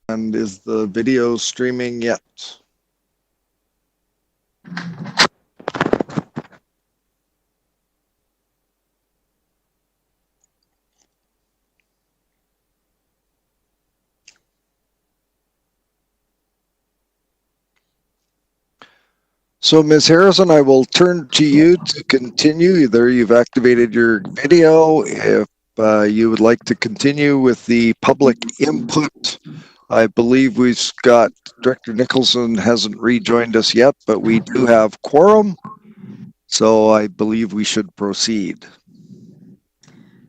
And is the video streaming yet? So, Ms. Harrison, I will turn to you to continue. Either you've activated your video. If you would like to continue with the public input, I believe we've got Director Nicholson hasn't rejoined us yet, but we do have quorum. So I believe we should proceed.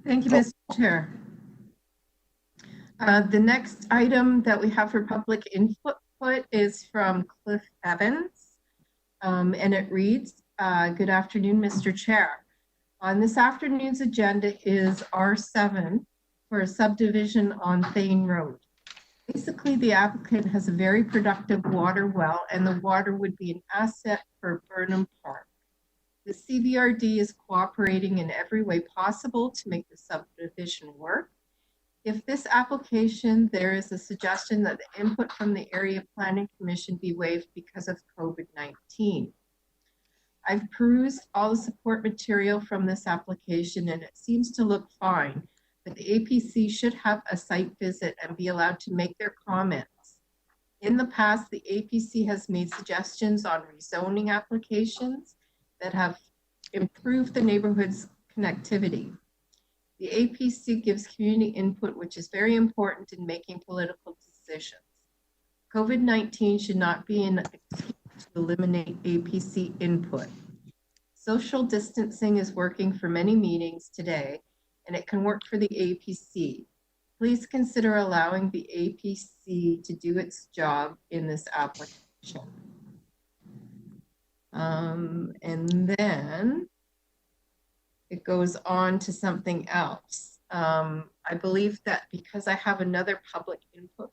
Thank you, Mr. Chair. The next item that we have for public input is from Cliff Evans, and it reads, good afternoon, Mr. Chair. On this afternoon's agenda is R7 for a subdivision on Thane Road. Basically, the applicant has a very productive water well, and the water would be an asset for Burnham Park. The CVRD is cooperating in every way possible to make the subdivision work. If this application, there is a suggestion that the input from the Area Planning Commission be waived because of COVID-19. I've perused all the support material from this application and it seems to look fine, but the APC should have a site visit and be allowed to make their comments. In the past, the APC has made suggestions on rezoning applications that have improved the neighborhood's connectivity. The APC gives community input, which is very important in making political decisions. COVID-19 should not be an excuse to eliminate APC input. Social distancing is working for many meetings today, and it can work for the APC. Please consider allowing the APC to do its job in this application. And then it goes on to something else. I believe that because I have another public input,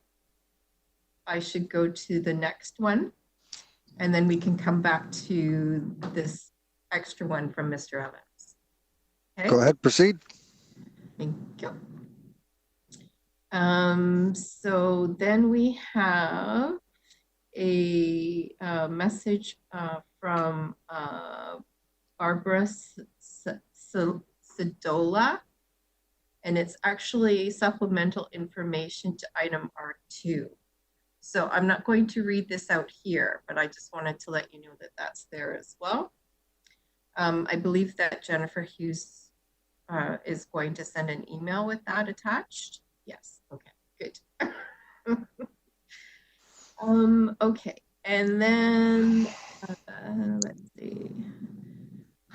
I should go to the next one, and then we can come back to this extra one from Mr. Evans. Okay? Go ahead, proceed. Thank you. So then we have a message from Barbara Sedola, and it's actually supplemental information to item R2. So I'm not going to read this out here, but I just wanted to let you know that that's there as well. I believe that Jennifer Hughes is going to send an email with that attached. Yes, okay, good. Okay, and then let's see.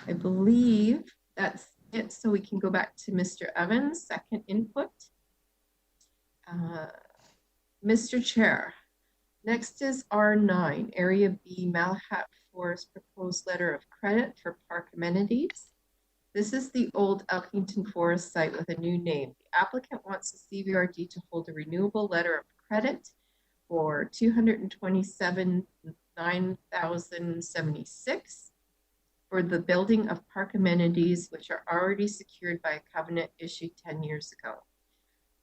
I believe that's it. So we can go back to Mr. Evans' second input. Mr. Chair, next is R9, Area B, Malahat Forest proposed letter of credit for park amenities. This is the old Elkington Forest site with a new name. The applicant wants the CVRD to hold a renewable letter of credit for $227,976 for the building of park amenities, which are already secured by a covenant issued 10 years ago.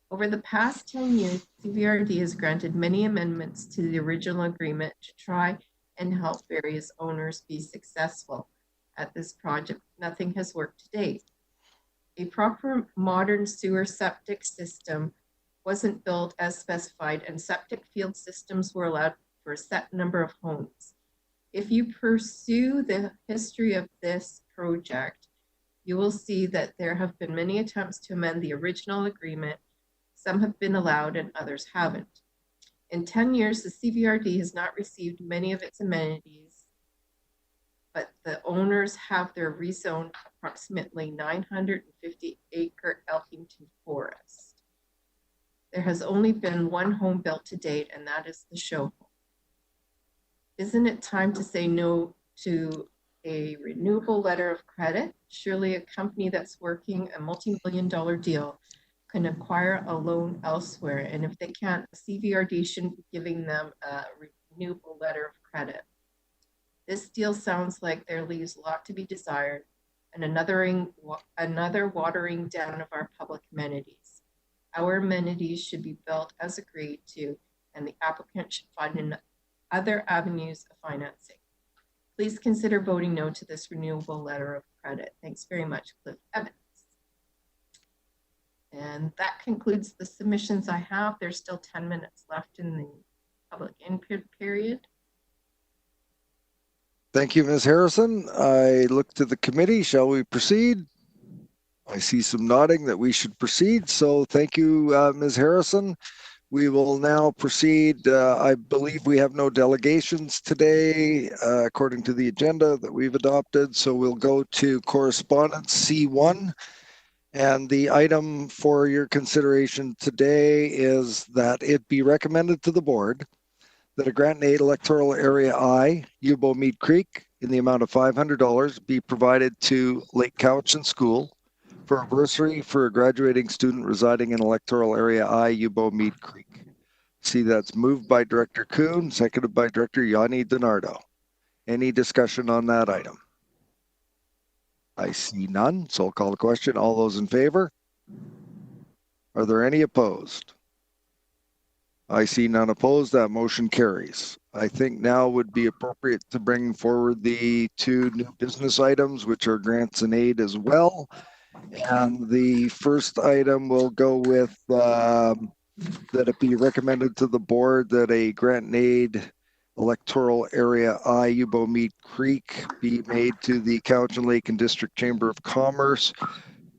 Over the past 10 years, CVRD has granted many amendments to the original agreement to try and help various owners be successful at this project. Nothing has worked to date. A proper modern sewer septic system wasn't built as specified, and septic field systems were allowed for a set number of homes. If you pursue the history of this project, you will see that there have been many attempts to amend the original agreement. Some have been allowed and others haven't. In 10 years, the CVRD has not received many of its amenities, but the owners have their rezoned approximately 950-acre Elkington Forest. There has only been one home built to date, and that is the show home. Isn't it time to say no to a renewable letter of credit? Surely a company that's working a multi-million-dollar deal can acquire a loan elsewhere, and if they can't, the CVRD shouldn't be giving them a renewable letter of credit. This deal sounds like there leaves a lot to be desired, and another watering down of our public amenities. Our amenities should be built as agreed to, and the applicant should find other avenues of financing. Please consider voting no to this renewable letter of credit. Thanks very much, Cliff Evans. And that concludes the submissions I have. There's still 10 minutes left in the public input period. Thank you, Ms. Harrison. I look to the committee. Shall we proceed? I see some nodding that we should proceed. So thank you, Ms. Harrison. We will now proceed. I believe we have no delegations today, according to the agenda that we've adopted. So we'll go to Correspondence C1. And the item for your consideration today is that it be recommended to the board that a grant aid electoral area I, Yubo Mead Creek, in the amount of $500 be provided to Lake Cowichan School for a bursary for a graduating student residing in electoral area I, Yubo Mead Creek. See, that's moved by Director Kuhn, seconded by Director Yanni DiNardo. Any discussion on that item? I see none, so I'll call the question. All those in favor? Are there any opposed? I see none opposed. That motion carries. I think now would be appropriate to bring forward the two new business items, which are grants and aid as well. And the first item will go with that it be recommended to the board that a grant and aid electoral area I, Yubo Mead Creek, be made to the Cowichan Lake and District Chamber of Commerce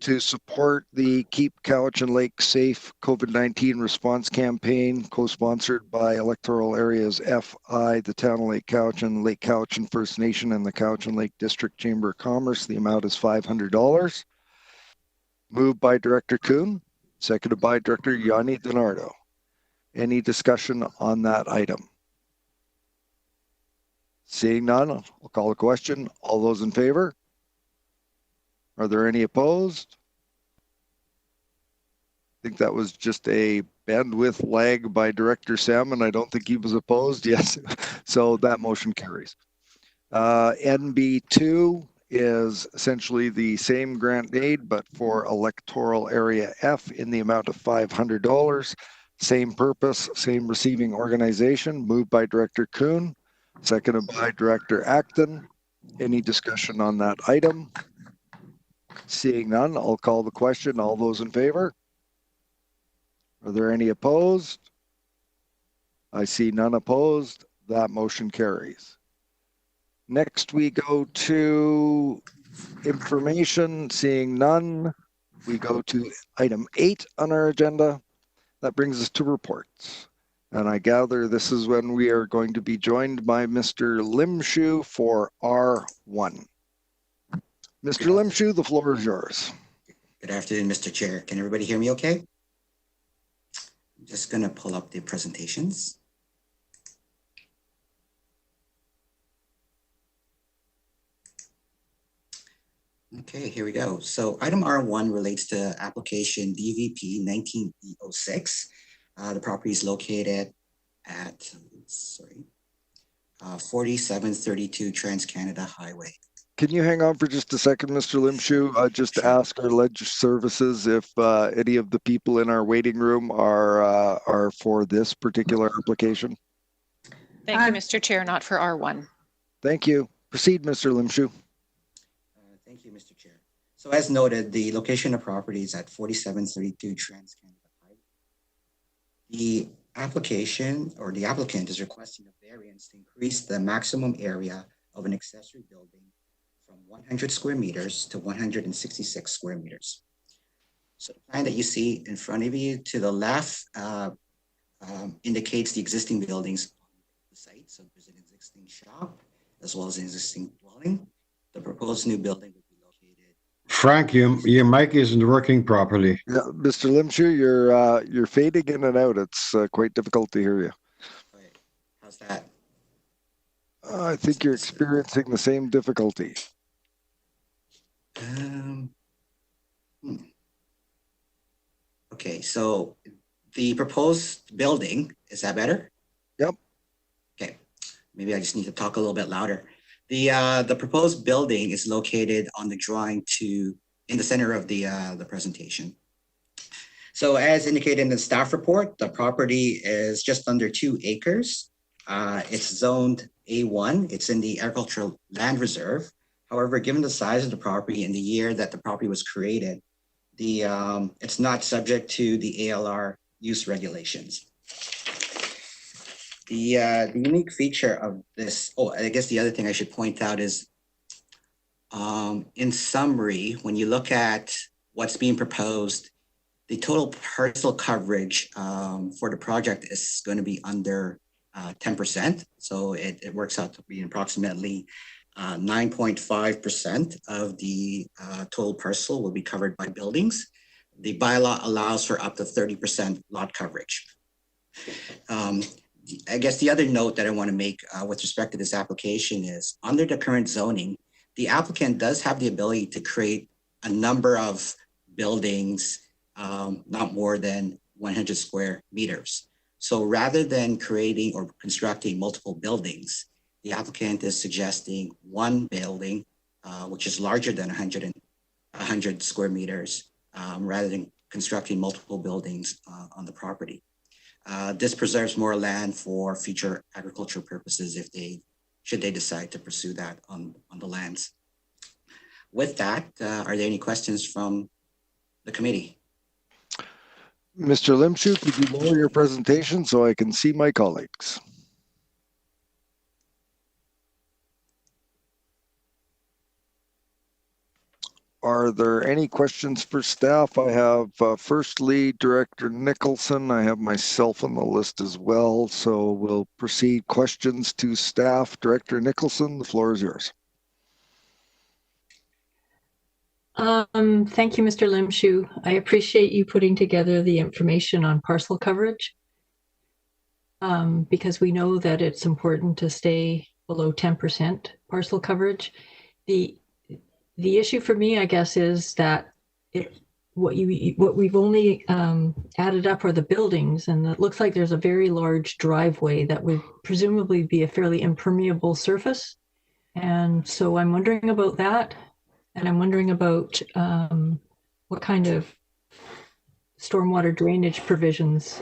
to support the Keep Cowichan Lake Safe COVID-19 response campaign, co-sponsored by electoral areas FI, the Town of Lake Cowichan First Nation, and the Cowichan Lake District Chamber of Commerce. The amount is $500. Moved by Director Kuhn, seconded by Director Yanni DiNardo. Any discussion on that item? Seeing none, I'll call the question. All those in favor? Are there any opposed? I think that was just a bandwidth lag by Director Salmon. I don't think he was opposed. Yes. So that motion carries. NB2 is essentially the same grant aid, but for electoral area F in the amount of $500. Same purpose, same receiving organization. Moved by Director Kuhn, seconded by Director Acton. Any discussion on that item? Seeing none, I'll call the question. All those in favor? Are there any opposed? I see none opposed. That motion carries. Next, we go to information. Seeing none, we go to item 8 on our agenda. That brings us to reports. And I gather this is when we are going to be joined by Mr. Limshu for R1. Mr. Limshu, the floor is yours. Good afternoon, Mr. Chair. Can everybody hear me okay? I'm just going to pull up the presentations. Okay, here we go. So item R1 relates to application DVP 19E06. The property is located at 4732 Trans-Canada Highway. Can you hang on for just a second, Mr. Limshu? Just to ask our ledger services if any of the people in our waiting room are for this particular application. Thank you, Mr. Chair, not for R1. Thank you. Proceed, Mr. Limshu. Thank you, Mr. Chair. So as noted, the location of property is at 4732 Trans-Canada Highway. The application or the applicant is requesting a variance to increase the maximum area of an accessory building from 100 square meters to 166 square meters. So the plan that you see in front of you to the left indicates the existing buildings on the site. So there's an existing shop as well as an existing dwelling. The proposed new building would be located. Frank, your mic isn't working properly. Yeah, Mr. Limshu, you're fading in and out. It's quite difficult to hear you. Okay. How's that? I think you're experiencing the same difficulty. Okay, so the proposed building, is that better? Yep. Okay, maybe I just need to talk a little bit louder. The proposed building is located on the drawing in the center of the presentation. So as indicated in the staff report, the property is just under 2 acres. It's zoned A1. It's in the agricultural land reserve. However, given the size of the property and the year that the property was created, it's not subject to the ALR use regulations. The unique feature of this, I guess the other thing I should point out is, in summary, when you look at what's being proposed, the total parcel coverage for the project is going to be under 10%. So it works out to be approximately 9.5% of the total parcel will be covered by buildings. The bylaw allows for up to 30% lot coverage. I guess the other note that I want to make with respect to this application is under the current zoning, the applicant does have the ability to create a number of buildings, not more than 100 square meters. So rather than creating or constructing multiple buildings, the applicant is suggesting one building, which is larger than 100 square meters, rather than constructing multiple buildings on the property. This preserves more land for future agricultural purposes should they decide to pursue that on the lands. With that, are there any questions from the committee? Mr. Limshu, could you lower your presentation so I can see my colleagues? Are there any questions for staff? I have firstly Director Nicholson. I have myself on the list as well. So we'll proceed. Questions to staff. Director Nicholson, the floor is yours. Thank you, Mr. Limshu. I appreciate you putting together the information on parcel coverage because we know that it's important to stay below 10% parcel coverage. The issue for me, I guess, is that what we've only added up are the buildings, and it looks like there's a very large driveway that would presumably be a fairly impermeable surface. And so I'm wondering about that. And I'm wondering about what kind of stormwater drainage provisions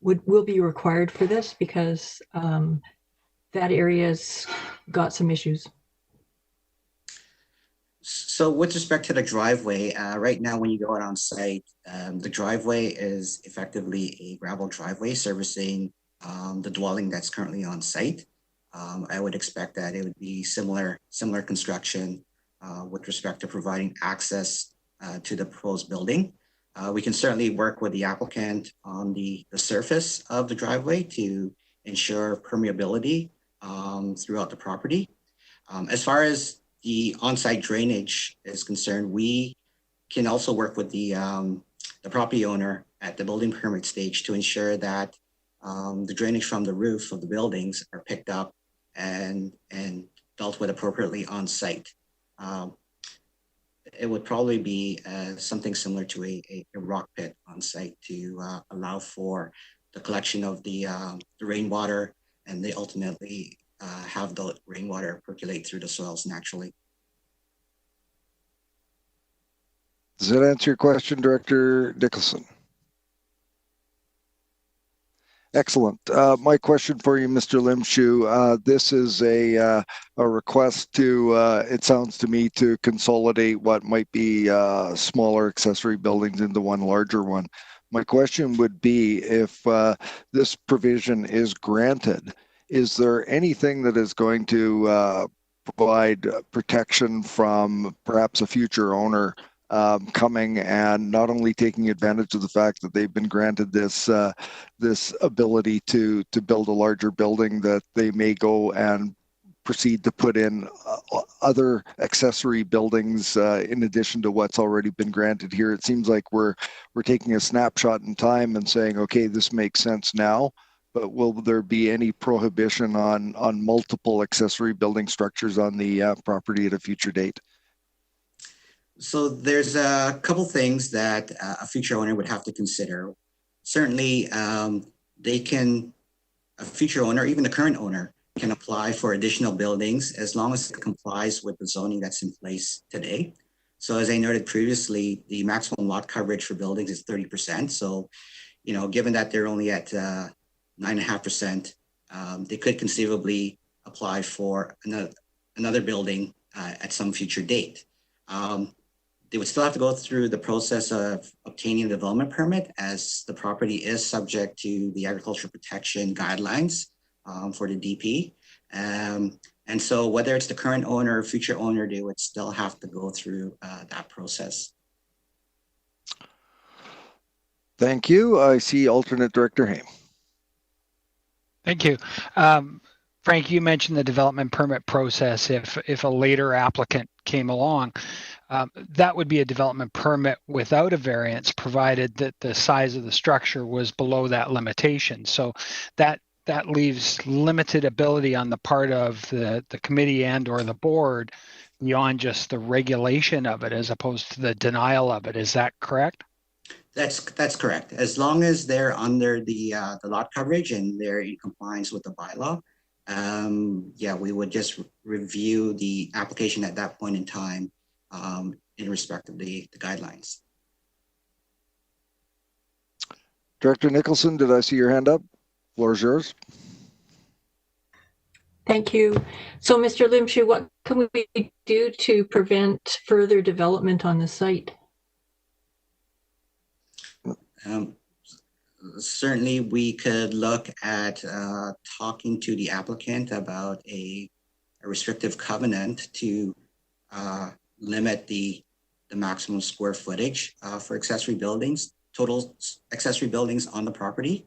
will be required for this, because that area's got some issues. So with respect to the driveway, right now when you go out on site, the driveway is effectively a gravel driveway servicing the dwelling that's currently on site. I would expect that it would be similar construction with respect to providing access to the proposed building. We can certainly work with the applicant on the surface of the driveway to ensure permeability throughout the property. As far as the on-site drainage is concerned, we can also work with the property owner at the building permit stage to ensure that the drainage from the roof of the buildings are picked up and dealt with appropriately on site. It would probably be something similar to a rock pit on site to allow for the collection of the rainwater, and they ultimately have the rainwater percolate through the soils naturally. Does that answer your question, Director Nicholson? Excellent. My question for you, Mr. Limshu, this is a request to, it sounds to me, to consolidate what might be smaller accessory buildings into one larger one. My question would be, if this provision is granted, is there anything that is going to provide protection from perhaps a future owner coming and not only taking advantage of the fact that they've been granted this this ability to build a larger building, that they may go and proceed to put in other accessory buildings in addition to what's already been granted here? It seems like we're taking a snapshot in time and saying, okay, this makes sense now, but will there be any prohibition on multiple accessory building structures on the property at a future date? So there's a couple things that a future owner would have to consider. Certainly, a future owner, even the current owner, can apply for additional buildings as long as it complies with the zoning that's in place today. So as I noted previously, the maximum lot coverage for buildings is 30%. So, given that they're only at 9.5%, they could conceivably apply for another building at some future date. They would still have to go through the process of obtaining a development permit, as the property is subject to the agricultural protection guidelines for the DP. And so whether it's the current owner or future owner, they would still have to go through that process. Thank you. I see alternate director Haim. Thank you. Frank, you mentioned the development permit process. If a later applicant came along, that would be a development permit without a variance, provided that the size of the structure was below that limitation. So that leaves limited ability on the part of the committee and or the board beyond just the regulation of it as opposed to the denial of it. Is that correct? That's correct. As long as they're under the lot coverage and they're in compliance with the bylaw, we would just review the application at that point in time in respect of the guidelines. Director Nicholson, did I see your hand up? Floor is yours. Thank you. So, Mr. Limshu, what can we do to prevent further development on the site? Certainly, we could look at talking to the applicant about a restrictive covenant to limit the maximum square footage for accessory buildings, total accessory buildings on the property.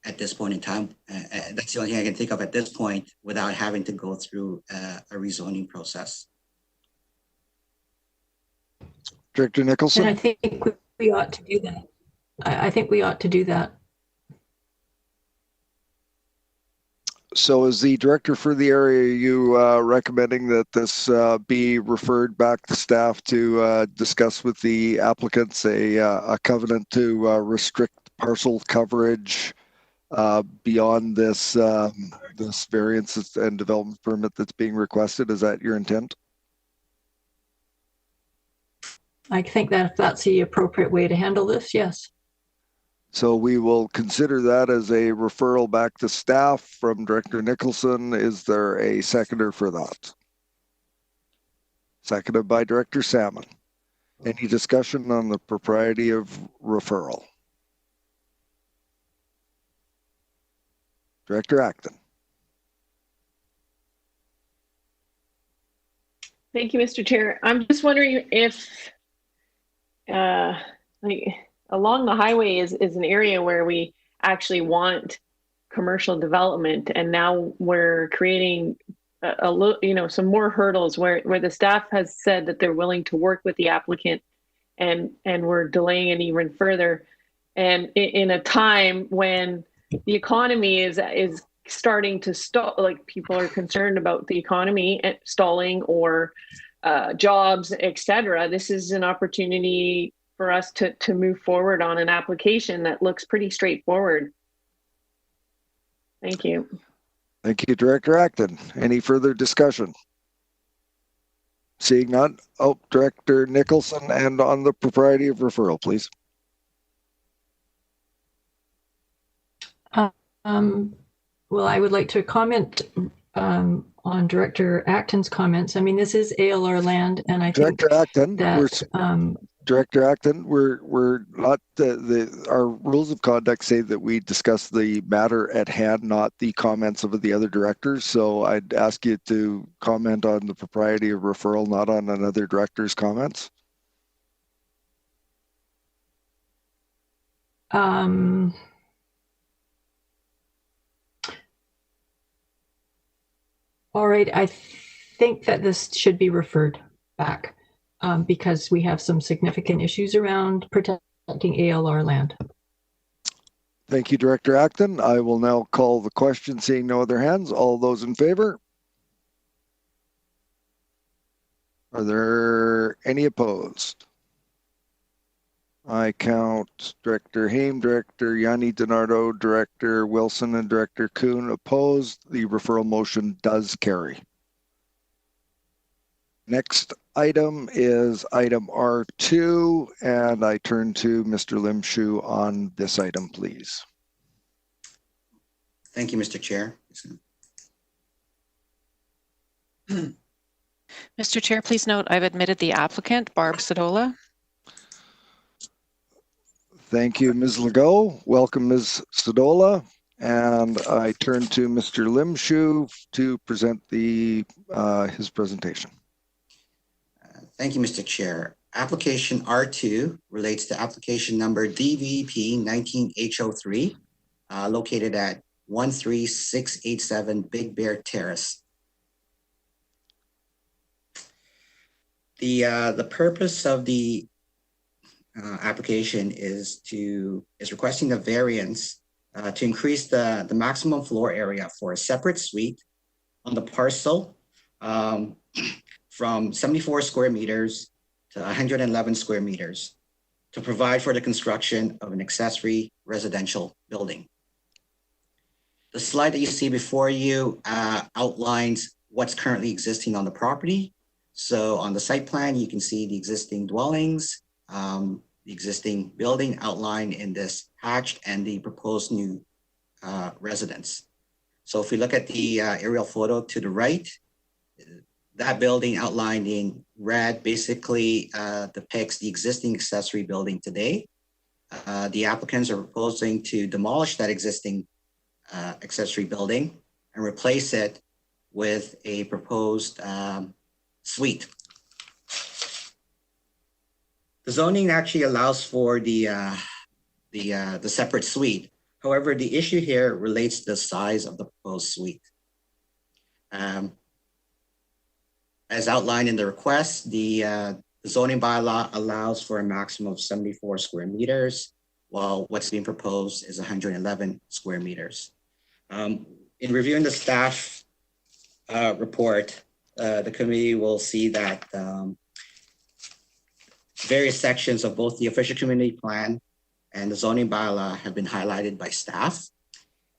At this point in time, that's the only thing I can think of at this point without having to go through a rezoning process. Director Nicholson? And I think we ought to do that. I think we ought to do that. So as the director for the area, are you recommending that this be referred back to staff to discuss with the applicants a covenant to restrict parcel coverage beyond this this variance and development permit that's being requested? Is that your intent? I think that if that's the appropriate way to handle this, yes. So we will consider that as a referral back to staff from Director Nicholson. Is there a seconder for that? Seconded by Director Salmon. Any discussion on the propriety of referral? Director Acton. Thank you, Mr. Chair. I'm just wondering if along the highway is an area where we actually want commercial development, and now we're creating some more hurdles where the staff has said that they're willing to work with the applicant, and we're delaying it even further, and in a time when the economy is starting to stall, like people are concerned about the economy stalling or jobs, etc. This is an opportunity for us to move forward on an application that looks pretty straightforward. Thank you. Thank you, Director Acton. Any further discussion? Seeing none. Oh, Director Nicholson, and on the propriety of referral, please. Well, I would like to comment on Director Acton's comments. I mean, this is ALR land, and I think Director Acton, that Director Acton, we're not our rules of conduct say that we discuss the matter at hand, not the comments of the other directors. So I'd ask you to comment on the propriety of referral, not on another director's comments. All right, I think that this should be referred back because we have some significant issues around protecting ALR land. Thank you, Director Acton. I will now call the question, seeing no other hands. All those in favor? Are there any opposed? I count Director Haim, Director Yanni DiNardo, Director Wilson, and Director Kuhn opposed. The referral motion does carry. Next item is item R2, and I turn to Mr. Limshu on this item, please. Thank you, Mr. Chair. Mr. Chair, please note I've admitted the applicant, Barb Sadola. Thank you, Ms. Legault. Welcome, Ms. Sadola. And I turn to Mr. Limshu to present his presentation. Thank you, Mr. Chair. Application R2 relates to application number DVP 19H03, located at 13687 Big Bear Terrace. The purpose of the application is requesting a variance to increase the maximum floor area for a separate suite on the parcel from 74 square meters to 111 square meters to provide for the construction of an accessory residential building. The slide that you see before you outlines what's currently existing on the property. So on the site plan, you can see the existing dwellings, the existing building outlined in this hatch, and the proposed new residence. So if we look at the aerial photo to the right, that building outlined in red basically depicts the existing accessory building today. The applicants are proposing to demolish that existing accessory building and replace it with a proposed suite. The zoning actually allows for the separate suite. However, the issue here relates to the size of the proposed suite. As outlined in the request, the zoning bylaw allows for a maximum of 74 square meters, while what's being proposed is 111 square meters. In reviewing the staff report, the committee will see that various sections of both the official community plan and the zoning bylaw have been highlighted by staff.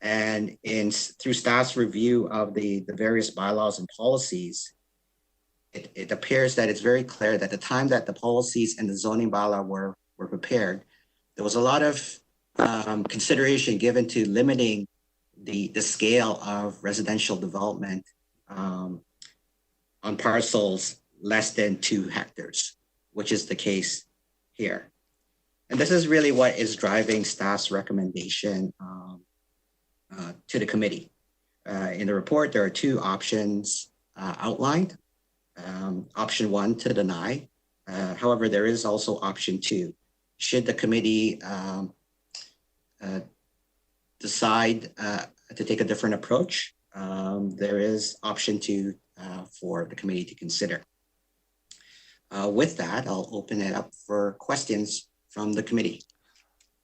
And through staff's review of the various bylaws and policies, it appears that it's very clear that at the time that the policies and the zoning bylaw were prepared, there was a lot of consideration given to limiting the scale of residential development on parcels less than 2 hectares, which is the case here. And this is really what is driving staff's recommendation to the committee. In the report, there are 2 options outlined. Option 1 to deny. However, there is also option 2. Should the committee decide to take a different approach, there is option 2 for the committee to consider. With that, I'll open it up for questions from the committee.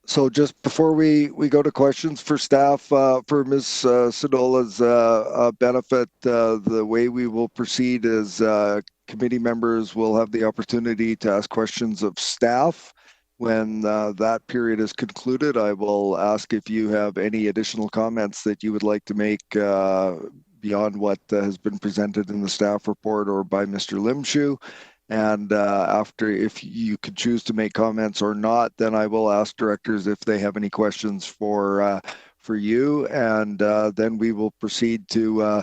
So just before we go to questions for staff, for Ms. Sadola's benefit, the way we will proceed is committee members will have the opportunity to ask questions of staff. When that period is concluded, I will ask if you have any additional comments that you would like to make beyond what has been presented in the staff report or by Mr. Limshu. And after, if you could choose to make comments or not, then I will ask directors if they have any questions for you, and then we will proceed to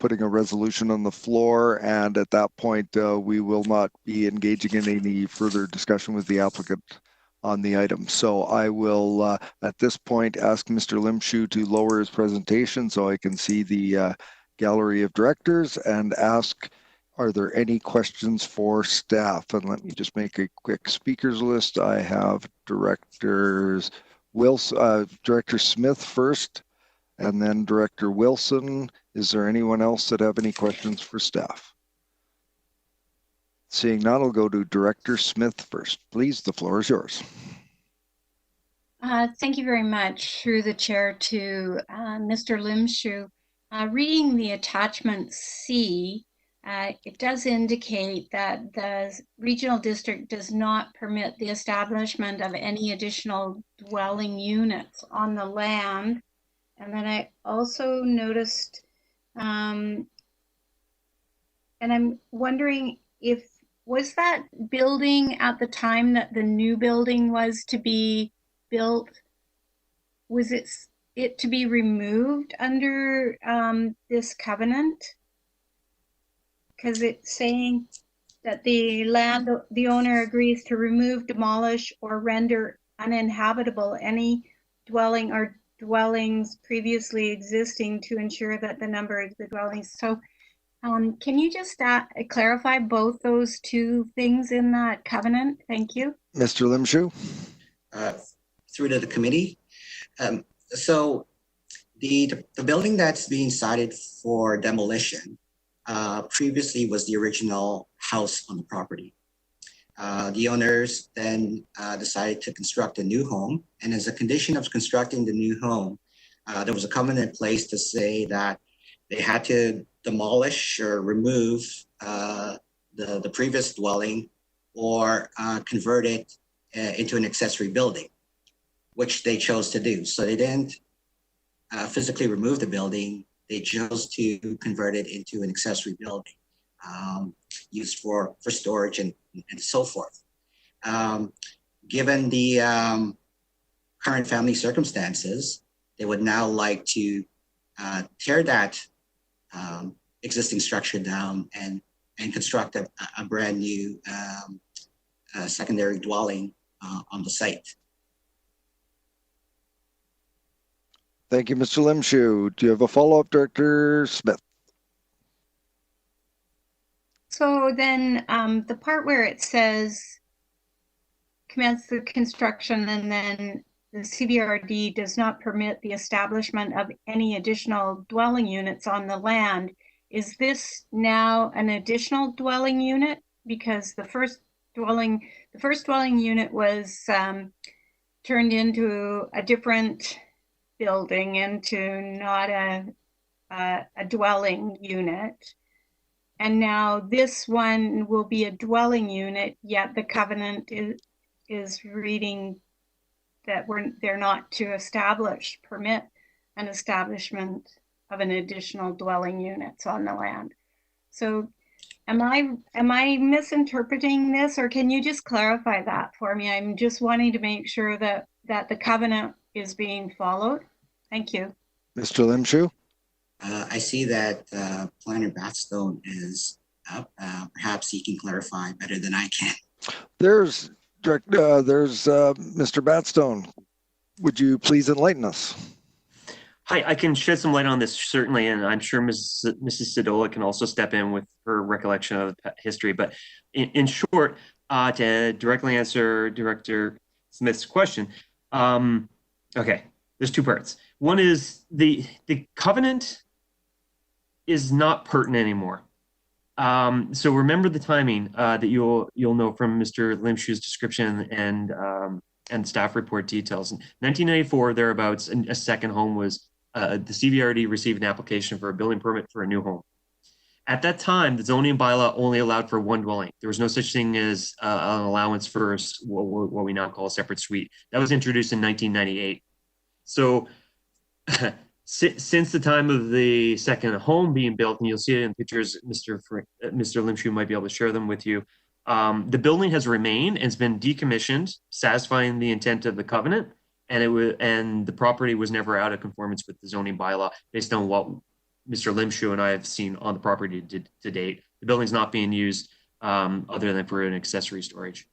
putting a resolution on the floor. And at that point, we will not be engaging in any further discussion with the applicant on the item. So I will, at this point, ask Mr. Limshu to lower his presentation so I can see the gallery of directors, and ask, are there any questions for staff? And let me just make a quick speakers list. I have Director Smith first, and then Director Wilson. Is there anyone else that have any questions for staff? Seeing none, I'll go to Director Smith first. Please, the floor is yours. Thank you very much. Through the chair to Mr. Limshu. Reading the attachment C, it does indicate that the regional district does not permit the establishment of any additional dwelling units on the land. And then I also noticed And I'm wondering if, was that building at the time that the new building was to be built, was it to be removed under this covenant? Because it's saying that the owner agrees to remove, demolish, or render uninhabitable any dwelling or dwellings previously existing to ensure that the number of the dwellings. So can you just clarify both those two things in that covenant? Thank you. Mr. Limshu? Through to the committee. So the building that's being cited for demolition previously was the original house on the property. The owners then decided to construct a new home, and as a condition of constructing the new home, there was a covenant in place to say that they had to demolish or remove the previous dwelling or convert it into an accessory building, which they chose to do. So they didn't physically remove the building. They chose to convert it into an accessory building used for storage and so forth. Given the current family circumstances, they would now like to tear that existing structure down and construct a brand new secondary dwelling on the site. Thank you, Mr. Limshu. Do you have a follow-up, Director Smith? So then the part where it says commence the construction and then the CVRD does not permit the establishment of any additional dwelling units on the land, is this now an additional dwelling unit? Because the first dwelling unit was turned into a different building, into not a dwelling unit. And now this one will be a dwelling unit, yet the covenant is reading that they're not to permit an establishment of an additional dwelling units on the land. So am I misinterpreting this, or can you just clarify that for me? I'm just wanting to make sure that the covenant is being followed. Thank you. Mr. Limshu? I see that Planner Bathstone is up. Perhaps he can clarify better than I can. There's Mr. Batstone. Would you please enlighten us? Hi, I can shed some light on this, certainly, and I'm sure Mrs. Sedola can also step in with her recollection of history. But in short, to directly answer Director Smith's question, okay, there's two parts. One is the covenant is not pertinent anymore. So remember the timing that you'll know from Mr. Limshu's description and staff report details. In 1994, thereabouts, a second home was, the CVRD received an application for a building permit for a new home. At that time, the zoning bylaw only allowed for one dwelling. There was no such thing as an allowance for what we now call a separate suite. That was introduced in 1998. So since the time of the second home being built, and you'll see it in pictures, Mr. Limshu might be able to share them with you, the building has remained and has been decommissioned, satisfying the intent of the covenant, and the property was never out of conformance with the zoning bylaw based on what Mr. Limshu and I have seen on the property to date. The building's not being used other than for an accessory storage.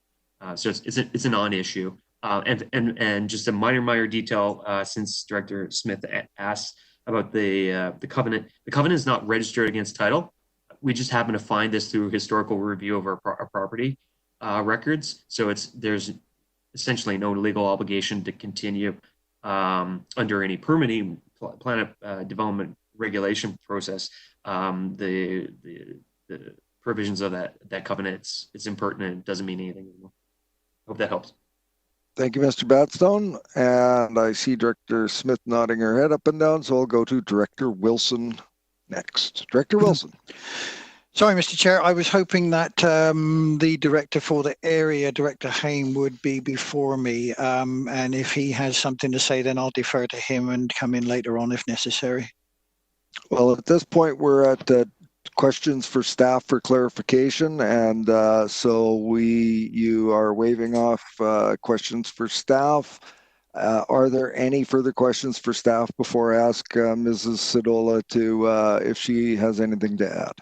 So it's a non-issue. And just a minor detail, since Director Smith asked about the covenant. The covenant is not registered against title. We just happen to find this through historical review of our property records. So there's essentially no legal obligation to continue under any permitting plan development regulation process. The provisions of that covenant, it's impertinent. It doesn't mean anything anymore. Hope that helps. Thank you, Mr. Batstone. And I see Director Smith nodding her head up and down, so I'll go to Director Wilson next. Director Wilson. Sorry, Mr. Chair. I was hoping that the director for the area, Director Thane, would be before me. And if he has something to say, then I'll defer to him and come in later on if necessary. Well, at this point, we're at questions for staff for clarification, and so you are waiving off questions for staff. Are there any further questions for staff before I ask Mrs. Sadola to if she has anything to add?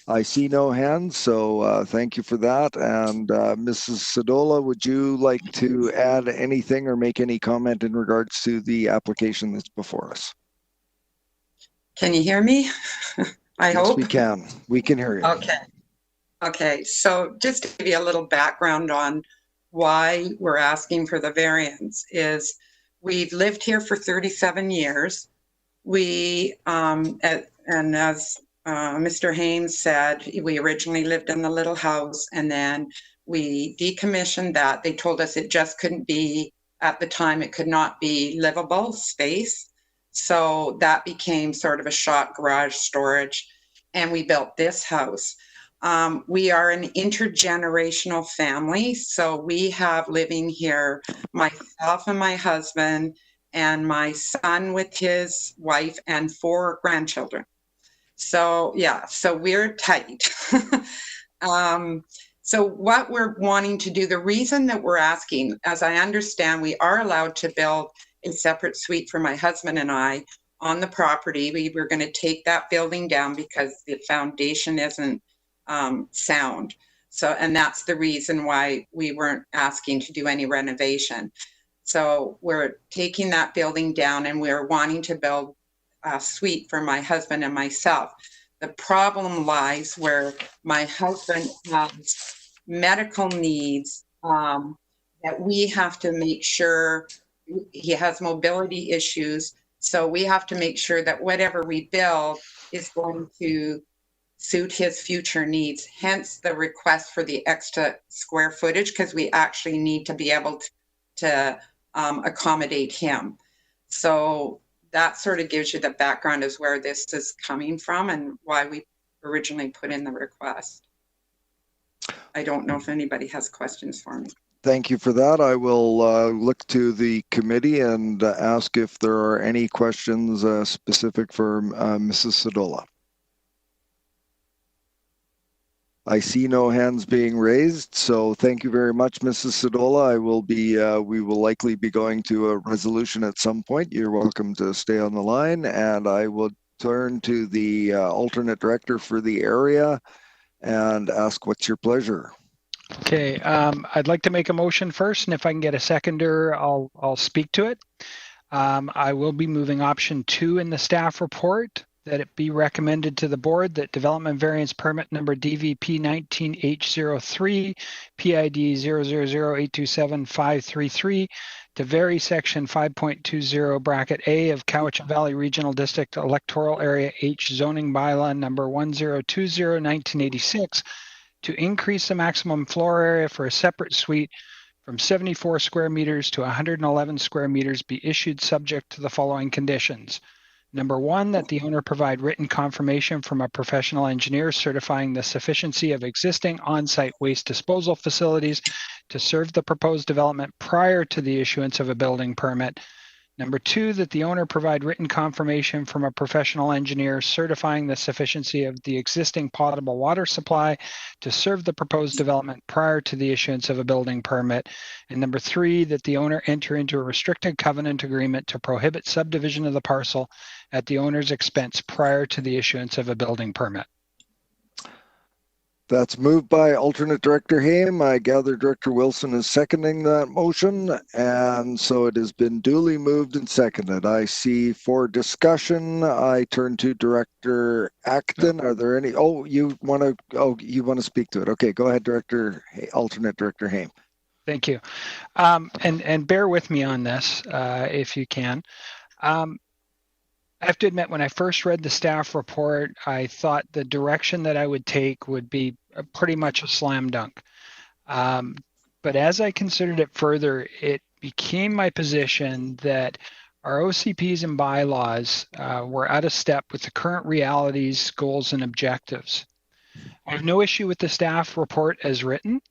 I see no hands, so thank you for that. And Mrs. Sadola, would you like to add anything or make any comment in regards to the application that's before us? Can you hear me? I Yes, hope. we can. We can hear you. Okay. Okay. So just to give you a little background on why we're asking for the variance is we've lived here for 37 years. We, and as Mr. Haynes said, we originally lived in the little house and then we decommissioned that. They told us it just couldn't be, at the time, it could not be livable space. So that became sort of a shop garage storage, and we built this house. We are an intergenerational family, so we have living here myself and my husband and my son with his wife and 4 grandchildren. So yeah, so we're tight. So what we're wanting to do, the reason that we're asking, as I understand, we are allowed to build a separate suite for my husband and I on the property. We were going to take that building down because the foundation isn't sound. So, and that's the reason why we weren't asking to do any renovation. So we're taking that building down and we're wanting to build a suite for my husband and myself. The problem lies where my husband has medical needs that we have to make sure. He has mobility issues, so we have to make sure that whatever we build is going to suit his future needs, hence the request for the extra square footage, because we actually need to be able to accommodate him. So that sort of gives you the background as where this is coming from and why we originally put in the request. I don't know if anybody has questions for me. Thank you for that. I will look to the committee and ask if there are any questions specific for Mrs. Sadola. I see no hands being raised, so thank you very much, Mrs. Sadola. We will likely be going to a resolution at some point. You're welcome to stay on the line, and I will turn to the alternate director for the area and ask what's your pleasure. Okay, I'd like to make a motion first, and if I can get a seconder, I'll speak to it. I will be moving option 2 in the staff report, that it be recommended to the board that development variance permit number DVP 19H03 PID 000827533 to vary section 5.20 bracket A of Cowichan Valley Regional District Electoral Area H zoning bylaw number 1020/1986 to increase the maximum floor area for a separate suite from 74 square meters to 111 square meters be issued subject to the following conditions. Number 1, that the owner provide written confirmation from a professional engineer certifying the sufficiency of existing on-site waste disposal facilities to serve the proposed development prior to the issuance of a building permit. Number 2, that the owner provide written confirmation from a professional engineer certifying the sufficiency of the existing potable water supply to serve the proposed development prior to the issuance of a building permit. And number 3, that the owner enter into a restricted covenant agreement to prohibit subdivision of the parcel at the owner's expense prior to the issuance of a building permit. That's moved by alternate director Haim. I gather Director Wilson is seconding that motion, and so it has been duly moved and seconded. I see for discussion, I turn to Director Acton. Are there any, you want to speak to it. Okay, go ahead, alternate Director Haim. Thank you. And bear with me on this if you can. I have to admit, when I first read the staff report, I thought the direction that I would take would be pretty much a slam dunk. But as I considered it further, it became my position that our OCPs and bylaws were out of step with the current realities, goals, and objectives. I have no issue with the staff report as written.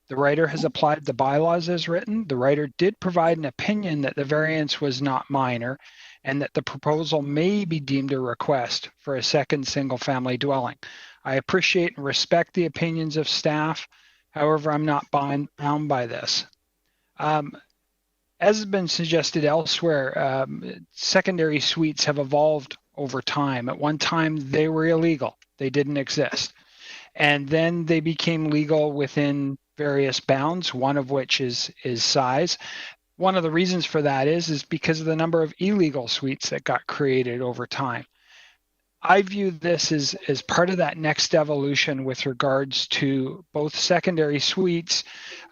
The writer has applied the bylaws as written. The writer did provide an opinion that the variance was not minor. and that the proposal may be deemed a request for a second single-family dwelling. I appreciate and respect the opinions of staff. However, I'm not bound by this. As has been suggested elsewhere, secondary suites have evolved over time. At one time, they were illegal. They didn't exist. And then they became legal within various bounds, one of which is size. One of the reasons for that is because of the number of illegal suites that got created over time. I view this as part of that next evolution with regards to both secondary suites,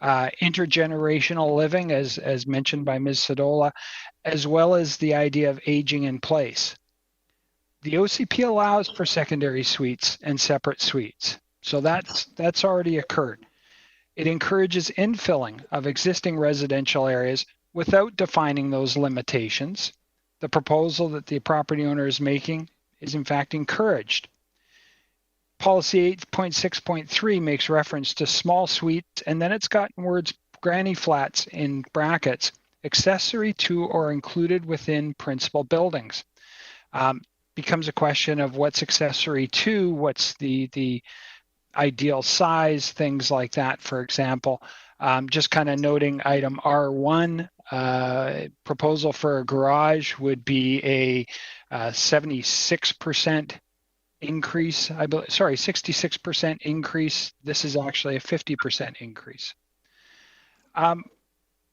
intergenerational living, as mentioned by Ms. Sadola, as well as the idea of aging in place. The OCP allows for secondary suites and separate suites, so that's already occurred. It encourages infilling of existing residential areas without defining those limitations. The proposal that the property owner is making is in fact encouraged. Policy 8.6.3 makes reference to small suites, and then it's got words granny flats in brackets, accessory to or included within principal buildings. Becomes a question of what's accessory to, what's the ideal size, things like that, for example. Just kind of noting item R1, proposal for a garage would be a 76% increase, 66% increase. This is actually a 50% increase.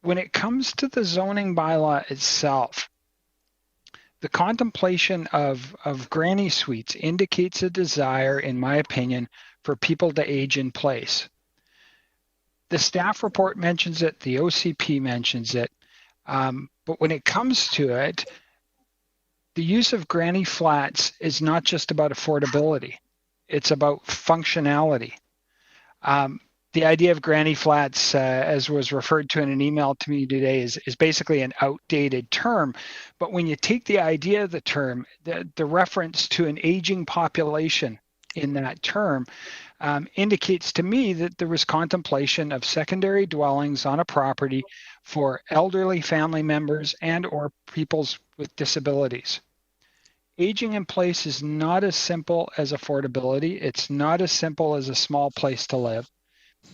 When it comes to the zoning bylaw itself, the contemplation of granny suites indicates a desire, in my opinion, for people to age in place. The staff report mentions it, the OCP mentions it, but when it comes to it, the use of granny flats is not just about affordability, it's about functionality. The idea of granny flats, as was referred to in an email to me today, is basically an outdated term. But when you take the idea of the term, the reference to an aging population in that term indicates to me that there was contemplation of secondary dwellings on a property for elderly family members and or people with disabilities. Aging in place is not as simple as affordability. It's not as simple as a small place to live.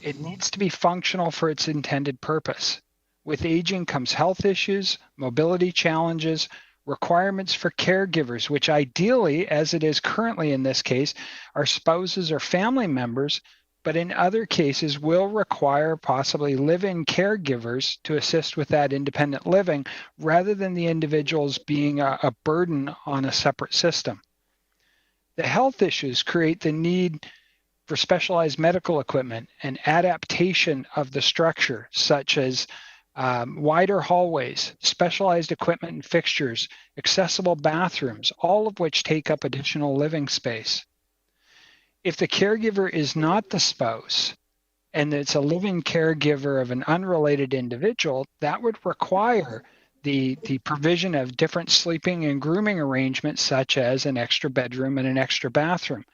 It needs to be functional for its intended purpose. With aging comes health issues, mobility challenges, requirements for caregivers, which ideally, as it is currently in this case, are spouses or family members, but in other cases will require possibly live-in caregivers to assist with that independent living rather than the individuals being a burden on a separate system. The health issues create the need for specialized medical equipment and adaptation of the structure, such as wider hallways, specialized equipment and fixtures, accessible bathrooms, all of which take up additional living space. If the caregiver is not the spouse and it's a living caregiver of an unrelated individual, that would require the provision of different sleeping and grooming arrangements, such as an extra bedroom and an extra bathroom.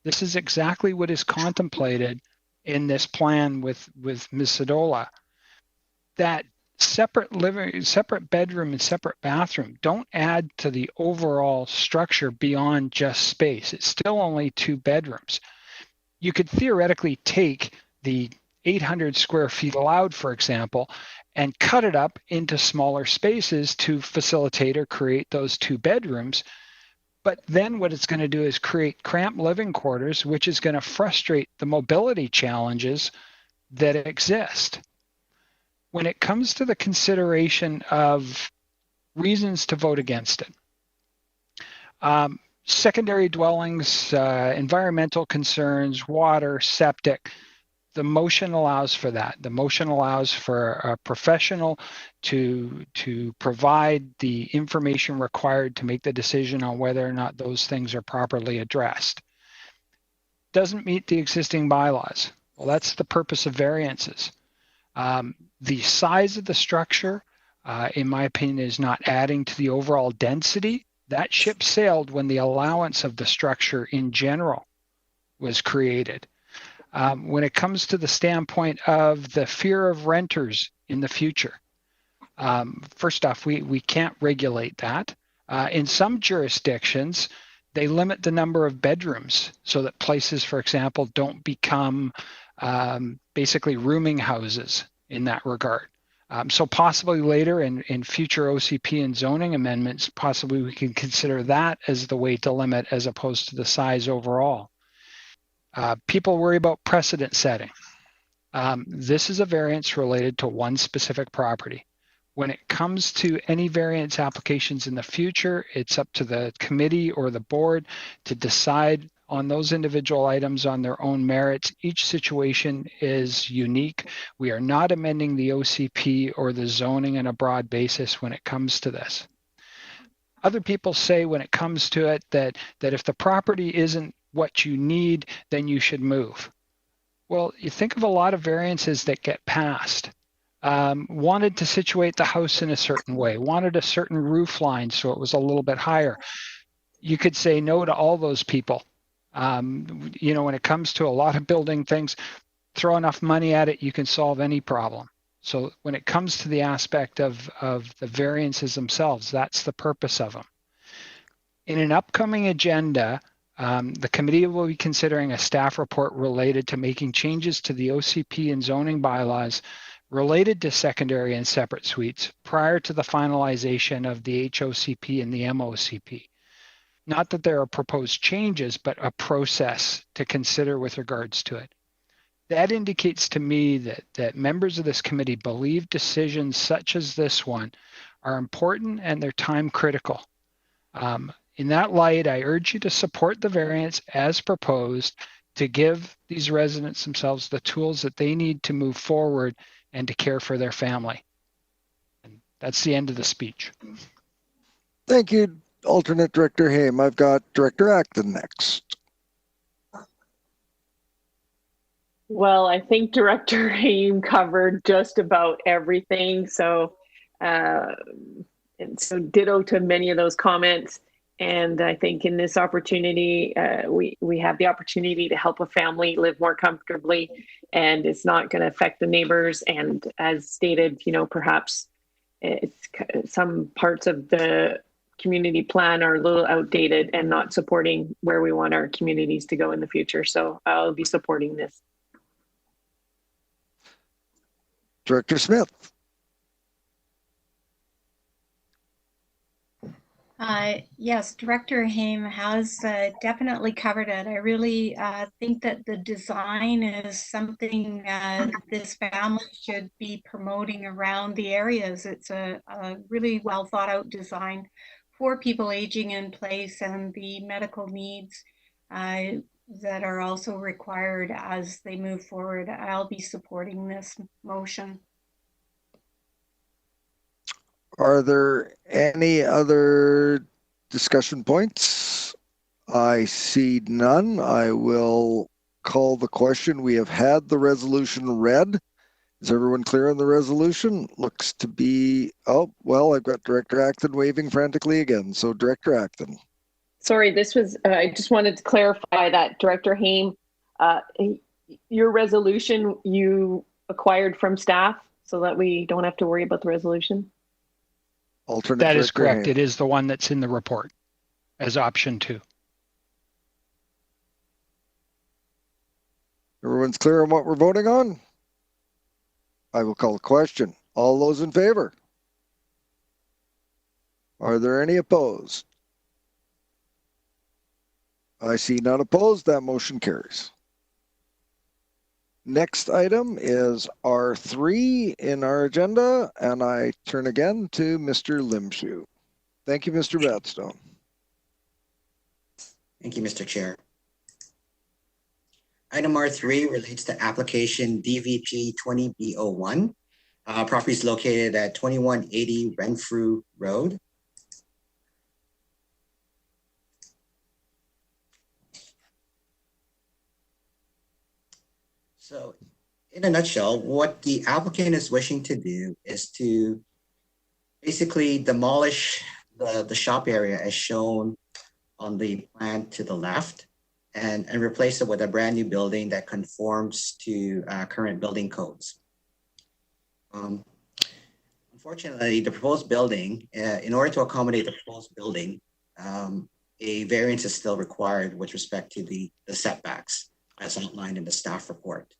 This is exactly what is contemplated in this plan with Ms. Sadola. That separate bedroom and separate bathroom don't add to the overall structure beyond just space. It's still only 2 bedrooms. You could theoretically take the 800 square feet allowed, for example, and cut it up into smaller spaces to facilitate or create those 2 bedrooms. But then what it's going to do is create cramped living quarters, which is going to frustrate the mobility challenges that exist. When it comes to the consideration of reasons to vote against it, secondary dwellings, environmental concerns, water, septic, the motion allows for that. The motion allows for a professional to provide the information required to make the decision on whether or not those things are properly addressed. Doesn't meet the existing bylaws. Well, that's the purpose of variances. The size of the structure, in my opinion, is not adding to the overall density. That ship sailed when the allowance of the structure in general was created. When it comes to the standpoint of the fear of renters in the future, first off, we can't regulate that. In some jurisdictions, they limit the number of bedrooms so that places, for example, don't become basically rooming houses in that regard. So possibly later in future OCP and zoning amendments, possibly we can consider that as the way to limit as opposed to the size overall. People worry about precedent setting. This is a variance related to one specific property. When it comes to any variance applications in the future, it's up to the committee or the board to decide on those individual items on their own merits. Each situation is unique. We are not amending the OCP or the zoning on a broad basis when it comes to this. Other people say when it comes to it that if the property isn't what you need, then you should move. Well, you think of a lot of variances that get passed. Wanted to situate the house in a certain way, wanted a certain roof line so it was a little bit higher. You could say no to all those people. You know, when it comes to a lot of building things, throw enough money at it, you can solve any problem. So when it comes to the aspect of the variances themselves, that's the purpose of them. In an upcoming agenda, the committee will be considering a staff report related to making changes to the OCP and zoning bylaws related to secondary and separate suites prior to the finalization of the HOCP and the MOCP. Not that there are proposed changes, but a process to consider with regards to it. That indicates to me that members of this committee believe decisions such as this one are important and they're time critical. In that light, I urge you to support the variance as proposed to give these residents themselves the tools that they need to move forward and to care for their family. And that's the end of the speech. Thank you, Alternate Director Haim. I've got Director Acton next. Well, I think Director Haim covered just about everything. So, and so ditto to many of those comments. And I think in this opportunity, we have the opportunity to help a family live more comfortably, and it's not going to affect the neighbors. And as stated, you know, perhaps it's some parts of the community plan are a little outdated and not supporting where we want our communities to go in the future. So I'll be supporting this. Director Smith. Yes, Director Haim has definitely covered it. I really think that the design is something this family should be promoting around the areas. It's a really well thought out design for people aging in place and the medical needs that are also required as they move forward. I'll be supporting this motion. Are there any other discussion points? I see none. I will call the question. We have had the resolution read. Is everyone clear on the resolution? Looks to be, oh, well, I've got Director Acton waving frantically again. So Director Acton. Sorry, this was, I just wanted to clarify that Director Haim, your resolution you acquired from staff so that we don't have to worry about the resolution? Alternate That is Director correct. Haim. It is the one that's in the report as option 2. Everyone's clear on what we're voting on? I will call the question. All those in favor? Are there any opposed? I see none opposed. That motion carries. Next item is R3 in our agenda, and I turn again to Mr. Limshu. Thank you, Mr. Badstone. Thank you, Mr. Chair. Item R3 relates to application DVP 20B01. Property is located at 2180 Renfrew Road. So in a nutshell, what the applicant is wishing to do is to basically demolish the shop area as shown on the plan to the left and replace it with a brand new building that conforms to current building codes. Unfortunately, the proposed building, in order to accommodate the proposed building, a variance is still required with respect to the setbacks as outlined in the staff report.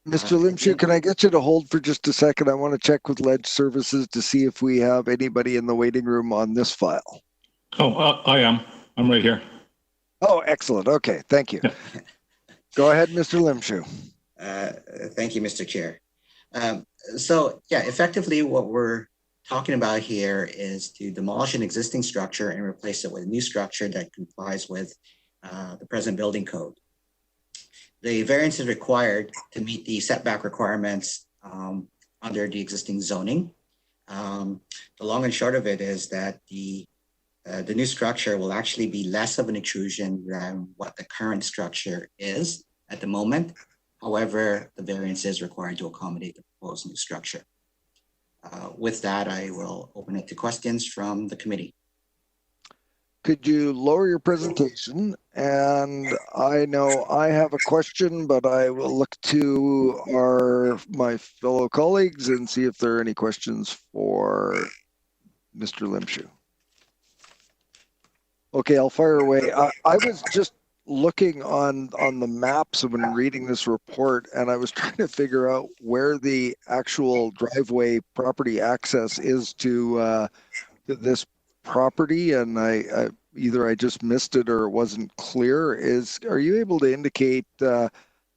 Mr. Limshu, can I get you to hold for just a second? I want to check with Ledge Services to see if we have anybody in the waiting room on this file. Oh, I am. I'm right here. Oh, excellent. Okay, thank you. Go ahead, Mr. Limshu. Thank you, Mr. Chair. So yeah, effectively what we're talking about here is to demolish an existing structure and replace it with a new structure that complies with the present building code. The variance is required to meet the setback requirements under the existing zoning. The long and short of it is that the new structure will actually be less of an intrusion than what the current structure is at the moment. However, the variance is required to accommodate the proposed new structure. With that, I will open it to questions from the committee. Could you lower your presentation? And I know I have a question, but I will look to my fellow colleagues and see if there are any questions for Mr. Limshu. Okay, I'll fire away. I was just looking on the maps when reading this report, and I was trying to figure out where the actual driveway property access is to this property, and I either I just missed it or it wasn't clear. Are you able to indicate,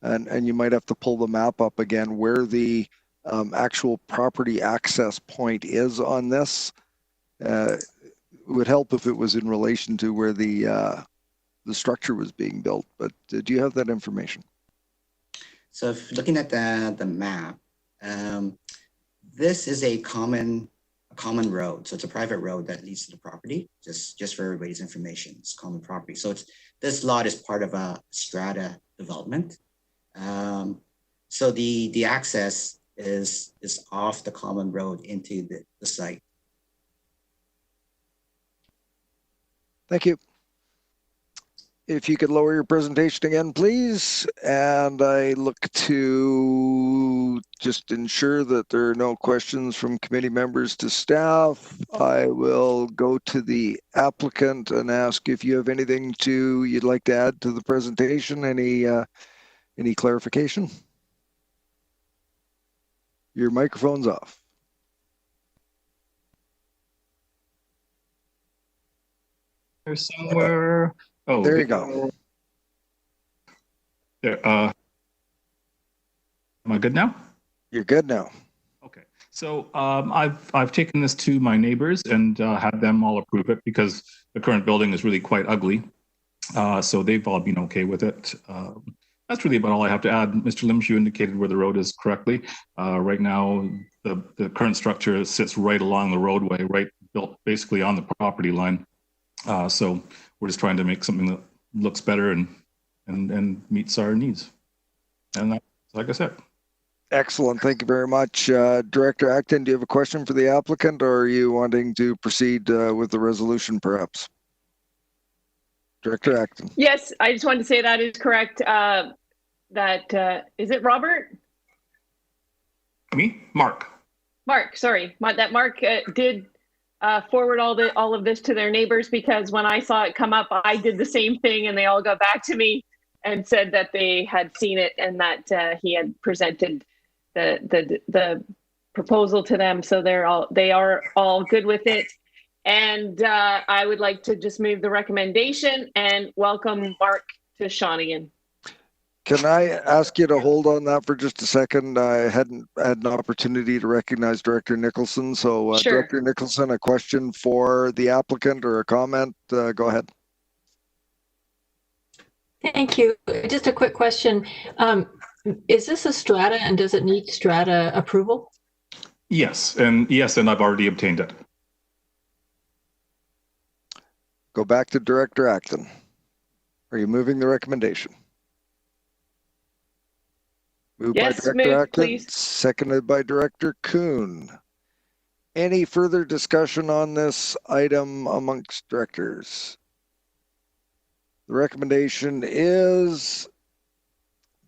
and you might have to pull the map up again, where the actual property access point is on this? It would help if it was in relation to where the structure was being built, but do you have that information? So if looking at the map, this is a common road. So it's a private road that leads to the property, just for everybody's information. It's common property. So this lot is part of a strata development. So the access is off the common road into the site. Thank you. If you could lower your presentation again, please. And I look to just ensure that there are no questions from committee members to staff. I will go to the applicant and ask if you have anything you'd like to add to the presentation. Any clarification? Your microphone's off. There's somewhere. Oh, there you go. There. Am I good now? You're good now. Okay. So I've taken this to my neighbors and had them all approve it because the current building is really quite ugly. So they've all been okay with it. That's really about all I have to add. Mr. Limshu indicated where the road is correctly. Right now, the current structure sits right along the roadway, right built basically on the property line. So we're just trying to make something that looks better and meets our needs. And that's like I said. Excellent. Thank you very much. Director Acton, do you have a question for the applicant, or are you wanting to proceed with the resolution perhaps? Director Acton. Yes, I just wanted to say that is correct. Is it Robert? Me? Mark. Mark, sorry. That Mark did forward all of this to their neighbors, because when I saw it come up, I did the same thing, and they all got back to me and said that they had seen it and that he had presented the proposal to them. So they are all good with it. And I would like to just move the recommendation and welcome Mark to Shawnigan. Can I ask you to hold on that for just a second? I hadn't had an opportunity to recognize Director Nicholson. So Sure. Director Nicholson, a question for the applicant or a comment? Go ahead. Thank you. Just a quick question. Is this a strata, and does it need strata approval? Yes, and I've already obtained it. Go back to Director Acton. Are you moving the recommendation? Moved Yes, by Director Acton, please. seconded by Director Kuhn. Any further discussion on this item amongst directors? The recommendation is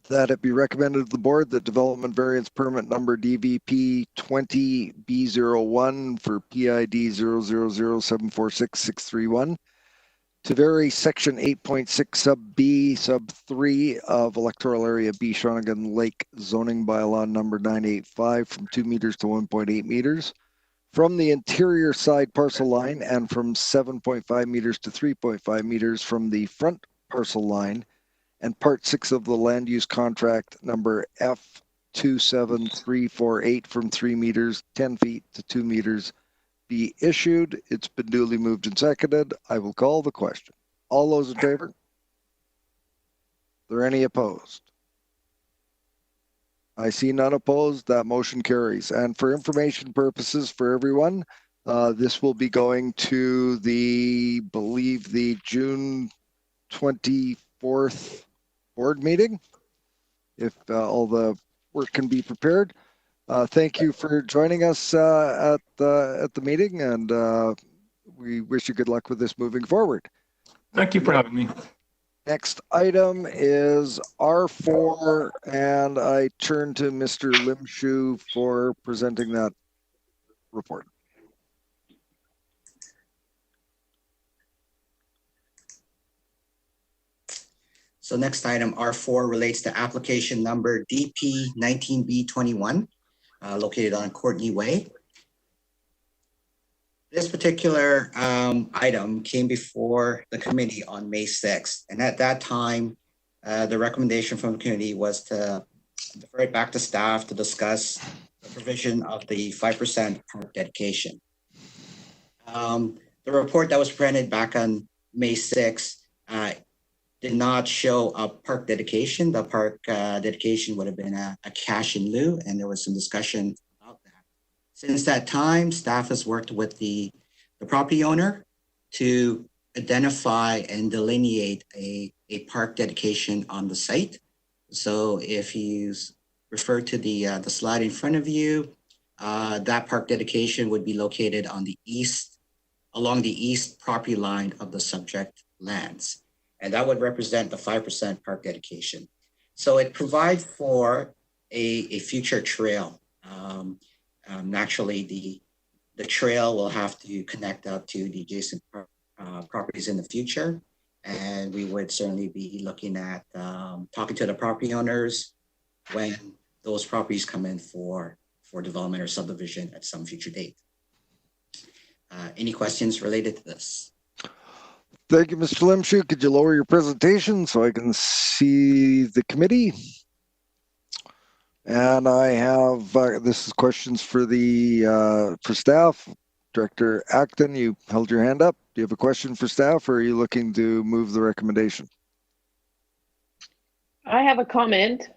that it be recommended to the board that development variance permit number DVP 20B01 for PID 000746631 to vary section 8.6 sub B sub 3 of Electoral Area B Shawnigan Lake zoning bylaw number 985 from 2 meters to 1.8 meters from the interior side parcel line and from 7.5 meters to 3.5 meters from the front parcel line, and part 6 of the land use contract number F27348 from 3 meters, 10 feet to 2 meters be issued. It's been duly moved and seconded. I will call the question. All those in favor? Are there any opposed? I see none opposed. That motion carries. And for information purposes for everyone, this will be going to the June 24th board meeting, if all the work can be prepared. Thank you for joining us at the meeting, and we wish you good luck with this moving forward. Thank you for having me. Next item is R4, and I turn to Mr. Limshu for presenting that report. So next item, R4, relates to application number DP 19B21, located on Courtney Way. This particular item came before the committee on May 6th. And at that time, the recommendation from the committee was to defer it back to staff to discuss the provision of the 5% park dedication. The report that was printed back on May 6th did not show a park dedication. The park dedication would have been a cash in lieu, and there was some discussion about that. Since that time, staff has worked with the property owner to identify and delineate a park dedication on the site. So if you refer to the slide in front of you, that park dedication would be located on the east, along the east property line of the subject lands. And that would represent the 5% park dedication. So it provides for a future trail. Naturally, the trail will have to connect out to the adjacent properties in the future. And we would certainly be looking at talking to the property owners when those properties come in for development or subdivision at some future date. Any questions related to this? Thank you, Mr. Limshu. Could you lower your presentation so I can see the committee? And I have, this is questions for for staff. Director Acton, you held your hand up. Do you have a question for staff, or are you looking to move the recommendation? I have a comment.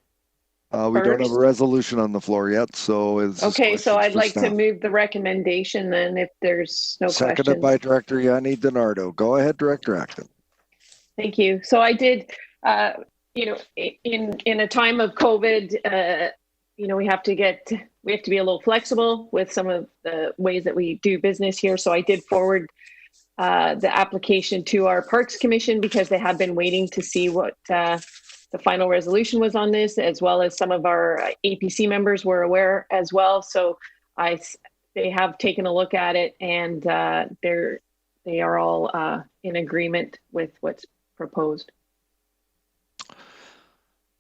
We don't have a resolution on the floor yet, so it's okay. So I'd like to move the recommendation then, if there's no questions. Seconded by Director Yanni DiNardo. Go ahead, Director Acton. Thank you. So I did, in a time of COVID, we have to be a little flexible with some of the ways that we do business here. So I did forward the application to our Parks Commission because they have been waiting to see what the final resolution was on this, as well as some of our APC members were aware as well. So they have taken a look at it, and they are all in agreement with what's proposed.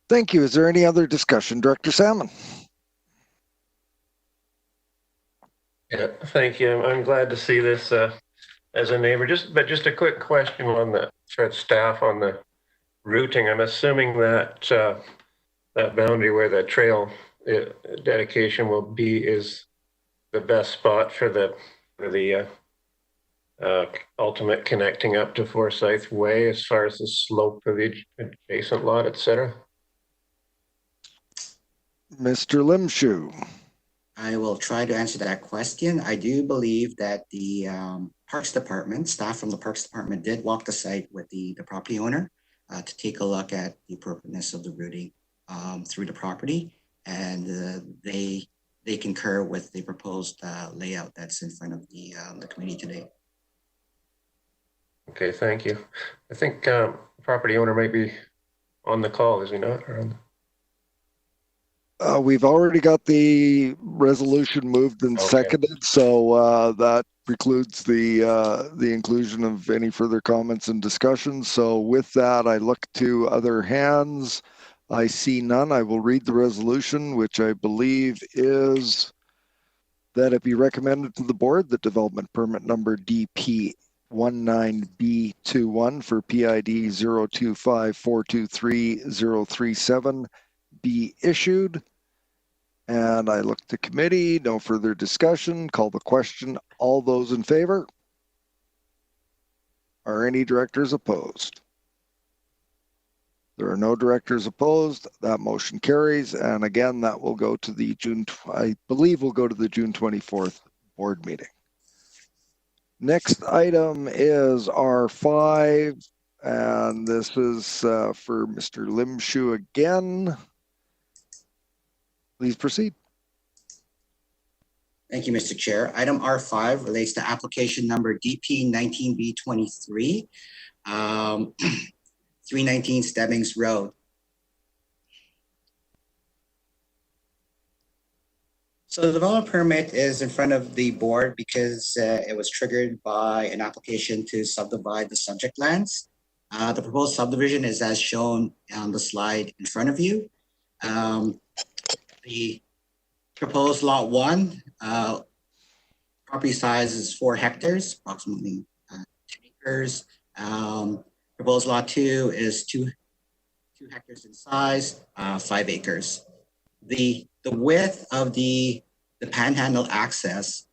Thank you. Is there any other discussion? Director Salmon. Yeah, thank you. I'm glad to see this as a neighbor. Just a quick question on the staff on the routing. I'm assuming that that boundary where the trail dedication will be is the best spot for the ultimate connecting up to Forsyth Way as far as the slope of the adjacent lot, etc. Mr. Limshu. I will try to answer that question. I do believe that the Parks Department, staff from the Parks Department did walk the site with the property owner to take a look at the appropriateness of the routing through the property. And they concur with the proposed layout that's in front of the committee today. Okay, thank you. I think property owner might be on the call, is he not? We've already got the resolution moved and Okay. seconded, so that precludes the inclusion of any further comments and discussion. So with that, I look to other hands. I see none. I will read the resolution, which I believe is that it be recommended to the board that development permit number DP 19B21 for PID 025423037 be issued. And I look to committee, no further discussion, call the question. All those in favor? Are any directors opposed? There are no directors opposed. That motion carries. And again, that will go to the I believe will go to the June 24th board meeting. Next item is R5, and this is for Mr. Lim Shu again. Please proceed. Thank you, Mr. Chair. Item R5 relates to application number DP 19B23, 319 Stebbings Road. So the development permit is in front of the board because it was triggered by an application to subdivide the subject lands. The proposed subdivision is as shown on the slide in front of you. The proposed lot 1, property size is 4 hectares, approximately 10 acres. Proposed lot 2 is 2 hectares in size, 5 acres. The width of the panhandle access,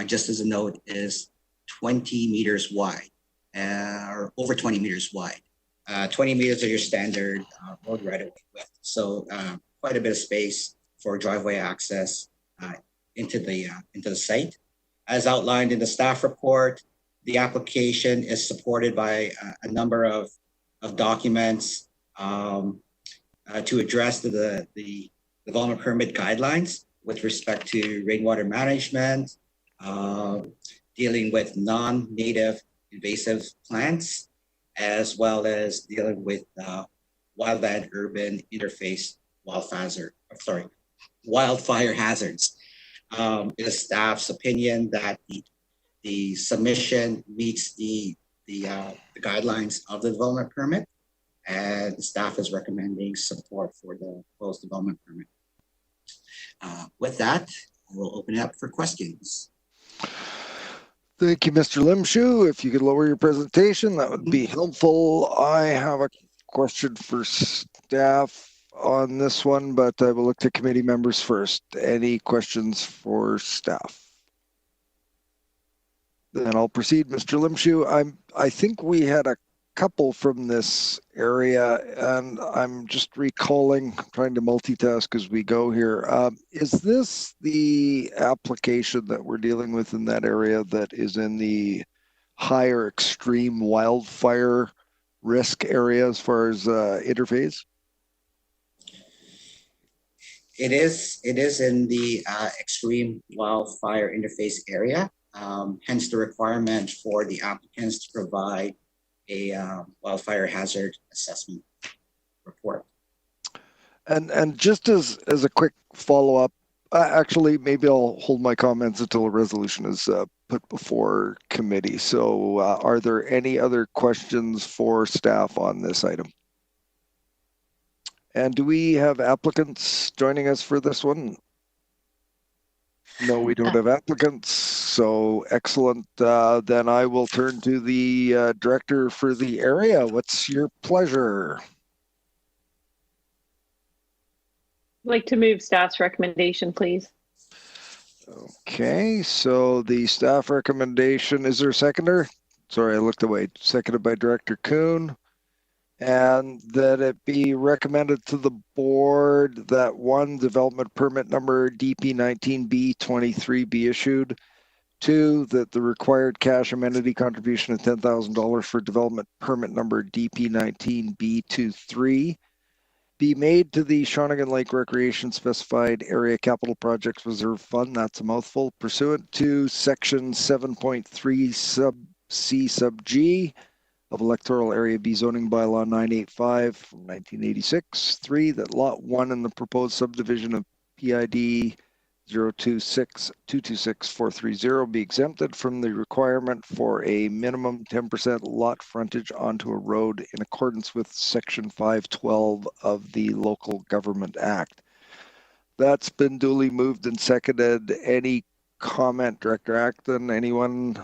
just as a note, is 20 meters wide, or over 20 meters wide. 20 meters are your standard road right-of-way width. So quite a bit of space for driveway access into the site. As outlined in the staff report, the application is supported by a number of documents to address the development permit guidelines with respect to rainwater management, dealing with non-native invasive plants, as well as dealing with wildland-urban interface wildfire hazards. It is staff's opinion that the submission meets the guidelines of the development permit, and the staff is recommending support for the proposed development permit. With that, we'll open it up for questions. Thank you, Mr. Lim Shu. If you could lower your presentation, that would be helpful. I have a question for staff on this one, but I will look to committee members first. Any questions for staff? Then I'll proceed, Mr. Lim Shu. I think we had a couple from this area, and I'm just recalling, trying to multitask as we go here. Is this the application that we're dealing with in that area that is in the higher extreme wildfire risk area as far as interface? It is in the extreme wildfire interface area, hence the requirement for the applicants to provide a wildfire hazard assessment report. And just as a quick follow-up, actually, maybe I'll hold my comments until a resolution is put before committee. So are there any other questions for staff on this item? And do we have applicants joining us for this one? No, we don't have applicants. So excellent. Then I will turn to the director for the area. What's your pleasure? I'd like to move staff's recommendation, please. Okay, so the staff recommendation, is there a seconder? Sorry, I looked away. Seconded by Director Kuhn. And that it be recommended to the board that 1, development permit number DP19B23 be issued. 2, that the required cash amenity contribution of $10,000 for development permit number DP19B23 be made to the Shawnigan Lake Recreation Specified Area Capital Projects Reserve Fund, that's a mouthful, pursuant to section 7.3 sub C sub G of Electoral Area B zoning bylaw 985 from 1986. 3, that lot 1 in the proposed subdivision of PID 026226430 be exempted from the requirement for a minimum 10% lot frontage onto a road in accordance with Section 512 of the Local Government Act. That's been duly moved and seconded. Any comment, Director Acton? Anyone?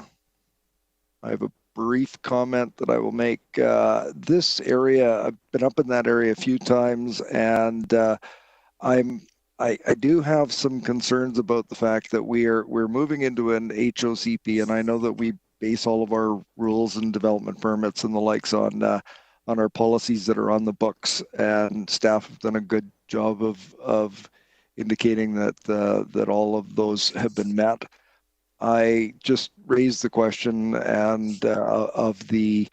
I have a brief comment that I will make. This area, I've been up in that area a few times, and I do have some concerns about the fact that we're moving into an HOCP, and I know that we base all of our rules and development permits and the likes on our policies that are on the books, and staff have done a good job of indicating that that all of those have been met. I just raised the question of the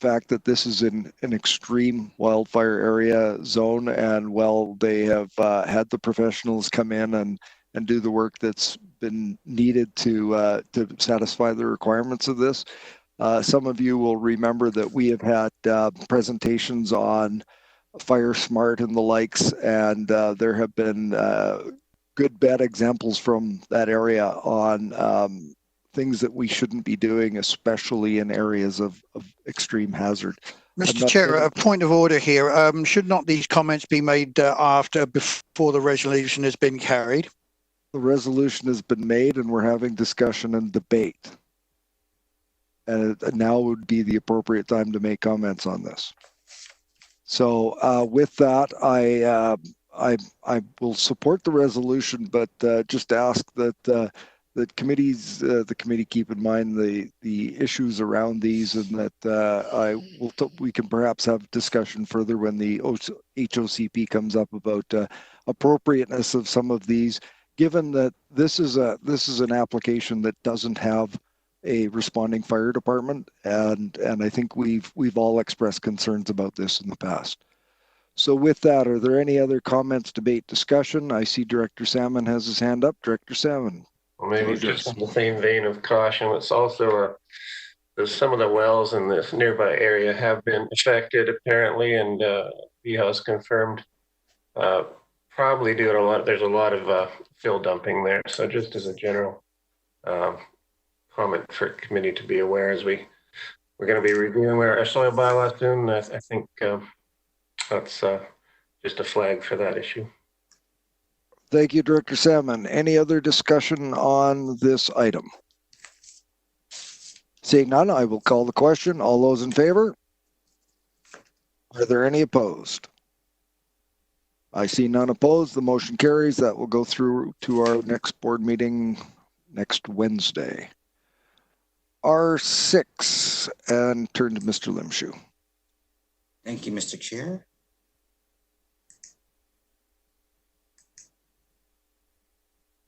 fact that this is in an extreme wildfire area zone, and while they have had the professionals come in and do the work that's been needed to satisfy the requirements of this, some of you will remember that we have had presentations on Fire Smart and the likes, and there have been good, bad examples from that area on things that we shouldn't be doing, especially in areas of extreme hazard. Mr. Chair, a point of order here. Should not these comments be made before the resolution has been carried? The resolution has been made and we're having discussion and debate. And now would be the appropriate time to make comments on this. So with that, I will support the resolution, but just ask that the committee keep in mind the issues around these, and that we can perhaps have discussion further when the HOCP comes up about appropriateness of some of these, given that this is an application that doesn't have a responding fire department, and I think we've all expressed concerns about this in the past. So with that, are there any other comments, debate, discussion? I see Director Salmon has his hand up. Director Salmon. Well, maybe just in the same vein of caution, it's also some of the wells in this nearby area have been affected apparently, and has confirmed probably due to there's a lot of fill dumping there. So just as a general comment for committee to be aware, as we're going to be reviewing our soil bylaw soon, I think that's just a flag for that issue. Thank you, Director Salmon. Any other discussion on this item? Seeing none, I will call the question. All those in favor? Are there any opposed? I see none opposed. The motion carries. That will go through to our next board meeting next Wednesday. R6, and turn to Mr. Limshoe. Thank you, Mr. Chair.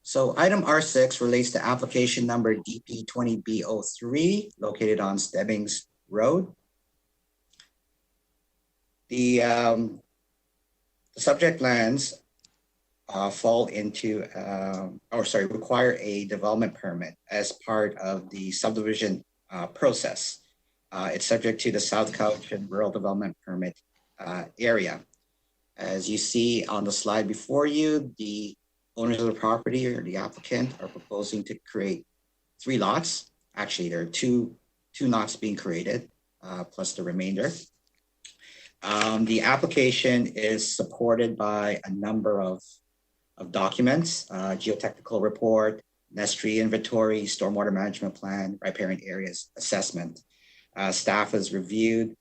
So item R6 relates to application number DP20B03 located on Stebbings Road. The subject lands fall into, require a development permit as part of the subdivision process. It's subject to the South Cowichan Rural Development Permit area. As you see on the slide before you, the owners of the property or the applicant are proposing to create 3 lots. Actually, there are two lots being created, plus the remainder. The application is supported by a number of documents, geotechnical report, nest tree inventory, stormwater management plan, riparian areas assessment. Staff has reviewed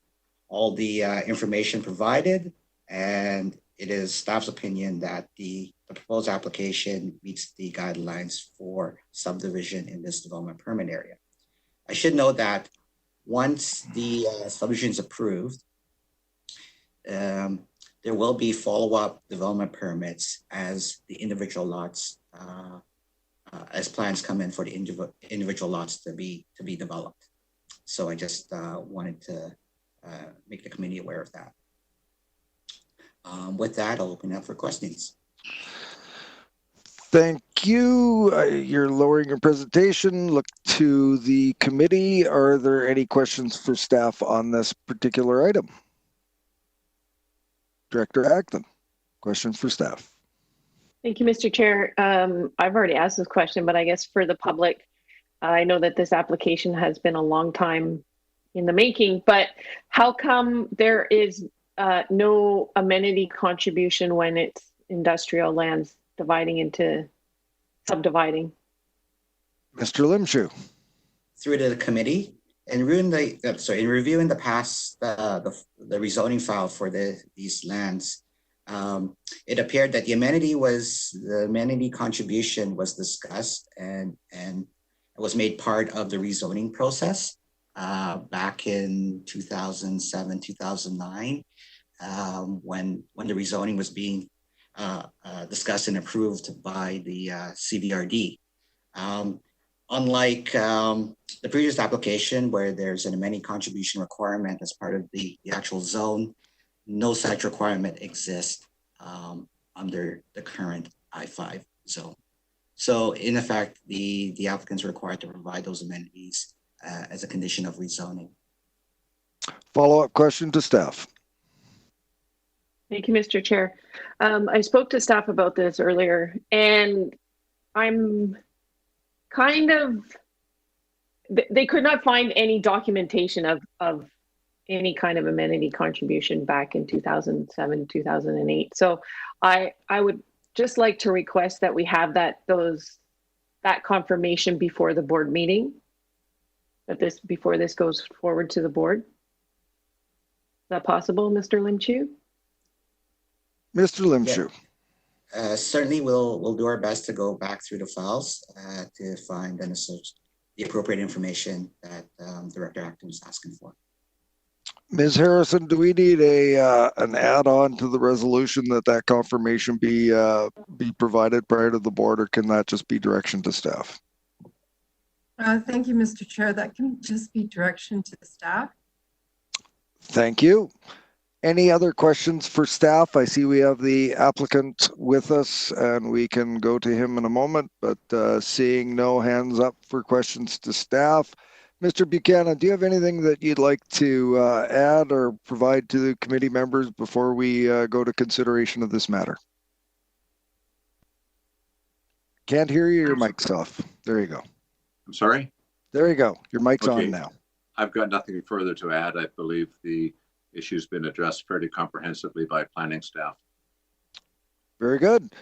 all the information provided, and it is staff's opinion that the proposed application meets the guidelines for subdivision in this development permit area. I should note that once the subdivision is approved, there will be follow-up development permits as the individual lots, as plans come in for the individual lots to be developed. So I just wanted to make the committee aware of that. With that, I'll open up for questions. Thank you. You're lowering your presentation. Look to the committee. Are there any questions for staff on this particular item? Director Acton, question for staff. Thank you, Mr. Chair. I've already asked this question, but I guess for the public, I know that this application has been a long time in the making, but how come there is no amenity contribution when it's industrial lands subdividing? Mr. Limshu. Through the committee, and in reviewing the past the rezoning file for these lands, it appeared that the amenity contribution was discussed and was made part of the rezoning process back in 2007, 2009, when the rezoning was being discussed and approved by the CVRD. Unlike the previous application where there's an amenity contribution requirement as part of the actual zone, no such requirement exists under the current I-5 zone. So in effect, the applicants are required to provide those amenities as a condition of rezoning. Follow-up question to staff. Thank you, Mr. Chair. I spoke to staff about this earlier, and I'm kind of, they could not find any documentation of any kind of amenity contribution back in 2007, 2008. So I would just like to request that we have that confirmation before the board meeting, before this goes forward to the board. Is that possible, Mr. Limshu? Mr. Limshu. Yeah. Certainly, we'll do our best to go back through the files to find the appropriate information that Director Acton was asking for. Ms. Harrison, do we need an add-on to the resolution that confirmation be provided prior to the board, or can that just be direction to staff? Thank you, Mr. Chair. That can just be direction to the staff. Thank you. Any other questions for staff? I see we have the applicant with us and we can go to him in a moment, but seeing no hands up for questions to staff. Mr. Buchanan, do you have anything that you'd like to add or provide to the committee members before we go to consideration of this matter? Can't hear you, your mic's off. There you go. I'm sorry? There you go. Your mic's Okay. on now. I've got nothing further to add. I believe the issue's been addressed fairly comprehensively by planning staff. Very good.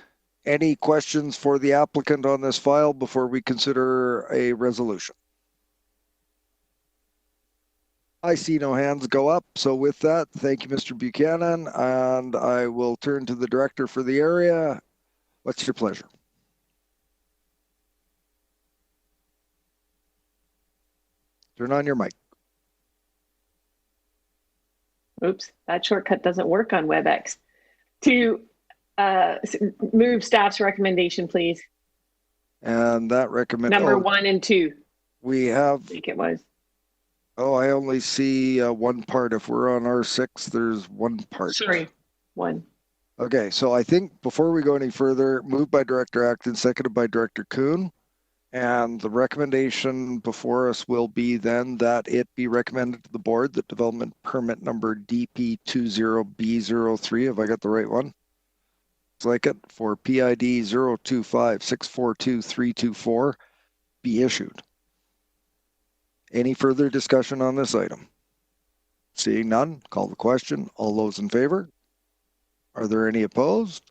Any questions for the applicant on this file before we consider a resolution? I see no hands go up. So with that, thank you, Mr. Buchanan, and I will turn to the director for the area. What's your pleasure? Turn on your mic. Oops, that shortcut doesn't work on WebEx. To move staff's recommendation, please. And that Number 1 and 2. We have. I think it was. Oh, I only see one part. If we're on R6, there's one part. Sorry, 1. Okay, so I think before we go any further, moved by Director Acton, seconded by Director Kuhn. And the recommendation before us will be then that it be recommended to the board that development permit number DP20B03, have I got the right one? It's like it, for PID 025642324 be issued. Any further discussion on this item? Seeing none, call the question. All those in favor? Are there any opposed?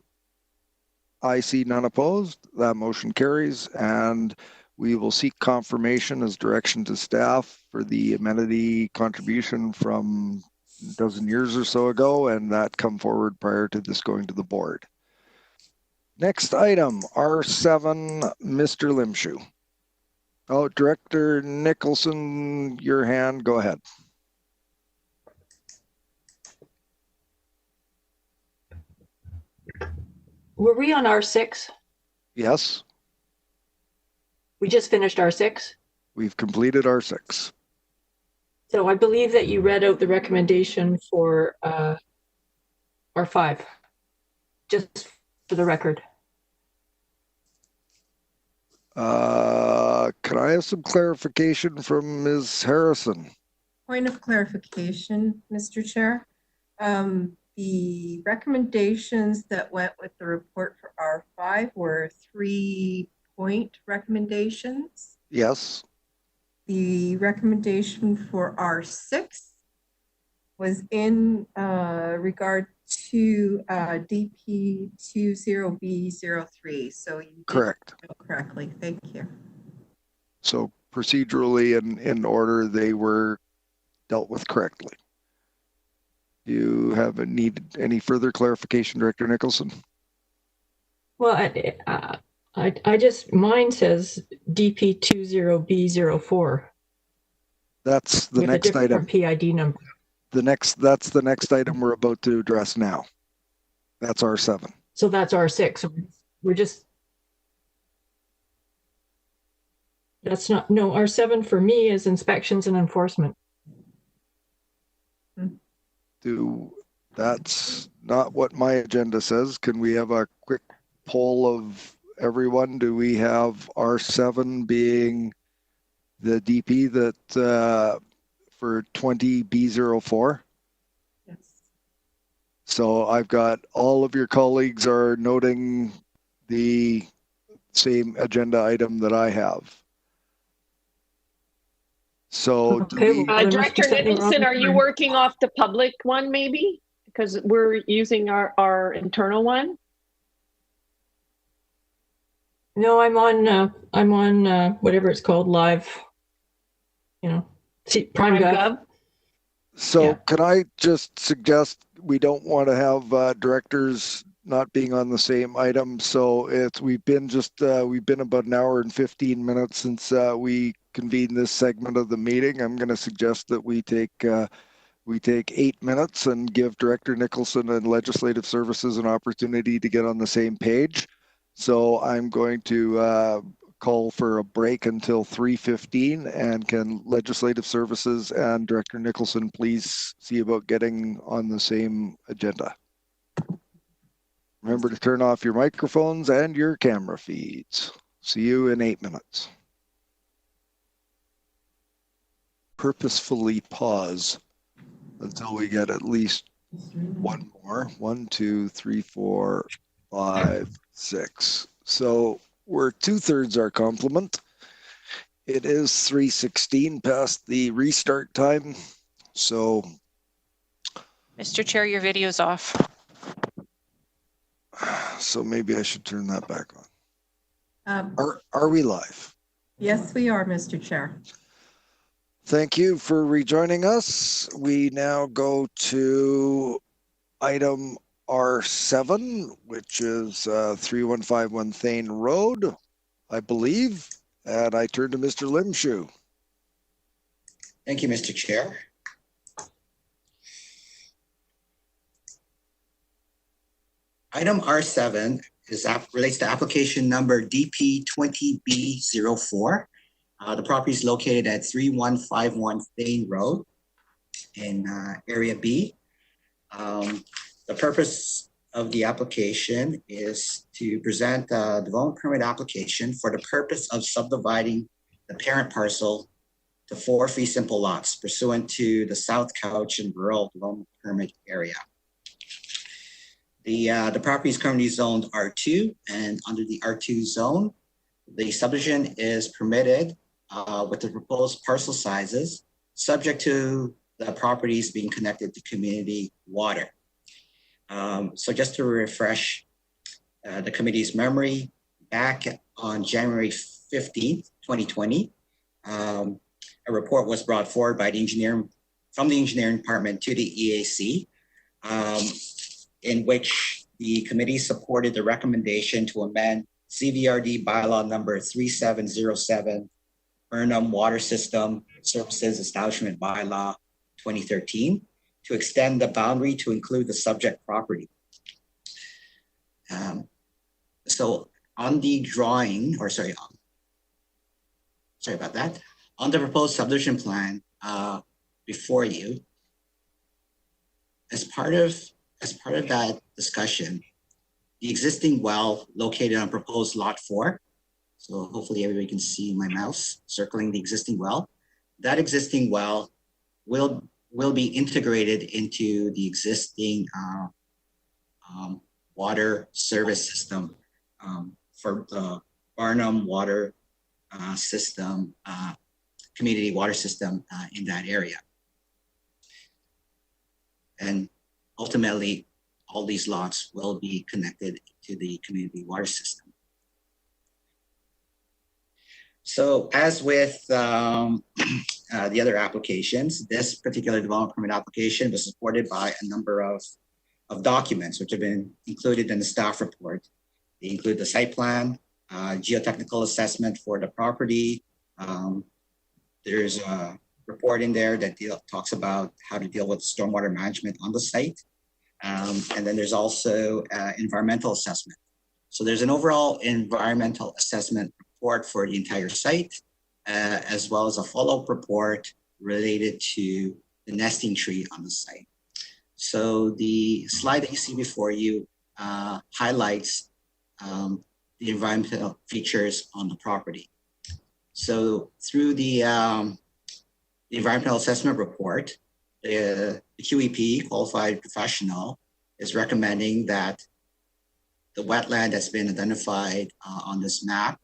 I see none opposed. That motion carries, and we will seek confirmation as direction to staff for the amenity contribution from a dozen years or so ago, and that come forward prior to this going to the board. Next item, R7, Mr. Limshu. Oh, Director Nicholson, your hand, go ahead. Were we on R6? Yes. We just finished R6? We've completed R6. So I believe that you read out the recommendation for R5, just for the record. Can I have some clarification from Ms. Harrison? Point of clarification, Mr. Chair. The recommendations that went with the report for R5 were 3-point recommendations. Yes. The recommendation for R6 was in regard to DP20B03. So you did Correct. correctly. Thank you. So procedurally and in order, they were dealt with correctly. You haven't needed any further clarification, Director Nicholson? Well, I just, mine says DP20B04. That's the with next a different item. PID number. That's the next item we're about to address now. That's R7. So that's R6. We're just, that's not, no, R7 for me is inspections and enforcement. That's not what my agenda says. Can we have a quick poll of everyone? Do we have R7 being the DP that for 20B04? Yes. So I've got all of your colleagues are noting the same agenda item that I have. So Director Nicholson, are you working off the public one maybe? Because we're using our internal one? No, I'm on whatever it's called, live, Prime Gov. So Yeah. can I just suggest we don't want to have directors not being on the same item. So we've been about an hour and 15 minutes since we convened this segment of the meeting. I'm going to suggest that we take 8 minutes and give Director Nicholson and Legislative Services an opportunity to get on the same page. So I'm going to call for a break until 3:15, and can Legislative Services and Director Nicholson please see about getting on the same agenda? Remember to turn off your microphones and your camera feeds. See you in 8 minutes. Purposefully pause until we get at least one more. 1, 2, 3, 4, 5, 6. So we're 2/3 our complement. It is 3:16 past the restart time. So, Mr. Chair, your video's off. So maybe I should turn that back on. Um, Are we live? Yes, we are, Mr. Chair. Thank you for rejoining us. We now go to item R7, which is 3151 Thane Road, I believe. And I turn to Mr. Limshoe. Thank you, Mr. Chair. Item R7 relates to application number DP20B04. The property is located at 3151 Thane Road in Area B. The purpose of the application is to present a development permit application for the purpose of subdividing the parent parcel to 4 fee simple lots pursuant to the South Couch and Rural Development Permit area. The property is currently zoned R2, and under the R2 zone, the subdivision is permitted with the proposed parcel sizes, subject to the properties being connected to community water. So just to refresh the committee's memory, back on January 15th, 2020, a report was brought forward by from the engineering department to the EAC, in which the committee supported the recommendation to amend CVRD bylaw number 3707, Burnham Water System Services Establishment Bylaw 2013, to extend the boundary to include the subject property. So on the drawing, sorry about that, on the proposed subdivision plan before you, as part of that discussion, the existing well located on proposed lot 4, So hopefully everybody can see my mouse circling the existing well. That existing well will be integrated into the existing water service system for the Barnum water system, community water system in that area. And ultimately, all these lots will be connected to the community water system. So as with the other applications, this particular development permit application was supported by a number of documents which have been included in the staff report. They include the site plan, geotechnical assessment for the property. There's a report in there that talks about how to deal with stormwater management on the site. And then there's also environmental assessment. So there's an overall environmental assessment report for the entire site, as well as a follow-up report related to the nesting tree on the site. So the slide that you see before you highlights the environmental features on the property. So through the environmental assessment report, the QEP, qualified professional, is recommending that the wetland that's been identified on this map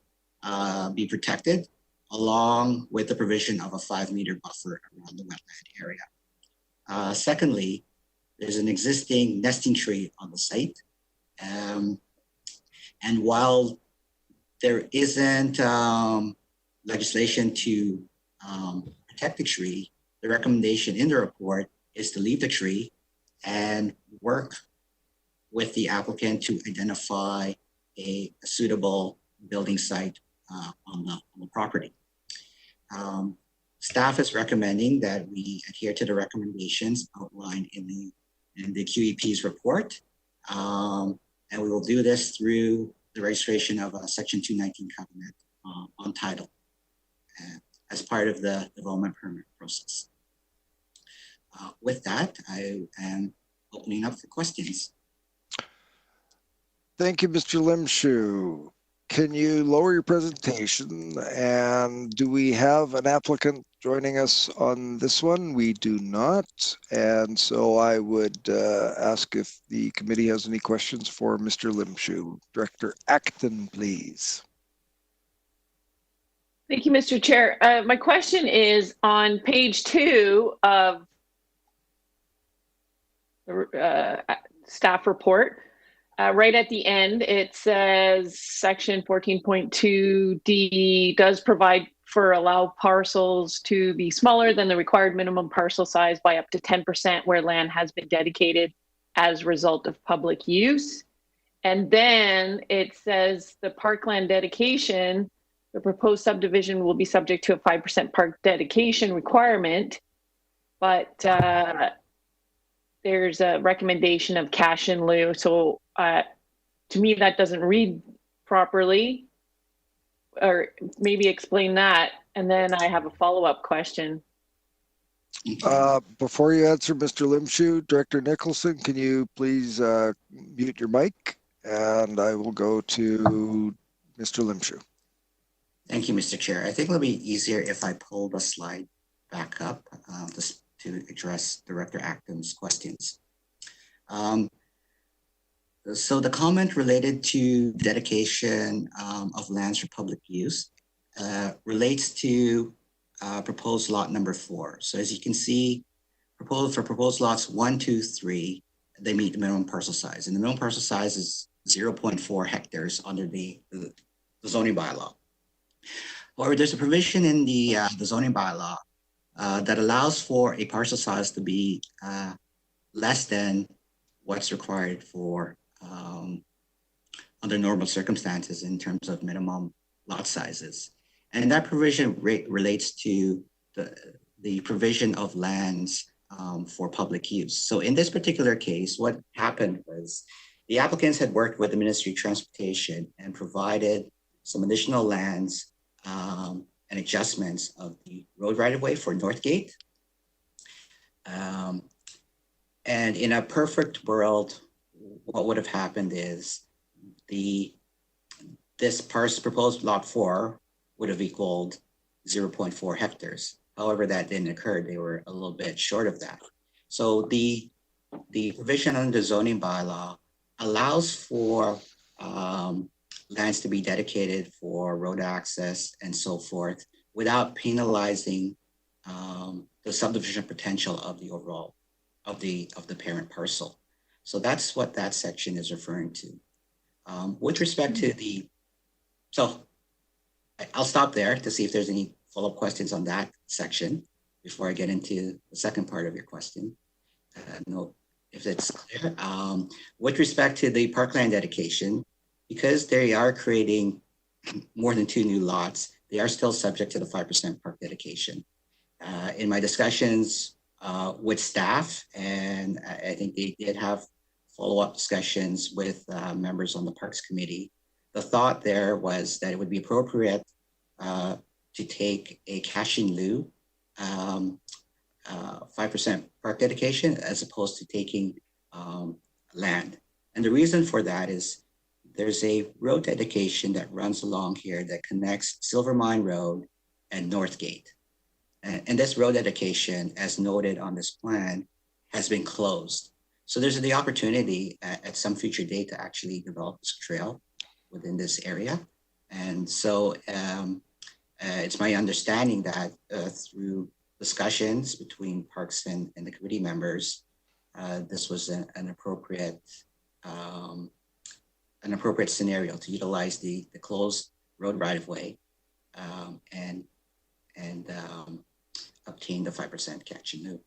be protected, along with the provision of a 5-meter buffer around the wetland area. Secondly, there's an existing nesting tree on the site. And while there isn't legislation to protect the tree, the recommendation in the report is to leave the tree and work with the applicant to identify a suitable building site on the property. Staff is recommending that we adhere to the recommendations outlined in the QEP's report. And we will do this through the registration of a Section 219 covenant on title as part of the development permit process. With that, I am opening up for questions. Thank you, Mr. Limshu. Can you lower your presentation? And do we have an applicant joining us on this one? We do not. And so I would ask if the committee has any questions for Mr. Limshu. Director Acton, please. Thank you, Mr. Chair. My question is on page 2 of the staff report. Right at the end, it says section 14.2D does provide for allow parcels to be smaller than the required minimum parcel size by up to 10% where land has been dedicated as a result of public use. And then it says the parkland dedication, the proposed subdivision will be subject to a 5% park dedication requirement, but there's a recommendation of cash in lieu. So to me, that doesn't read properly, or maybe explain that. And then I have a follow-up question. Before you answer, Mr. Limshu, Director Nicholson, can you please mute your mic? And I will go to Mr. Limshu. Thank you, Mr. Chair. I think it'll be easier if I pull the slide back up just to address Director Acton's questions. So the comment related to dedication of lands for public use relates to proposed lot number 4. So as you can see, for proposed lots 1, 2, 3, they meet the minimum parcel size. And the minimum parcel size is 0.4 hectares under the zoning bylaw. However, there's a provision in the zoning bylaw that allows for a parcel size to be less than what's required for under normal circumstances in terms of minimum lot sizes. And that provision relates to the provision of lands for public use. So in this particular case, what happened was the applicants had worked with the Ministry of Transportation and provided some additional lands and adjustments of the road right-of-way for Northgate. And in a perfect world, what would have happened is the this proposed lot 4 would have equaled 0.4 hectares. However, that didn't occur. They were a little bit short of that. So the provision under the zoning bylaw allows for lands to be dedicated for road access and so forth without penalizing the subdivision potential of the overall of the parent parcel. So that's what that section is referring to. With respect to so I'll stop there to see if there's any follow-up questions on that section before I get into the second part of your question. No, if it's clear. With respect to the parkland dedication, because they are creating more than 2 new lots, they are still subject to the 5% park dedication. In my discussions with staff, and I think they did have follow-up discussions with members on the Parks Committee, the thought there was that it would be appropriate to take a cash in lieu 5% park dedication as opposed to taking land. And the reason for that is there's a road dedication that runs along here that connects Silver Mine Road and Northgate. And this road dedication, as noted on this plan, has been closed. So there's the opportunity at some future date to actually develop this trail within this area. And so it's my understanding that through discussions between Parks and the committee members, this was an appropriate scenario to utilize the closed road right-of-way and obtain the 5% catch and lieu.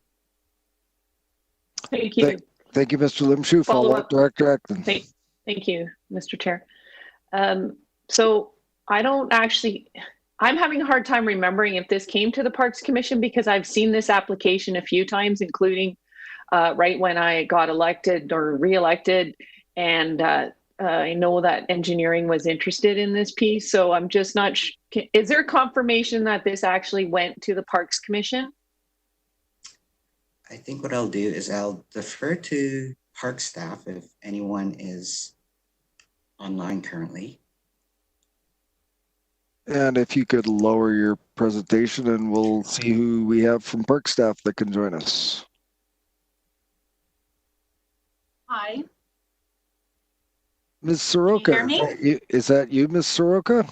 Thank you. Thank you, Mr. Limshu. Follow-up, Director Acton. Thank you, Mr. Chair. So I'm having a hard time remembering if this came to the Parks Commission because I've seen this application a few times, including right when I got elected or re-elected, and I know that engineering was interested in this piece. So I'm just not. Is there confirmation that this actually went to the Parks Commission? I think what I'll do is I'll defer to park staff if anyone is online currently. And if you could lower your presentation and we'll see who we have from park staff that can join us. Hi. Ms. Soroka, Can you hear me? Is that you, Ms. Soroka?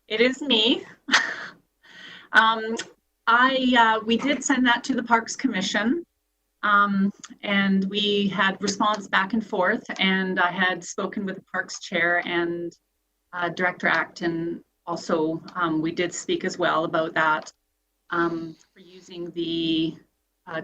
It is me. We did send that to the Parks Commission, and we had response back and forth, and I had spoken with the Parks Chair and Director Acton. Also, we did speak as well about that for using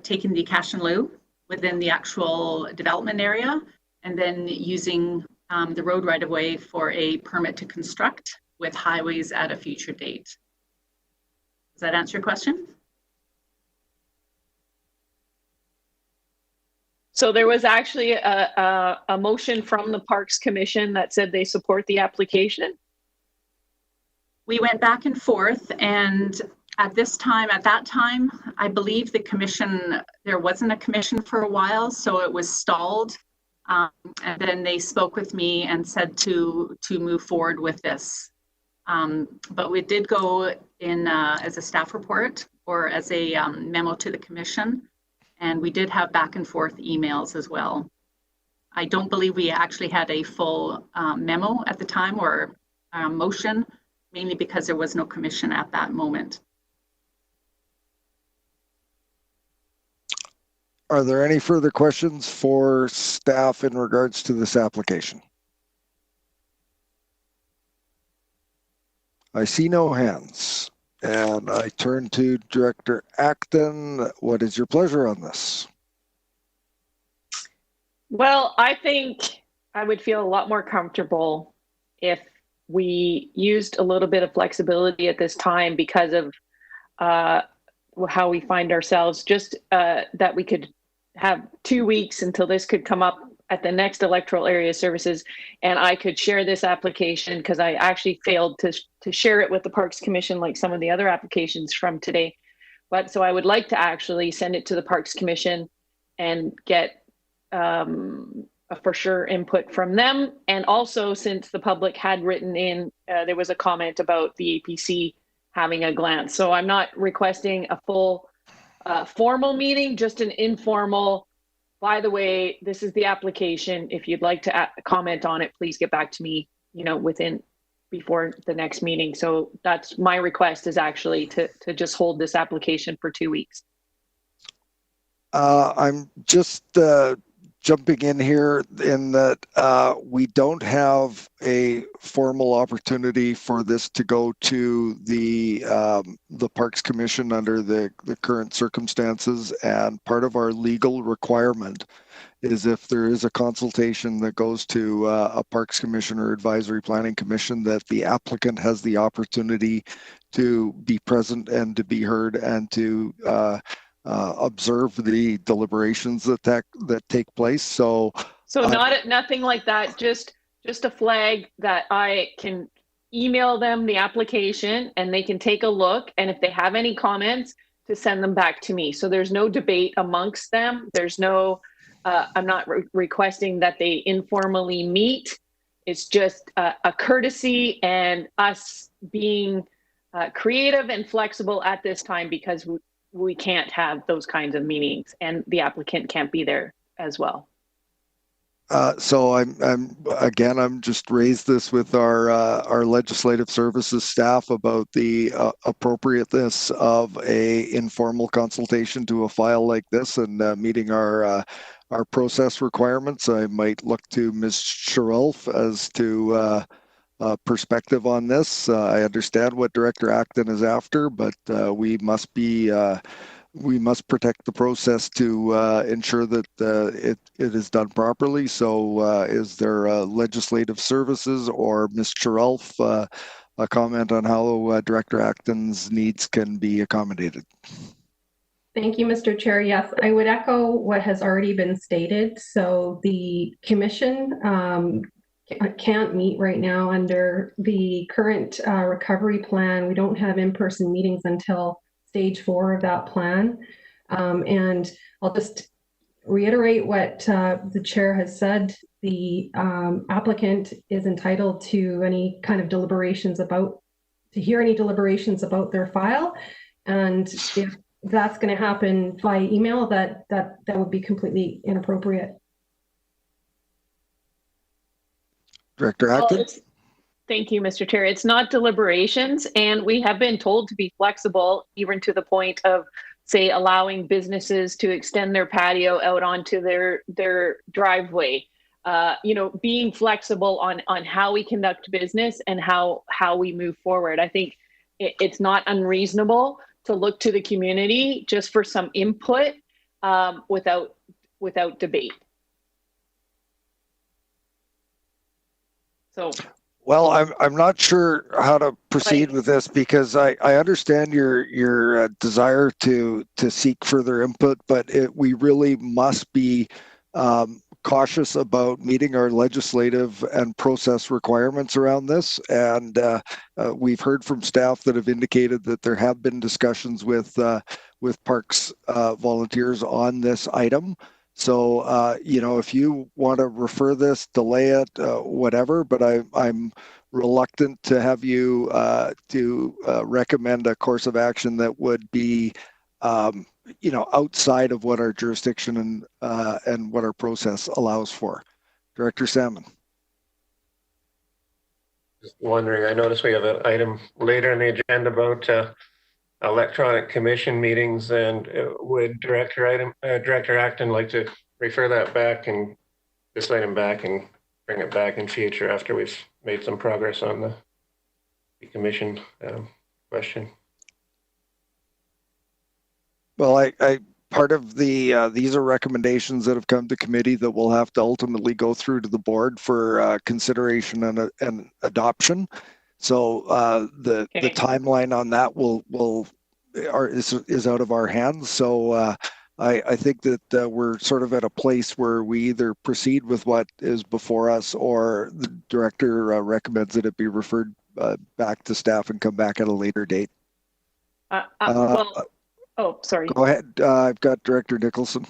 taking the cash in lieu within the actual development area, and then using the road right of way for a permit to construct with highways at a future date. Does that answer your question? So there was actually a motion from the Parks Commission that said they support the application? We went back and forth, and at that time, I believe the commission, there wasn't a commission for a while, so it was stalled. And then they spoke with me and said to move forward with this. But we did go in as a staff report or as a memo to the commission, and we did have back and forth emails as well. I don't believe we actually had a full memo at the time or motion, mainly because there was no commission at that moment. Are there any further questions for staff in regards to this application? I see no hands, and I turn to Director Acton. What is your pleasure on this? Well, I think I would feel a lot more comfortable if we used a little bit of flexibility at this time because of how we find ourselves, just that we could have 2 weeks until this could come up at the next electoral area services, and I could share this application because I actually failed to share it with the Parks Commission like some of the other applications from today. But so I would like to actually send it to the Parks Commission and get for sure input from them. And also, since the public had written in, there was a comment about the APC having a glance. So I'm not requesting a full formal meeting, just an informal, by the way, this is the application. If you'd like to comment on it, please get back to me, before the next meeting. So that's my request, is actually to just hold this application for 2 weeks. I'm just jumping in here in that we don't have a formal opportunity for this to go to the Parks Commission under the current circumstances, and part of our legal requirement is if there is a consultation that goes to a Parks Commission or Advisory Planning Commission, that the applicant has the opportunity to be present and to be heard and to observe the deliberations that take place. So Nothing like that. Just a flag that I can email them the application and they can take a look. And if they have any comments, to send them back to me. So there's no debate amongst them. There's no. I'm not requesting that they informally meet. It's just a courtesy and us being creative and flexible at this time, because we can't have those kinds of meetings and the applicant can't be there as well. So I'm just raised this with our legislative services staff about the appropriateness of a informal consultation to a file like this and meeting our process requirements. I might look to Ms. Sherulf as to perspective on this. I understand what Director Acton is after, but we must protect the process to ensure that it is done properly. So is there legislative services or Ms. Sherulf a comment on how Director Acton's needs can be accommodated? Thank you, Mr. Chair. Yes, I would echo what has already been stated. So the commission can't meet right now under the current recovery plan. We don't have in-person meetings until stage 4 of that plan. And I'll just reiterate what the chair has said. The applicant is entitled to any kind of deliberations about their file. And if that's going to happen via email, that would be completely inappropriate. Director Acton? Thank you, Mr. Chair. It's not deliberations, and we have been told to be flexible, even to the point of, say, allowing businesses to extend their patio out onto their driveway. Being flexible on how we conduct business and how we move forward. I think it's not unreasonable to look to the community just for some input without debate. So. Well, I'm not sure how to proceed with this, because I understand your desire to seek further input, but we really must be cautious about meeting our legislative and process requirements around this. And we've heard from staff that have indicated that there have been discussions with Parks volunteers on this item. So, if you want to refer this, delay it, whatever, but I'm reluctant to have you recommend a course of action that would be, outside of what our jurisdiction and what our process allows for. Director Salmon. Just wondering, I noticed we have an item later in the agenda about electronic commission meetings, and would Director Acton like to refer that back and this item back and bring it back in future after we've made some progress on the commission question? Well, I part of these are recommendations that have come to committee that will have to ultimately go through to the board for consideration and adoption. So the timeline on that is out of our hands. So I think that we're sort of at a place where we either proceed with what is before us, or the director recommends that it be referred back to staff and come back at a later date. Sorry. Go ahead. I've got Director Nicholson.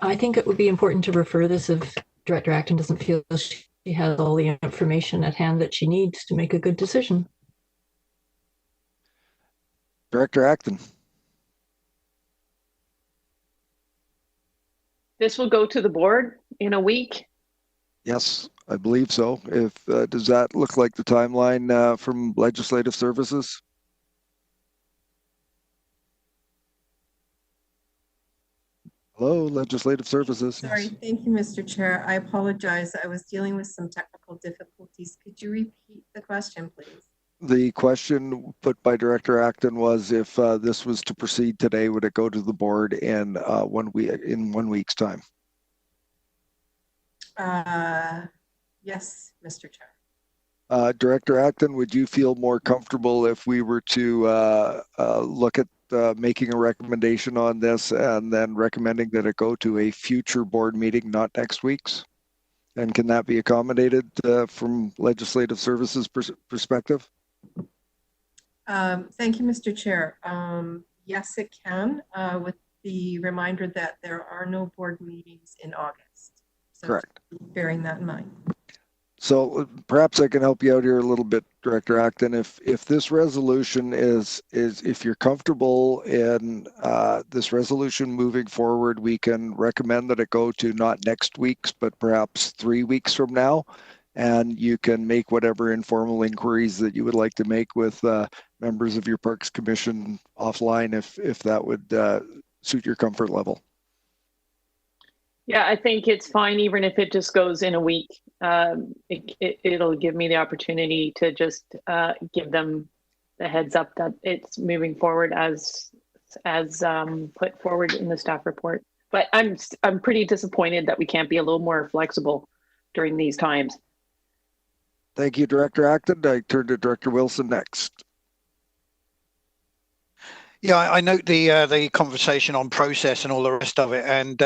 I think it would be important to refer this if Director Acton doesn't feel she has all the information at hand that she needs to make a good decision. Director Acton. This will go to the board in a week. Yes, I believe so. If does that look like the timeline from Legislative Services? Hello, Legislative Services. Sorry, Yes. thank you, Mr. Chair. I apologize. I was dealing with some technical difficulties. Could you repeat the question, please? The question put by Director Acton was if this was to proceed today, would it go to the board in 1 week's time? Yes, Mr. Chair. Director Acton, would you feel more comfortable if we were to look at making a recommendation on this and then recommending that it go to a future board meeting, not next week's? And can that be accommodated from Legislative Services perspective? Thank you, Mr. Chair. Yes, it can, with the reminder that there are no board meetings in August. So correct. Bearing that in mind. So perhaps I can help you out here a little bit, Director Acton. If this resolution is if you're comfortable in this resolution moving forward, we can recommend that it go to not next week's, but perhaps 3 weeks from now. And you can make whatever informal inquiries that you would like to make with members of your Parks Commission offline if that would suit your comfort level. Yeah, I think it's fine, even if it just goes in a week. It'll give me the opportunity to just give them the heads up that it's moving forward as put forward in the staff report. But I'm pretty disappointed that we can't be a little more flexible during these times. Thank you, Director Acton. I turn to Director Wilson next. Yeah, I note the conversation on process and all the rest of it, and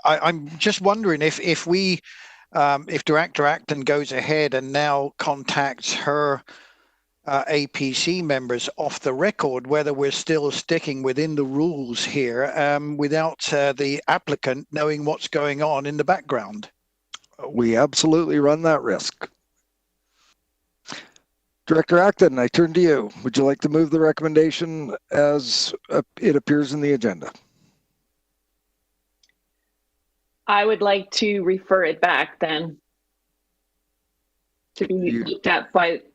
I'm just wondering if Director Acton goes ahead and now contacts her APC members off the record, whether we're still sticking within the rules here without the applicant knowing what's going on in the background. We absolutely run that risk. Director Acton, I turn to you. Would you like to move the recommendation as it appears in the agenda? I would like to refer it back then to be looked at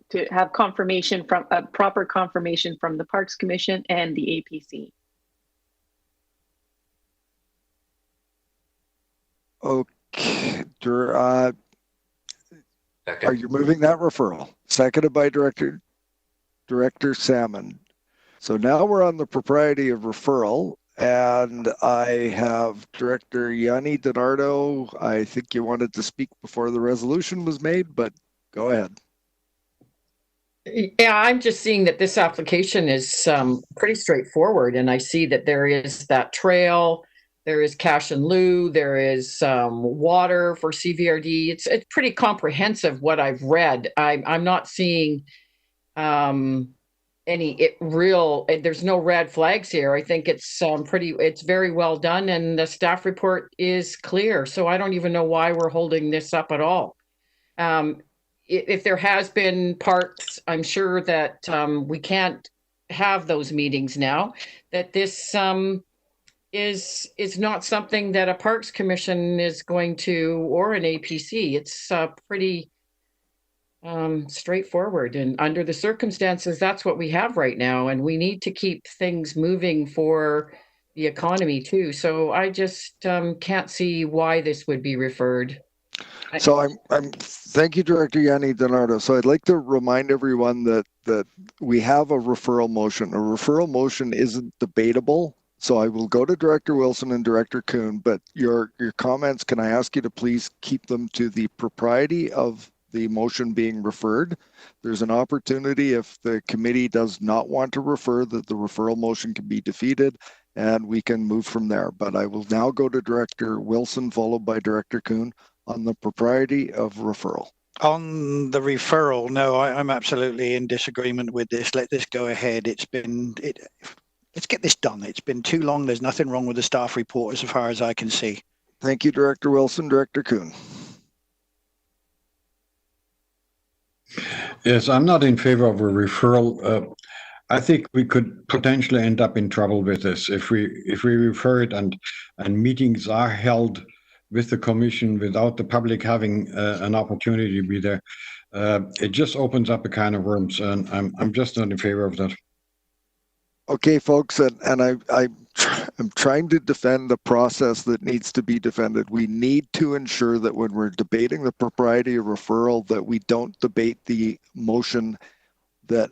to have confirmation from proper confirmation from the Parks Commission and the APC. Okay. Are you moving that referral? Seconded by Director Salmon. So now we're on the propriety of referral, and I have Director Yanni DiNardo. I think you wanted to speak before the resolution was made, but go ahead. Yeah, I'm just seeing that this application is pretty straightforward, and I see that there is that trail. There is cash in lieu. There is water for CVRD. It's pretty comprehensive what I've read. I'm not seeing there's no red flags here. I think it's very well done, and the staff report is clear. So I don't even know why we're holding this up at all. If there has been parts, I'm sure that we can't have those meetings now, that this is not something that a Parks Commission is going to, or an APC. It's pretty straightforward, and under the circumstances, that's what we have right now, and we need to keep things moving for the economy too. So I just can't see why this would be referred. So thank you, Director Yanni DiNardo. So I'd like to remind everyone that we have a referral motion. A referral motion isn't debatable. So I will go to Director Wilson and Director Kuhn, but your comments, can I ask you to please keep them to the propriety of the motion being referred? There's an opportunity if the committee does not want to refer, that the referral motion can be defeated and we can move from there. But I will now go to Director Wilson, followed by Director Kuhn on the propriety of referral. On the referral, no, I'm absolutely in disagreement with this. Let this go ahead. Let's get this done. It's been too long. There's nothing wrong with the staff report as far as I can see. Thank you, Director Wilson. Director Kuhn. Yes, I'm not in favor of a referral. I think we could potentially end up in trouble with this if we refer it and meetings are held with the commission without the public having an opportunity to be there. It just opens up a can of worms, and I'm just not in favor of that. Okay, folks, and I'm trying to defend the process that needs to be defended. We need to ensure that when we're debating the propriety of referral, that we don't debate the motion, that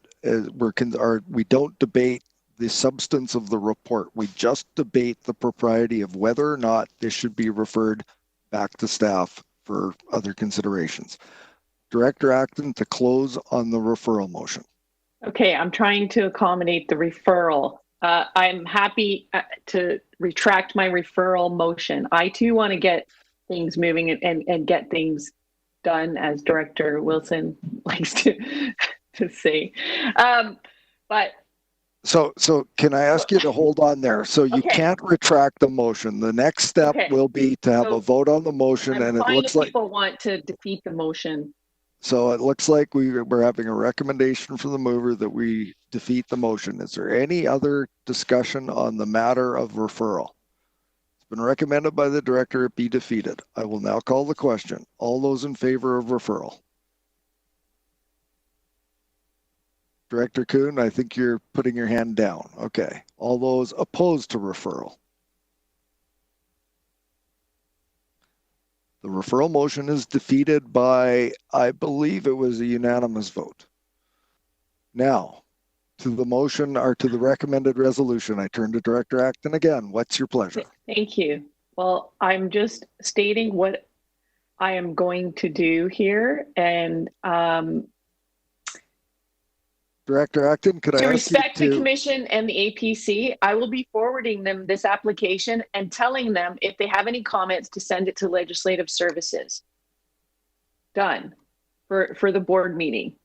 we don't debate the substance of the report. We just debate the propriety of whether or not this should be referred back to staff for other considerations. Director Acton, to close on the referral motion. Okay, I'm trying to accommodate the referral. I'm happy to retract my referral motion. I too want to get things moving and get things done, as Director Wilson likes to say. But so can I ask you to hold on there? So you can't retract the motion. The next step will be to have a vote on the motion, and it looks like people want to defeat the motion. So it looks like we're having a recommendation from the mover that we defeat the motion. Is there any other discussion on the matter of referral? It's been recommended by the director it be defeated. I will now call the question. All those in favor of referral? Director Kuhn, I think you're putting your hand down. Okay. All those opposed to referral? The referral motion is defeated by, I believe it was a unanimous vote. Now, to the motion or to the recommended resolution, I turn to Director Acton again. What's your pleasure? Thank you. Well, I'm just stating what I am going to do here, and Director Acton, could I ask you to respect the commission and the APC, I will be forwarding them this application and telling them if they have any comments to send it to Legislative Services. Done for the board meeting.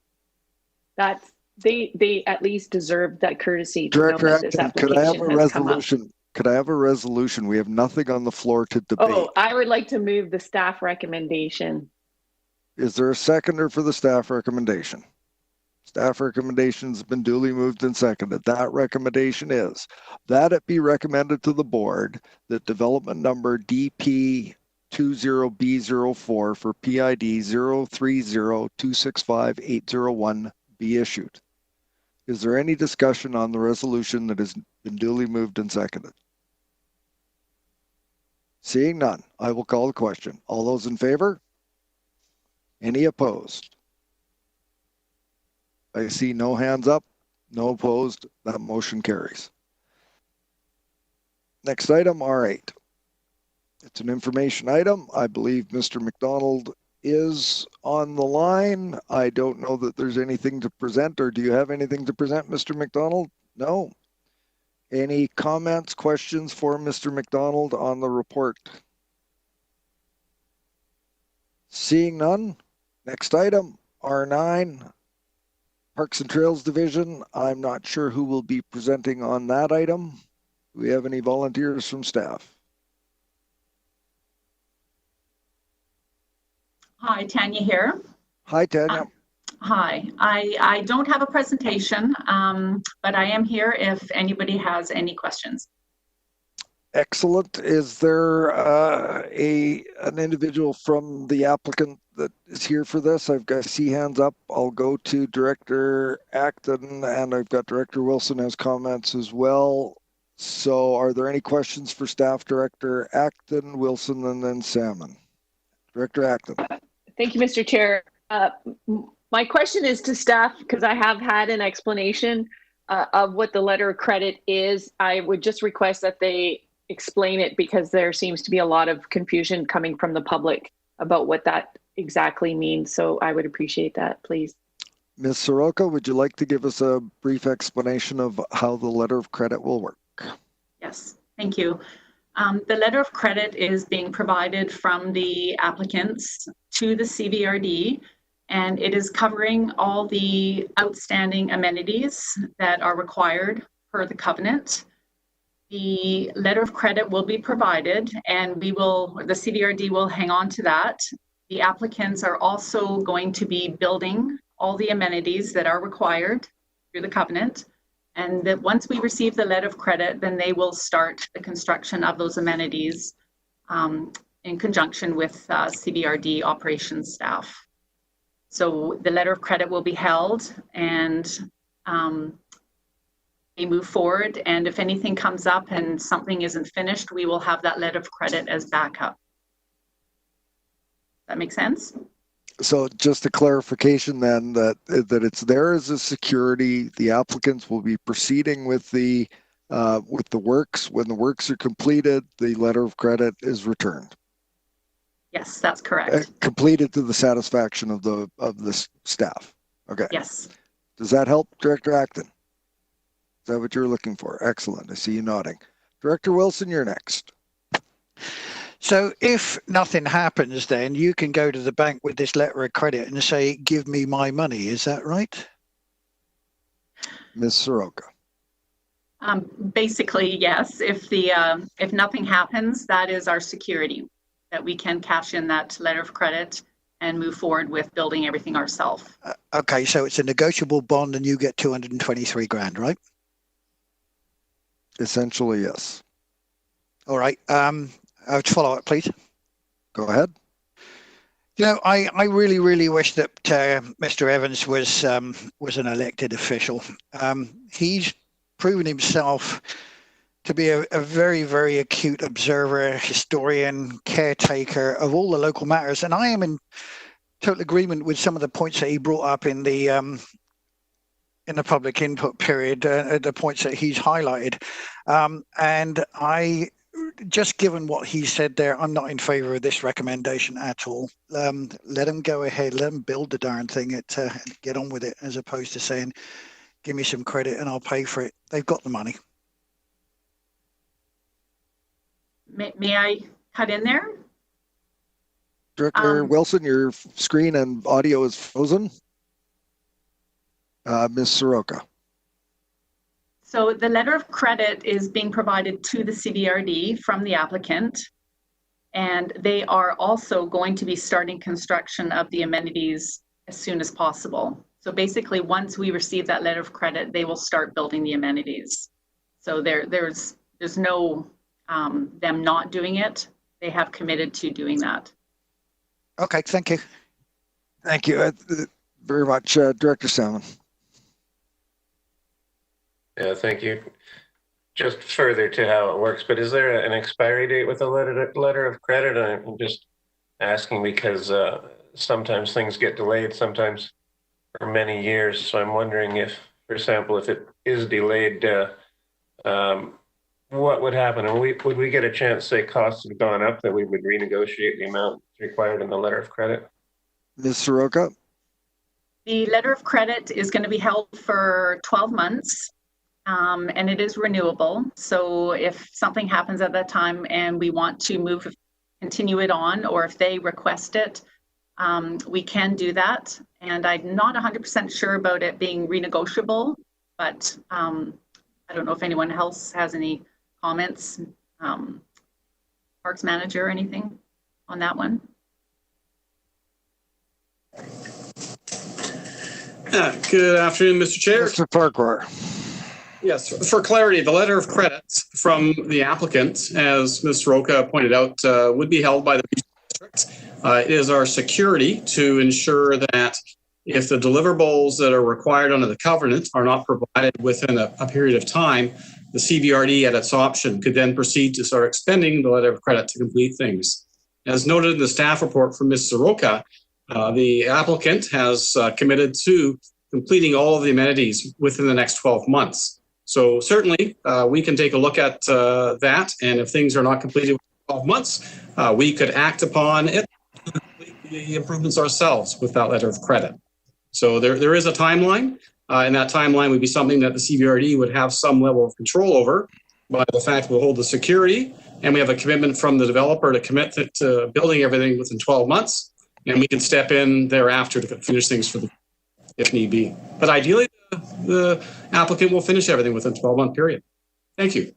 That's they at least deserve that courtesy. Director Acton, could I have a resolution? Could I have a resolution? We have nothing on the floor to debate. Oh, I would like to move the staff recommendation. Is there a seconder for the staff recommendation? Staff recommendation has been duly moved and seconded. That recommendation is that it be recommended to the board that development number DP20B04 for PID 030265801 be issued. Is there any discussion on the resolution that has been duly moved and seconded? Seeing none, I will call the question. All those in favor? Any opposed? I see no hands up, no opposed. That motion carries. Next item, R8. It's an information item. I believe Mr. McDonald is on the line. I don't know that there's anything to present, or do you have anything to present, Mr. McDonald? No. Any comments, questions for Mr. McDonald on the report? Seeing none. Next item, R9. Parks and Trails Division, I'm not sure who will be presenting on that item. Do we have any volunteers from staff? Hi, Tanya here. Hi, Tanya. Hi, I don't have a presentation, but I am here if anybody has any questions. Excellent. Is there an individual from the applicant that is here for this? I've got see hands up. I'll go to Director Acton, and I've got Director Wilson has comments as well. So are there any questions for staff? Director Acton, Wilson, and then Salmon. Director Acton. Thank you, Mr. Chair. My question is to staff, because I have had an explanation of what the letter of credit is. I would just request that they explain it, because there seems to be a lot of confusion coming from the public about what that exactly means. So I would appreciate that, please. Ms. Soroka, would you like to give us a brief explanation of how the letter of credit will work? Yes, thank you. The letter of credit is being provided from the applicants to the CVRD, and it is covering all the outstanding amenities that are required per the covenant. The letter of credit will be provided, and the CVRD will hang on to that. The applicants are also going to be building all the amenities that are required through the covenant. And that once we receive the letter of credit, then they will start the construction of those amenities in conjunction with CVRD operations staff. So the letter of credit will be held, and they move forward, and if anything comes up and something isn't finished, we will have that letter of credit as backup. That make sense? So just a clarification then that it's there as a security. The applicants will be proceeding with the works. When the works are completed, the letter of credit is returned. Yes, that's correct. Completed to the satisfaction of the staff. Okay. Yes. Does that help, Director Acton? Is that what you're looking for? Excellent. I see you nodding. Director Wilson, you're next. So if nothing happens, then you can go to the bank with this letter of credit and say, give me my money. Is that right? Ms. Soroka. Basically, yes. If nothing happens, that is our security, that we can cash in that letter of credit and move forward with building everything ourselves. Okay, so it's a negotiable bond and you get 223 grand, right? Essentially, yes. All right. To follow up, please. Go ahead. You know, I really, really wish that Mr. Evans was an elected official. He's proven himself to be a very, very acute observer, historian, caretaker of all the local matters. And I am in total agreement with some of the points that he brought up in the public input period, the points that he's highlighted. And just given what he said there, I'm not in favor of this recommendation at all. Let him go ahead, let him build the darn thing, get on with it, as opposed to saying, give me some credit and I'll pay for it. They've got the money. May I cut in there? Director Wilson, your screen and audio is frozen. Ms. Soroka. So the letter of credit is being provided to the CVRD from the applicant, and they are also going to be starting construction of the amenities as soon as possible. So basically, once we receive that letter of credit, they will start building the amenities. So there's no them not doing it. They have committed to doing that. Okay, thank you. Thank you very much, Director Salmon. Yeah, thank you. Just further to how it works, but is there an expiry date with a letter of credit? I'm just asking because sometimes things get delayed, sometimes for many years. So I'm wondering if, for example, if it is delayed, what would happen? And would we get a chance, say costs have gone up, that we would renegotiate the amount required in the letter of credit? Ms. Soroka? The letter of credit is going to be held for 12 months. And it is renewable. So if something happens at that time and we want to continue it on, or if they request it, we can do that. And I'm not 100% sure about it being renegotiable, but I don't know if anyone else has any comments, Parks Manager or anything on that one. Good afternoon, Mr. Chair. Mr. Farquhar. Yes, for clarity, the letter of credit from the applicant, as Ms. Roca pointed out, would be held by the district. It is our security to ensure that if the deliverables that are required under the covenant are not provided within a period of time, the CVRD at its option could then proceed to start expending the letter of credit to complete things. As noted in the staff report from Ms. Soroka, the applicant has committed to completing all of the amenities within the next 12 months. So certainly we can take a look at that, and if things are not completed within 12 months, we could act upon it, the improvements ourselves with that letter of credit. So there is a timeline, and that timeline would be something that the CVRD would have some level of control over by the fact we'll hold the security, and we have a commitment from the developer to commit to building everything within 12 months, and we can step in thereafter to finish things if need be. But ideally, the applicant will finish everything within a 12-month period. Thank you.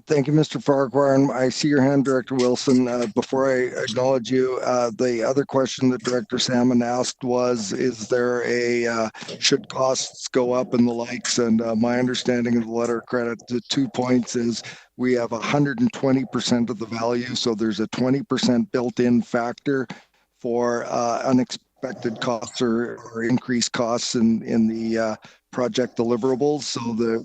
Thank you, Mr. Farquhar. And I see your hand, Director Wilson. Before I acknowledge you, the other question that Director Salmon asked was, is there a, should costs go up and the likes? And my understanding of the letter of credit, the 2 points is we have 120% of the value. So there's a 20% built-in factor for unexpected costs or increased costs in the project deliverables. So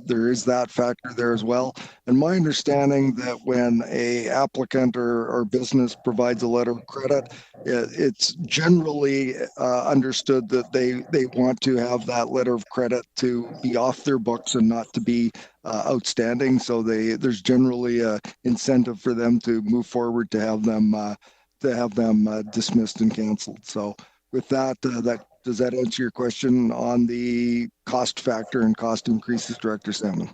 there is that factor there as well. And my understanding that when a applicant or business provides a letter of credit, it's generally understood that they want to have that letter of credit to be off their books and not to be outstanding. So there's generally a incentive for them to move forward to have them dismissed and canceled. So with that, does that answer your question on the cost factor and cost increases, Director Salmon?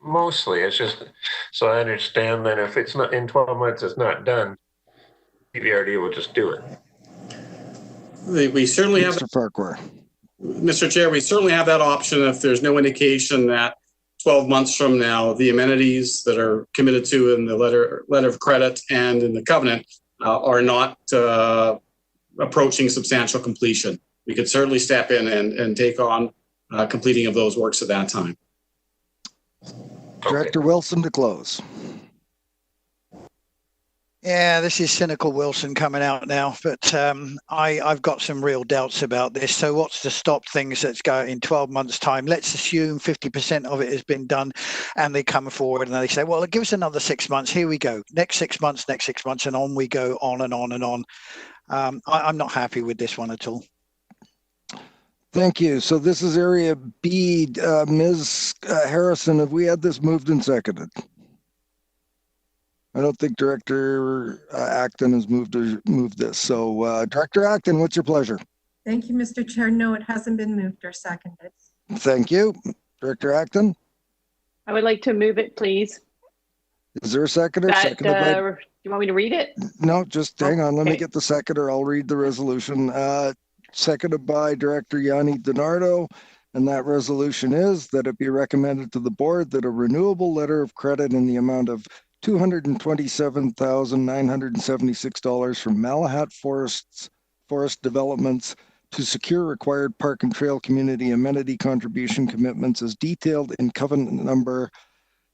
Mostly, it's just so I understand that if it's not in 12 months, it's not done, CVRD will just do it. We certainly have, Mr. Farquhar. Mr. Chair, we certainly have that option if there's no indication that 12 months from now, the amenities that are committed to in the letter of credit and in the covenant are not approaching substantial completion. We could certainly step in and take on completing of those works at that time. Director Wilson to close. Yeah, this is cynical Wilson coming out now, but I've got some real doubts about this. So what's to stop things that's going in 12 months' time? Let's assume 50% of it has been done and they come forward and they say, well, give us another 6 months. Here we go. Next 6 months, and on we go, on and on and on. I'm not happy with this one at all. Thank you. So this is Area B. Ms. Harrison, have we had this moved and seconded? I don't think Director Acton has moved this. So Director Acton, what's your pleasure? Thank you, Mr. Chair. No, it hasn't been moved or seconded. Thank you. Director Acton? I would like to move it, please. Is there a seconder? Do you want me to read it? No, just hang on. Let me get the seconder. I'll read the resolution. Seconded by Director Yanni DiNardo. And that resolution is that it be recommended to the board that a renewable letter of credit in the amount of $227,976 from Malahat Forest Developments to secure required park and trail community amenity contribution commitments as detailed in covenant number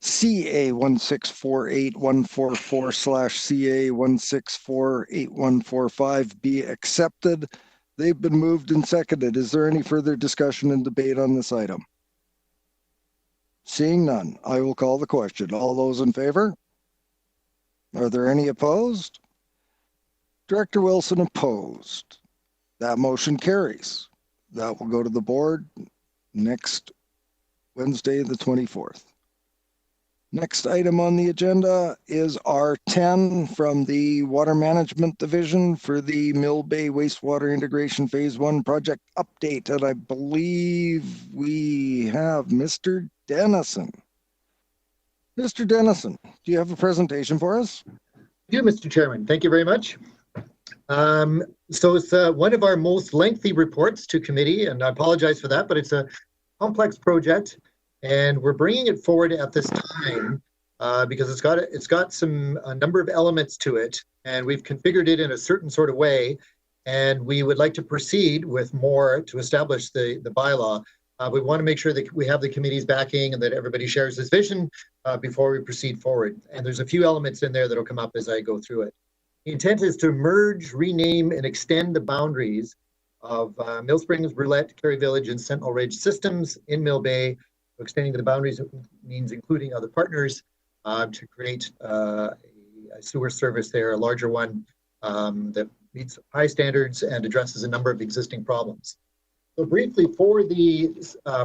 CA1648144/CA1648145 be accepted. They've been moved and seconded. Is there any further discussion and debate on this item? Seeing none, I will call the question. All those in favor? Are there any opposed? Director Wilson opposed. That motion carries. That will go to the board next Wednesday, the 24th. Next item on the agenda is R10 from the Water Management Division for the Mill Bay Wastewater Integration Phase 1 project update. And I believe we have Mr. Dennison. Mr. Dennison, do you have a presentation for us? Yeah, Mr. Chairman, thank you very much. So it's one of our most lengthy reports to committee, and I apologize for that, but it's a complex project, and we're bringing it forward at this time because it's got a number of elements to it, and we've configured it in a certain sort of way, and we would like to proceed with more to establish the bylaw. We want to make sure that we have the committee's backing and that everybody shares this vision before we proceed forward. And there's a few elements in there that'll come up as I go through it. The intent is to merge, rename, and extend the boundaries of Mill Springs, Roulette, Carey Village, and Sentinel Ridge systems in Mill Bay. Extending the boundaries means including other partners to create a sewer service there, a larger one that meets high standards and addresses a number of existing problems. So briefly for the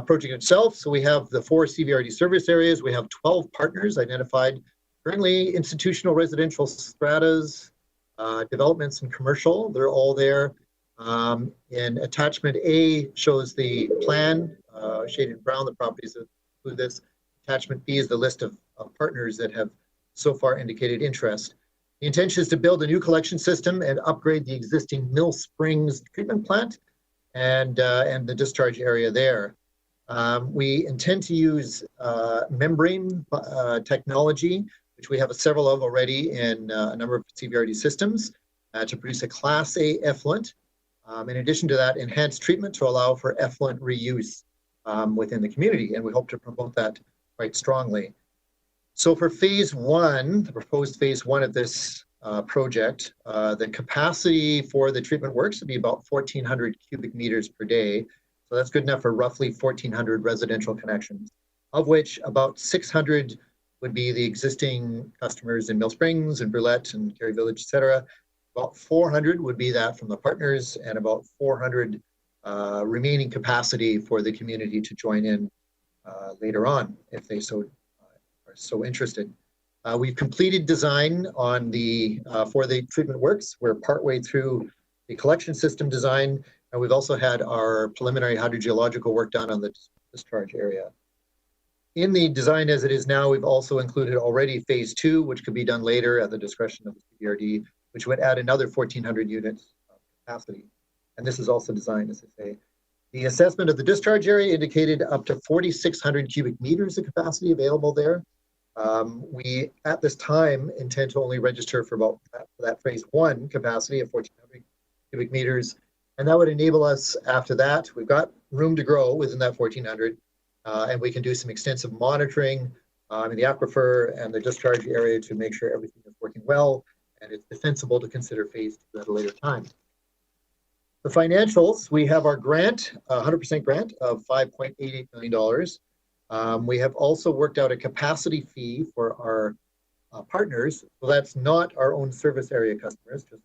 project itself, so we have the 4 CVRD service areas. We have 12 partners identified. Currently institutional, residential stratas, developments and commercial, they're all there. And attachment A shows the plan, shaded brown, the properties that include this. Attachment B is the list of partners that have so far indicated interest. The intention is to build a new collection system and upgrade the existing Mill Springs treatment plant and the discharge area there. We intend to use membrane technology, which we have several of already in a number of CVRD systems, to produce a Class A effluent. In addition to that, enhanced treatment to allow for effluent reuse within the community, and we hope to promote that quite strongly. So for phase one, the proposed phase one of this project, the capacity for the treatment works would be about 1,400 cubic meters per day. So that's good enough for roughly 1,400 residential connections, of which about 600 would be the existing customers in Mill Springs and Brulette and Cary Village, et cetera. About 400 would be that from the partners, and about 400 remaining capacity for the community to join in later on if they are so interested. We've completed design on the for the treatment works. We're partway through the collection system design, and we've also had our preliminary hydrogeological work done on the discharge area. In the design as it is now, we've also included already phase two, which could be done later at the discretion of the CVRD, which would add another 1,400 units of capacity. And this is also designed, as I say. The assessment of the discharge area indicated up to 4,600 cubic meters of capacity available there. We, at this time, intend to only register for about that phase one capacity of 1,400 cubic meters. And that would enable us, after that, we've got room to grow within that 1,400, and we can do some extensive monitoring in the aquifer and the discharge area to make sure everything is working well, and it's defensible to consider phase two at a later time. The financials, we have our grant, 100% grant of $5.88 million. We have also worked out a capacity fee for our partners. So that's not our own service area customers, just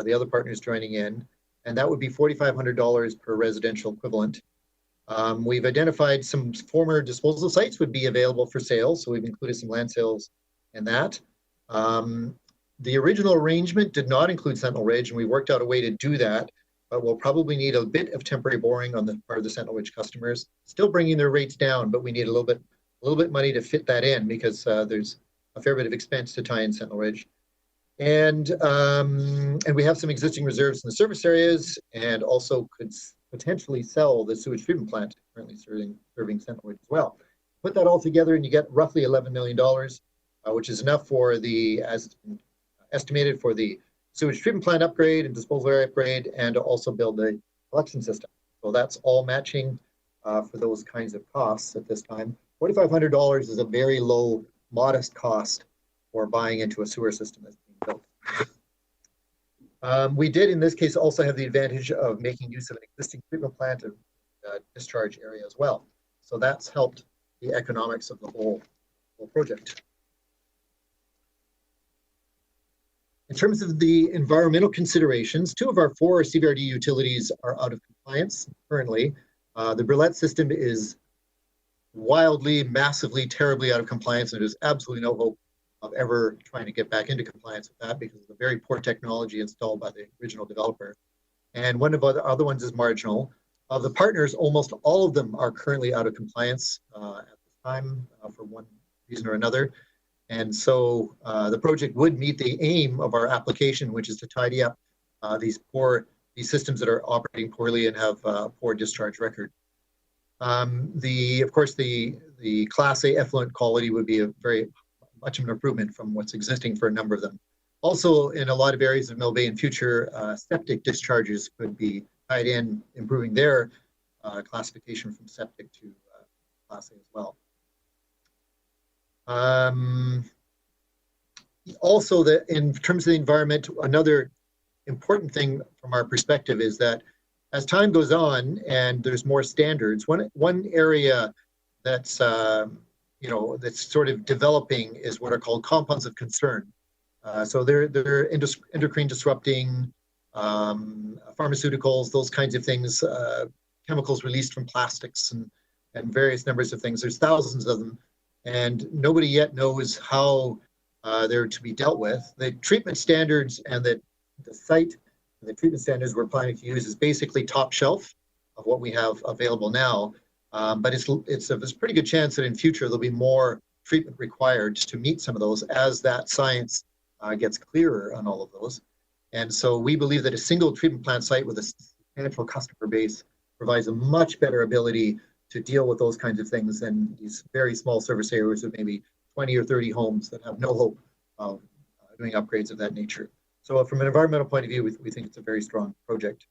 the other partners joining in. And that would be $4,500 per residential equivalent. We've identified some former disposal sites would be available for sale. So we've included some land sales in that. The original arrangement did not include Sentinel Ridge, and we worked out a way to do that, but we'll probably need a bit of temporary boring on the part of the Sentinel Ridge customers, still bringing their rates down, but we need a little bit money to fit that in because there's a fair bit of expense to tie in Sentinel Ridge. And we have some existing reserves in the service areas, and also could potentially sell the sewage treatment plant currently serving Sentinel Ridge as well. Put that all together and you get roughly $11 million, which is enough for the, as estimated, for the sewage treatment plant upgrade and disposal area upgrade, and to also build the collection system. So that's all matching for those kinds of costs at this time. $4,500 is a very low, modest cost for buying into a sewer system that's being built. We did, in this case, also have the advantage of making use of an existing treatment plant and discharge area as well. So that's helped the economics of the whole project. In terms of the environmental considerations, 2 of our 4 CVRD utilities are out of compliance currently. The Brulette system is wildly, massively, terribly out of compliance, and there's absolutely no hope of ever trying to get back into compliance with that because of the very poor technology installed by the original developer. And one of the other ones is marginal. Of the partners, almost all of them are currently out of compliance at this time for one reason or another. And so the project would meet the aim of our application, which is to tidy up these systems that are operating poorly and have poor discharge record. Of course, the Class A effluent quality would be a very much of an improvement from what's existing for a number of them. Also, in a lot of areas of Mill Bay in future, septic discharges could be tied in, improving their classification from septic to Class A as well. Also, in terms of the environment, another important thing from our perspective is that as time goes on and there's more standards, one area that's that's sort of developing is what are called compounds of concern. So they're endocrine disrupting, pharmaceuticals, those kinds of things, chemicals released from plastics and various numbers of things. There's thousands of them, and nobody yet knows how they're to be dealt with. The treatment standards and the site and the treatment standards we're planning to use is basically top shelf of what we have available now. But there's a pretty good chance that in future there'll be more treatment required to meet some of those as that science gets clearer on all of those. And so we believe that a single treatment plant site with a substantial customer base provides a much better ability to deal with those kinds of things than these very small service areas with maybe 20 or 30 homes that have no hope of doing upgrades of that nature. So from an environmental point of view, we think it's a very strong project.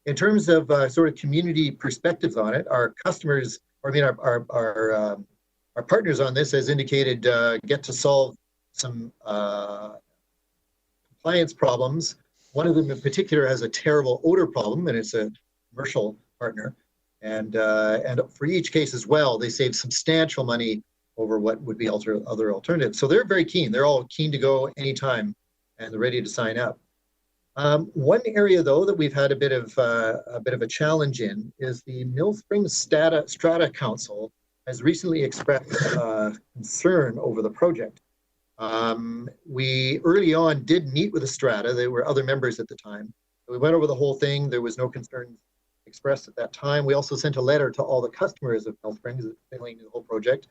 In terms of sort of community perspectives on it, our customers, or I mean our partners on this, as indicated, get to solve some compliance problems. One of them in particular has a terrible odor problem, and it's a commercial partner. And for each case as well, they save substantial money over what would be other alternatives. So they're very keen. They're all keen to go anytime, and they're ready to sign up. One area, though, that we've had a bit of a challenge in is the Mill Springs Strata Council has recently expressed concern over the project. We early on did meet with the Strata. There were other members at the time. We went over the whole thing. There was no concerns expressed at that time. We also sent a letter to all the customers of Mill Springs explaining the whole project,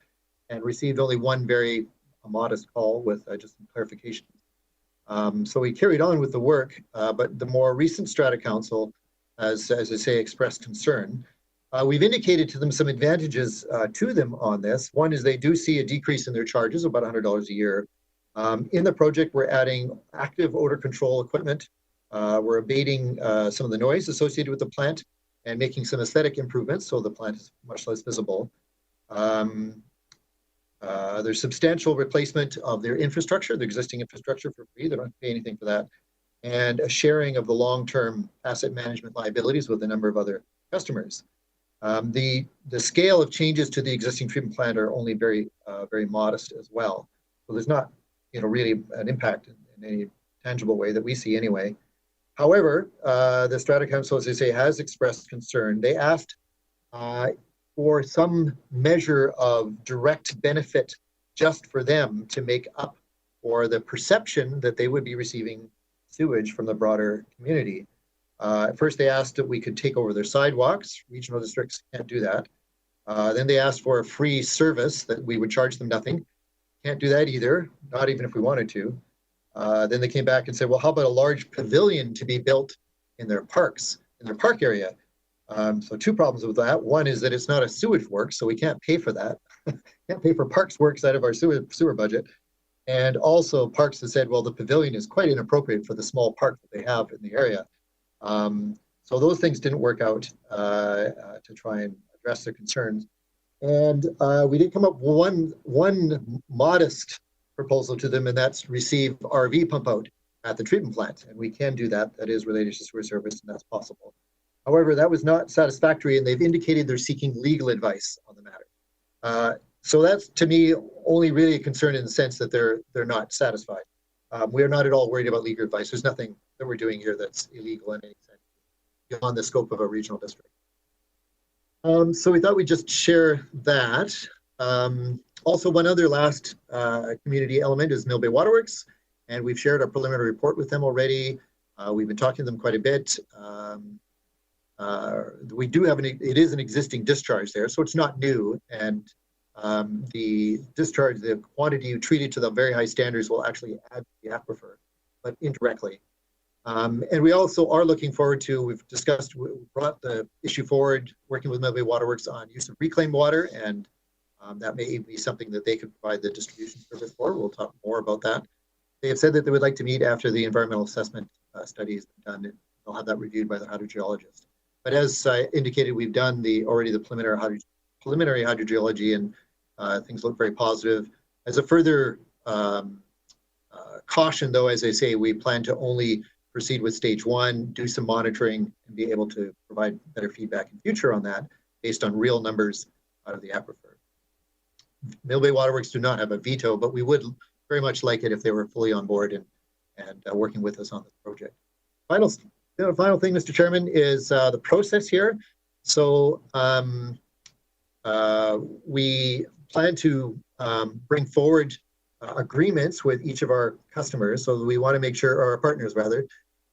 and received only one very modest call with just some clarification. So we carried on with the work, but the more recent Strata Council has, as I say, expressed concern. We've indicated to them some advantages to them on this. One is they do see a decrease in their charges of about $100 a year. In the project, we're adding active odor control equipment. We're abating some of the noise associated with the plant and making some aesthetic improvements so the plant is much less visible. There's substantial replacement of their infrastructure, the existing infrastructure, for free. They don't pay anything for that. And a sharing of the long-term asset management liabilities with a number of other customers. The scale of changes to the existing treatment plant are only very modest as well. So there's not, really an impact in any tangible way that we see anyway. However, the Strata Council, as I say, has expressed concern. They asked for some measure of direct benefit just for them to make up for the perception that they would be receiving sewage from the broader community. At first, they asked that we could take over their sidewalks. Regional districts can't do that. Then they asked for a free service that we would charge them nothing. Can't do that either, not even if we wanted to. Then they came back and said, well, how about a large pavilion to be built in their parks, in their park area? So two problems with that. One is that it's not a sewage work, so we can't pay for that. Can't pay for parks works out of our sewer budget. And also parks have said, well, the pavilion is quite inappropriate for the small park that they have in the area. So those things didn't work out to try and address their concerns. And we did come up with one modest proposal to them, and that's receive RV pump out at the treatment plant. And we can do that. That is related to sewer service, and that's possible. However, that was not satisfactory, and they've indicated they're seeking legal advice on the matter. So that's, to me, only really a concern in the sense that they're not satisfied. We are not at all worried about legal advice. There's nothing that we're doing here that's illegal in any sense beyond the scope of a regional district. So we thought we'd just share that. Also, one other last community element is Bay Waterworks, and we've shared our preliminary report with them already. We've been talking to them quite a bit. We do have it is an existing discharge there, so it's not new. And the discharge, the quantity you treated to the very high standards will actually add to the aquifer, but indirectly. And we also are looking forward to, we brought the issue forward, working with Bay Waterworks on use of reclaimed water, and that may be something that they could provide the distribution service for. We'll talk more about that. They have said that they would like to meet after the environmental assessment study has been done, and they'll have that reviewed by the hydrogeologist. But as I indicated, we've done already the preliminary hydrogeology, and things look very positive. As a further caution, though, as I say, we plan to only proceed with stage one, do some monitoring, and be able to provide better feedback in future on that based on real numbers out of the aquifer. Bay Waterworks do not have a veto, but we would very much like it if they were fully on board and working with us on this project. Final thing, Mr. Chairman, is the process here. So we plan to bring forward agreements with each of our customers. So we want to make sure, or our partners rather,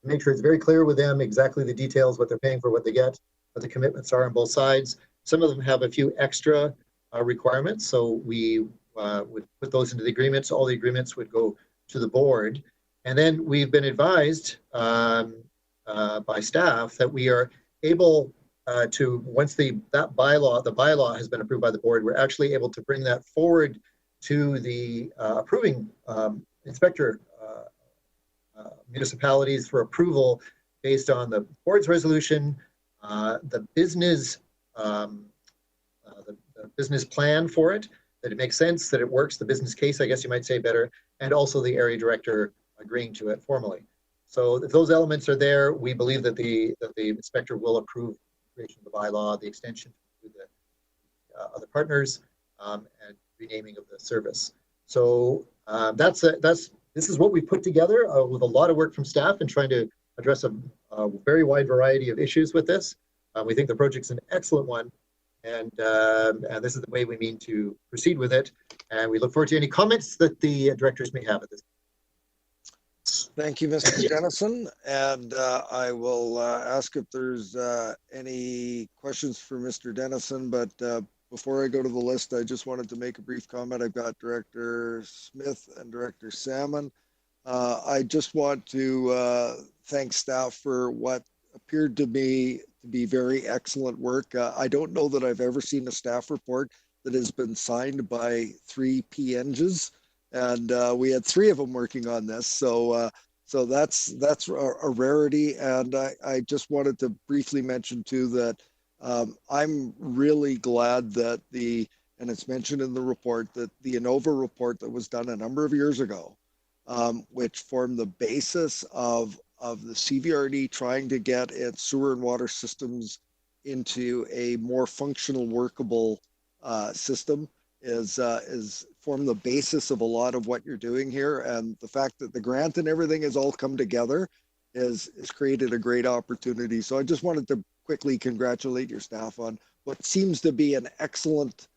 make sure it's very clear with them exactly the details, what they're paying for, what they get, what the commitments are on both sides. Some of them have a few extra requirements. So we would put those into the agreements. All the agreements would go to the board. And then we've been advised by staff that we are able once the bylaw has been approved by the board, we're actually able to bring that forward to the approving inspector municipalities for approval based on the board's resolution, the business plan for it, that it makes sense, that it works, the business case, I guess you might say better, and also the area director agreeing to it formally. So if those elements are there, we believe that the inspector will approve the creation of the bylaw, the extension to the other partners, and renaming of the service. So this is what we put together with a lot of work from staff and trying to address a very wide variety of issues with this. We think the project's an excellent one, and this is the way we mean to proceed with it. And we look forward to any comments that the directors may have at this. Thank you, Mr. Dennison. And I will ask if there's any questions for Mr. Dennison, but before I go to the list, I just wanted to make a brief comment. I've got Director Smith and Director Salmon. I just want to thank staff for what appeared to be very excellent work. I don't know that I've ever seen a staff report that has been signed by 3 PNGs, and we had 3 of them working on this. So that's a rarity. And I just wanted to briefly mention too that I'm really glad that and it's mentioned in the report, that the ANOVA report that was done a number of years ago, which formed the basis of the CVRD trying to get its sewer and water systems into a more functional, workable system, is formed the basis of a lot of what you're doing here. And the fact that the grant and everything has all come together has created a great opportunity. So I just wanted to quickly congratulate your staff on what seems to be an excellent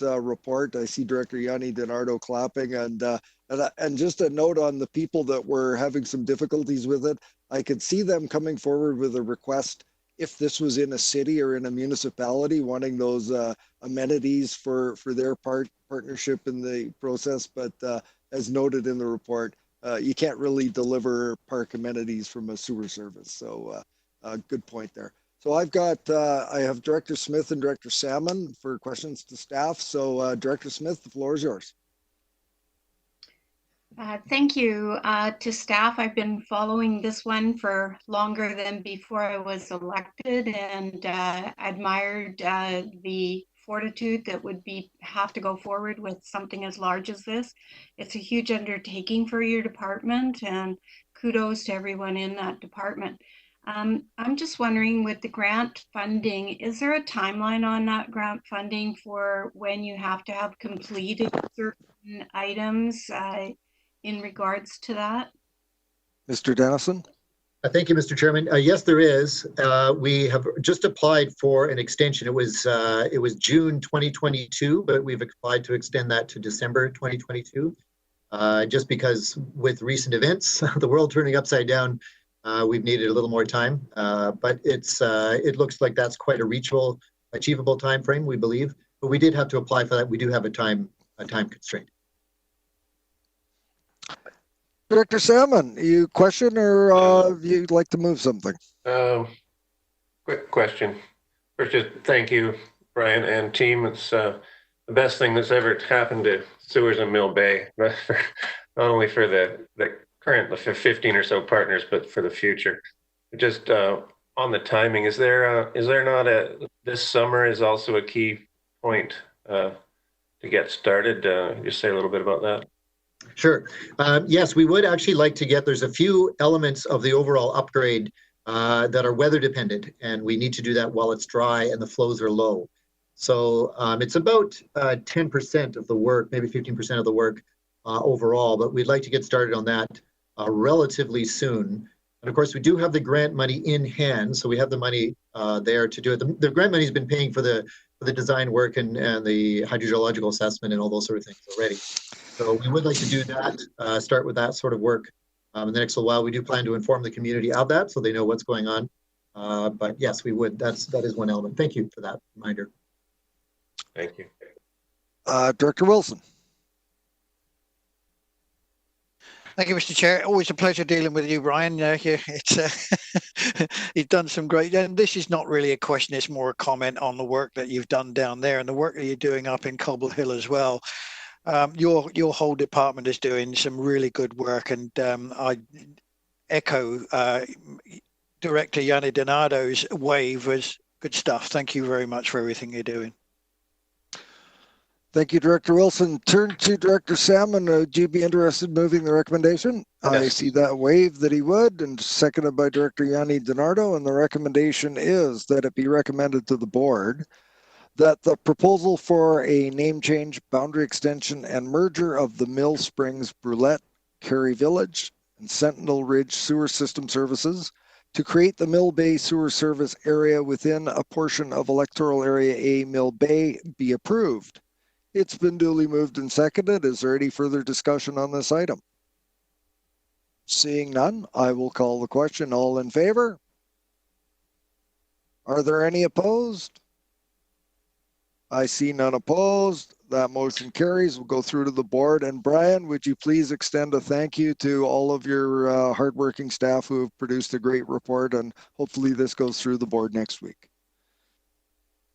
report. I see Director Yanni DiNardo clapping, and just a note on the people that were having some difficulties with it. I could see them coming forward with a request if this was in a city or in a municipality, wanting those amenities for their partnership in the process. But as noted in the report, you can't really deliver park amenities from a sewer service. So good point there. So I have Director Smith and Director Salmon for questions to staff. So Director Smith, the floor is yours. Thank you to staff. I've been following this one for longer than before I was elected, and admired the fortitude that would have to go forward with something as large as this. It's a huge undertaking for your department, and kudos to everyone in that department. I'm just wondering, with the grant funding, is there a timeline on that grant funding for when you have to have completed certain items in regards to that? Mr. Dennison? Thank you, Mr. Chairman. Yes, there is. We have just applied for an extension. It was June 2022, but we've applied to extend that to December 2022. Just because with recent events, the world turning upside down, we've needed a little more time. But it looks like that's quite a achievable time frame, we believe. But we did have to apply for that. We do have a time constraint. Director Salmon, you question or you'd like to move something? Quick question. First, just thank you, Brian and team. It's the best thing that's ever happened to sewers in Mill Bay, not only for the current 15 or so partners, but for the future. Just on the timing, is there not this summer is also a key point to get started? Just say a little bit about that. Sure. Yes, we would actually like to there's a few elements of the overall upgrade that are weather dependent, and we need to do that while it's dry and the flows are low. So it's about 10% of the work, maybe 15% of the work overall, but we'd like to get started on that relatively soon. And of course, we do have the grant money in hand, so we have the money there to do it. The grant money has been paying for the design work and the hydrogeological assessment and all those sort of things already. So we would like to do that, start with that sort of work in the next little while. We do plan to inform the community of that so they know what's going on. But yes, we would. That is one element. Thank you for that reminder. Thank you. Director Wilson. Thank you, Mr. Chair. Always a pleasure dealing with you, Brian. You've done some great, and this is not really a question, it's more a comment on the work that you've done down there and the work that you're doing up in Cobble Hill as well. Your whole department is doing some really good work, and I echo Director Yanni Donato's wave was good stuff. Thank you very much for everything you're doing. Thank you, Director Wilson. Turn to Director Salmon. Would you be interested in moving the recommendation? Yes. I see that wave that he would, and seconded by Director Yanni Donato. And the recommendation is that it be recommended to the board that the proposal for a name change, boundary extension, and merger of the Mill Springs, Brulette, Cary Village, and Sentinel Ridge sewer system services to create the Mill Bay sewer service area within a portion of Electoral Area A, Mill Bay, be approved. It's been duly moved and seconded. Is there any further discussion on this item? Seeing none, I will call the question. All in favor? Are there any opposed? I see none opposed. That motion carries. We'll go through to the board. And Brian, would you please extend a thank you to all of your hardworking staff who have produced a great report, and hopefully this goes through the board next week.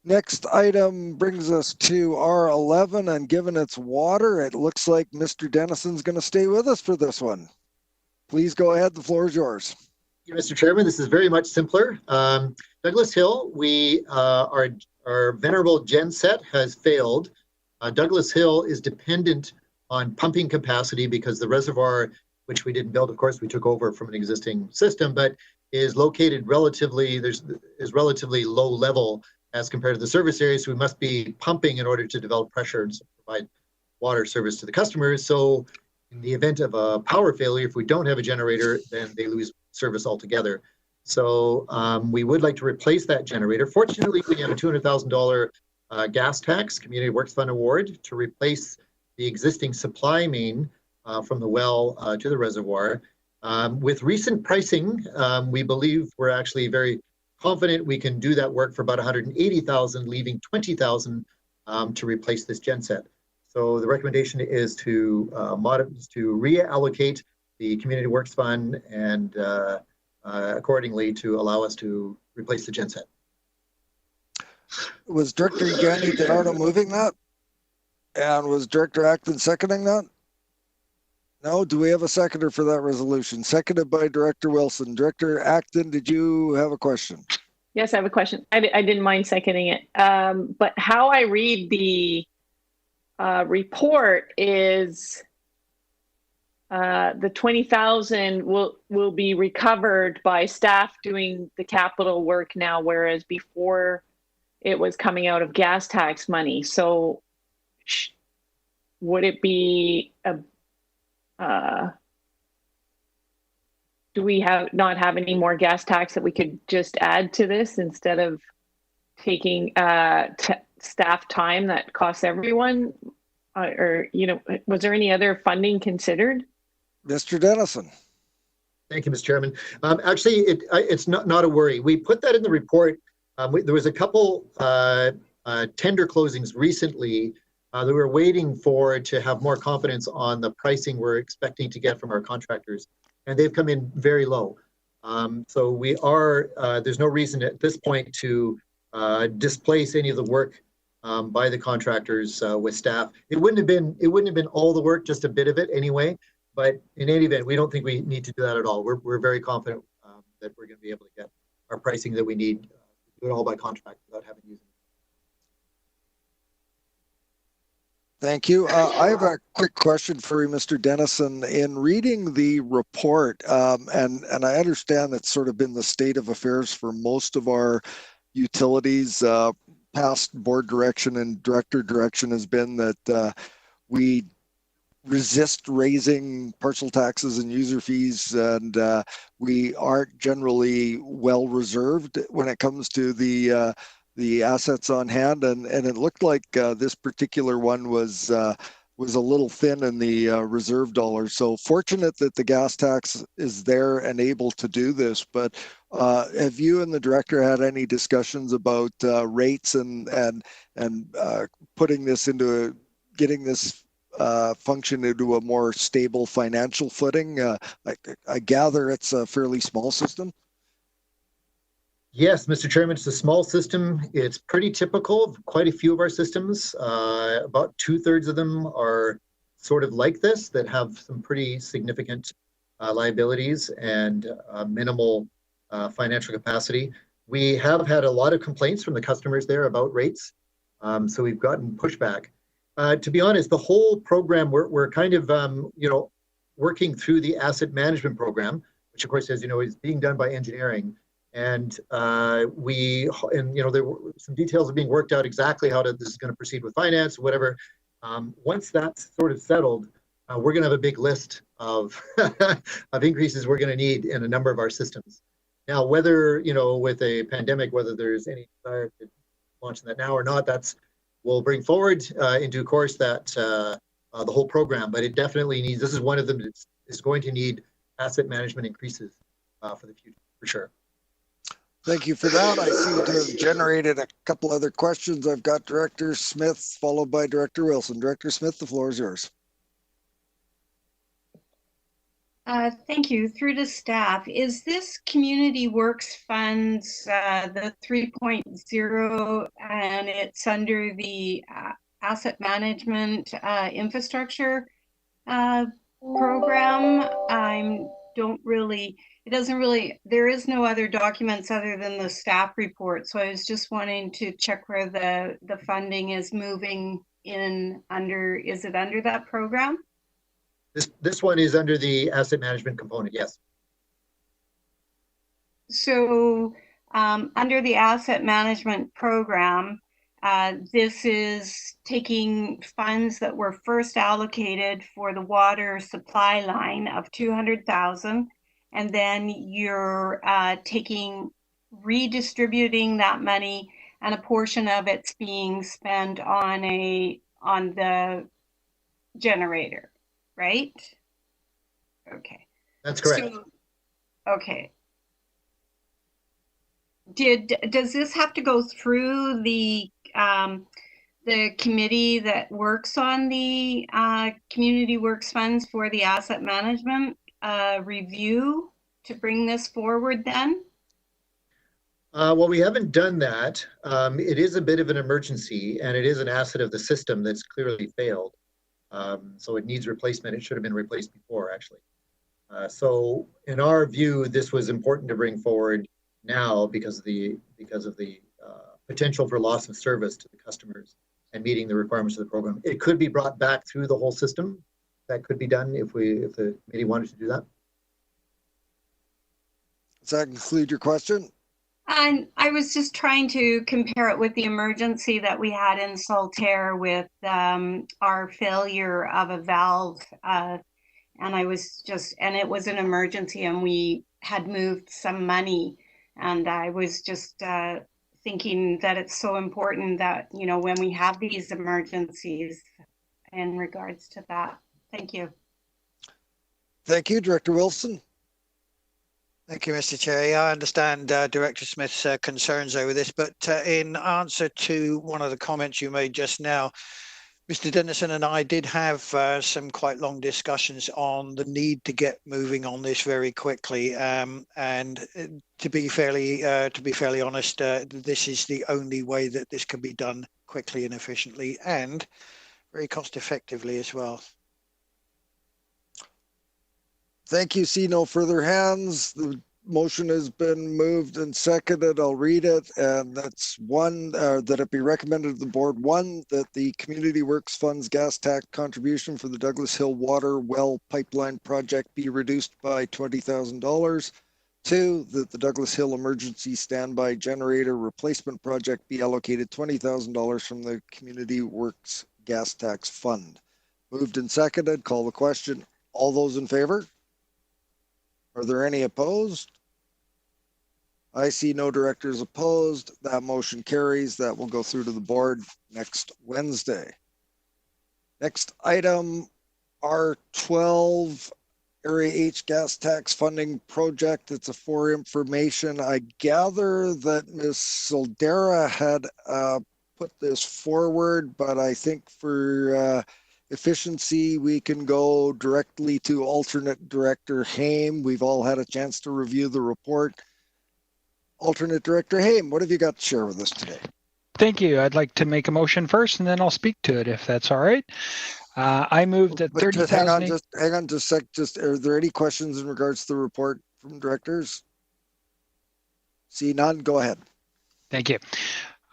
Next item brings us to R11, and given it's water, it looks like Mr. Dennison's going to stay with us for this one. Please go ahead. The floor is yours. Mr. Chairman, this is very much simpler. Douglas Hill, our venerable genset has failed. Douglas Hill is dependent on pumping capacity because the reservoir, which we didn't build, of course, we took over from an existing system, but is located relatively low level as compared to the service area. So we must be pumping in order to develop pressure and provide water service to the customers. So in the event of a power failure, if we don't have a generator, then they lose service altogether. So we would like to replace that generator. Fortunately, we have a $200,000 gas tax, Community Works Fund award, to replace the existing supply main from the well to the reservoir. With recent pricing, we believe we're actually very confident we can do that work for about $180,000, leaving $20,000 to replace this genset. So the recommendation is to reallocate the Community Works Fund and accordingly to allow us to replace the genset. Was Director Yanni Donato moving that? And was Director Acton seconding that? No, do we have a seconder for that resolution? Seconded by Director Wilson. Director Acton, did you have a question? Yes, I have a question. I didn't mind seconding it. But how I read the report is the 20,000 will be recovered by staff doing the capital work now, whereas before it was coming out of gas tax money. So would it be a do we not have any more gas tax that we could just add to this instead of taking staff time that costs everyone? Or, was there any other funding considered? Mr. Dennison. Thank you, Mr. Chairman. Actually, it's not a worry. We put that in the report. There was a couple tender closings recently that we're waiting for to have more confidence on the pricing we're expecting to get from our contractors, and they've come in very low. So we are, there's no reason at this point to displace any of the work by the contractors with staff. It wouldn't have been all the work, just a bit of it anyway. But in any event, we don't think we need to do that at all. We're very confident that we're going to be able to get our pricing that we need, do it all by contract without having to use it. Thank you. I have a quick question for you, Mr. Dennison. In reading the report, and I understand that's sort of been the state of affairs for most of our utilities, past board direction and director direction has been that we resist raising parcel taxes and user fees, and we aren't generally well reserved when it comes to the assets on hand, and it looked like this particular one was a little thin in the reserve dollars. So fortunate that the gas tax is there and able to do this. But have you and the director had any discussions about rates and putting this into getting this function into a more stable financial footing? I gather it's a fairly small system. Yes, Mr. Chairman, it's a small system. It's pretty typical of quite a few of our systems. About 2/3 of them are sort of like this, that have some pretty significant liabilities and minimal financial capacity. We have had a lot of complaints from the customers there about rates, so we've gotten pushback. To be honest, the whole program, we're kind of working through the asset management program, which of course, as you know, is being done by engineering. And there were some details are being worked out exactly how this is going to proceed with finance, or whatever. Once that's sort of settled, we're going to have a big list of of increases we're going to need in a number of our systems. Now, whether with a pandemic, whether there's any desire to launch that now or not, we'll bring forward in due course that the whole program. But it definitely needs. This is one of them that is going to need asset management increases for the future, for sure. Thank you for that. I seem to have generated a couple other questions. I've got Director Smith, followed by Director Wilson. Director Smith, the floor is yours. Thank you. Through to staff, is this Community Works Funds, the 3.0, and it's under the Asset Management Infrastructure Program? There is no other documents other than the staff report. So I was just wanting to check where the funding is moving in under, is it under that program? This one is under the asset management component, yes. So under the asset management program, this is taking funds that were first allocated for the water supply line of 200,000, and then you're redistributing that money, and a portion of it's being spent on the generator, right? Okay. That's correct. Okay. Does this have to go through the committee that works on the Community Works Funds for the asset management review to bring this forward then? Well, we haven't done that. It is a bit of an emergency, and it is an asset of the system that's clearly failed. So it needs replacement. It should have been replaced before, actually. So in our view, this was important to bring forward now because of the potential for loss of service to the customers and meeting the requirements of the program. It could be brought back through the whole system. That could be done if the committee wanted to do that. Does that conclude your question? And I was just trying to compare it with the emergency that we had in Saltaire with our failure of a valve. And it was an emergency, and we had moved some money. And I was just thinking that it's so important that, when we have these emergencies in regards to that. Thank you. Thank you, Director Wilson. Thank you, Mr. Chair. Yeah, I understand Director Smith's concerns over this, but in answer to one of the comments you made just now, Mr. Dennison and I did have some quite long discussions on the need to get moving on this very quickly. And to be fairly honest, this is the only way that this can be done quickly and efficiently, and very cost effectively as well. Thank you. See no further hands. The motion has been moved and seconded. I'll read it. And that's one, that it be recommended to the board, one, that the Community Works Funds gas tax contribution for the Douglas Hill Water Well Pipeline Project be reduced by $20,000. Two, that the Douglas Hill Emergency Standby Generator Replacement Project be allocated $20,000 from the Community Works Gas Tax Fund. Moved and seconded. Call the question. All those in favor? Are there any opposed? I see no directors opposed. That motion carries. That will go through to the board next Wednesday. Next item, R12 Area H Gas Tax Funding Project. It's a for information. I gather that Ms. Soldera had put this forward, but I think efficiency, we can go directly to alternate director Haim. We've all had a chance to review the report. Alternate director Haim, what have you got to share with us today? Thank you. I'd like to make a motion first, and then I'll speak to it if that's all right. I moved at 30,000. Hang on just a sec. Just, are there any questions in regards to the report from directors? See none, go ahead. Thank you.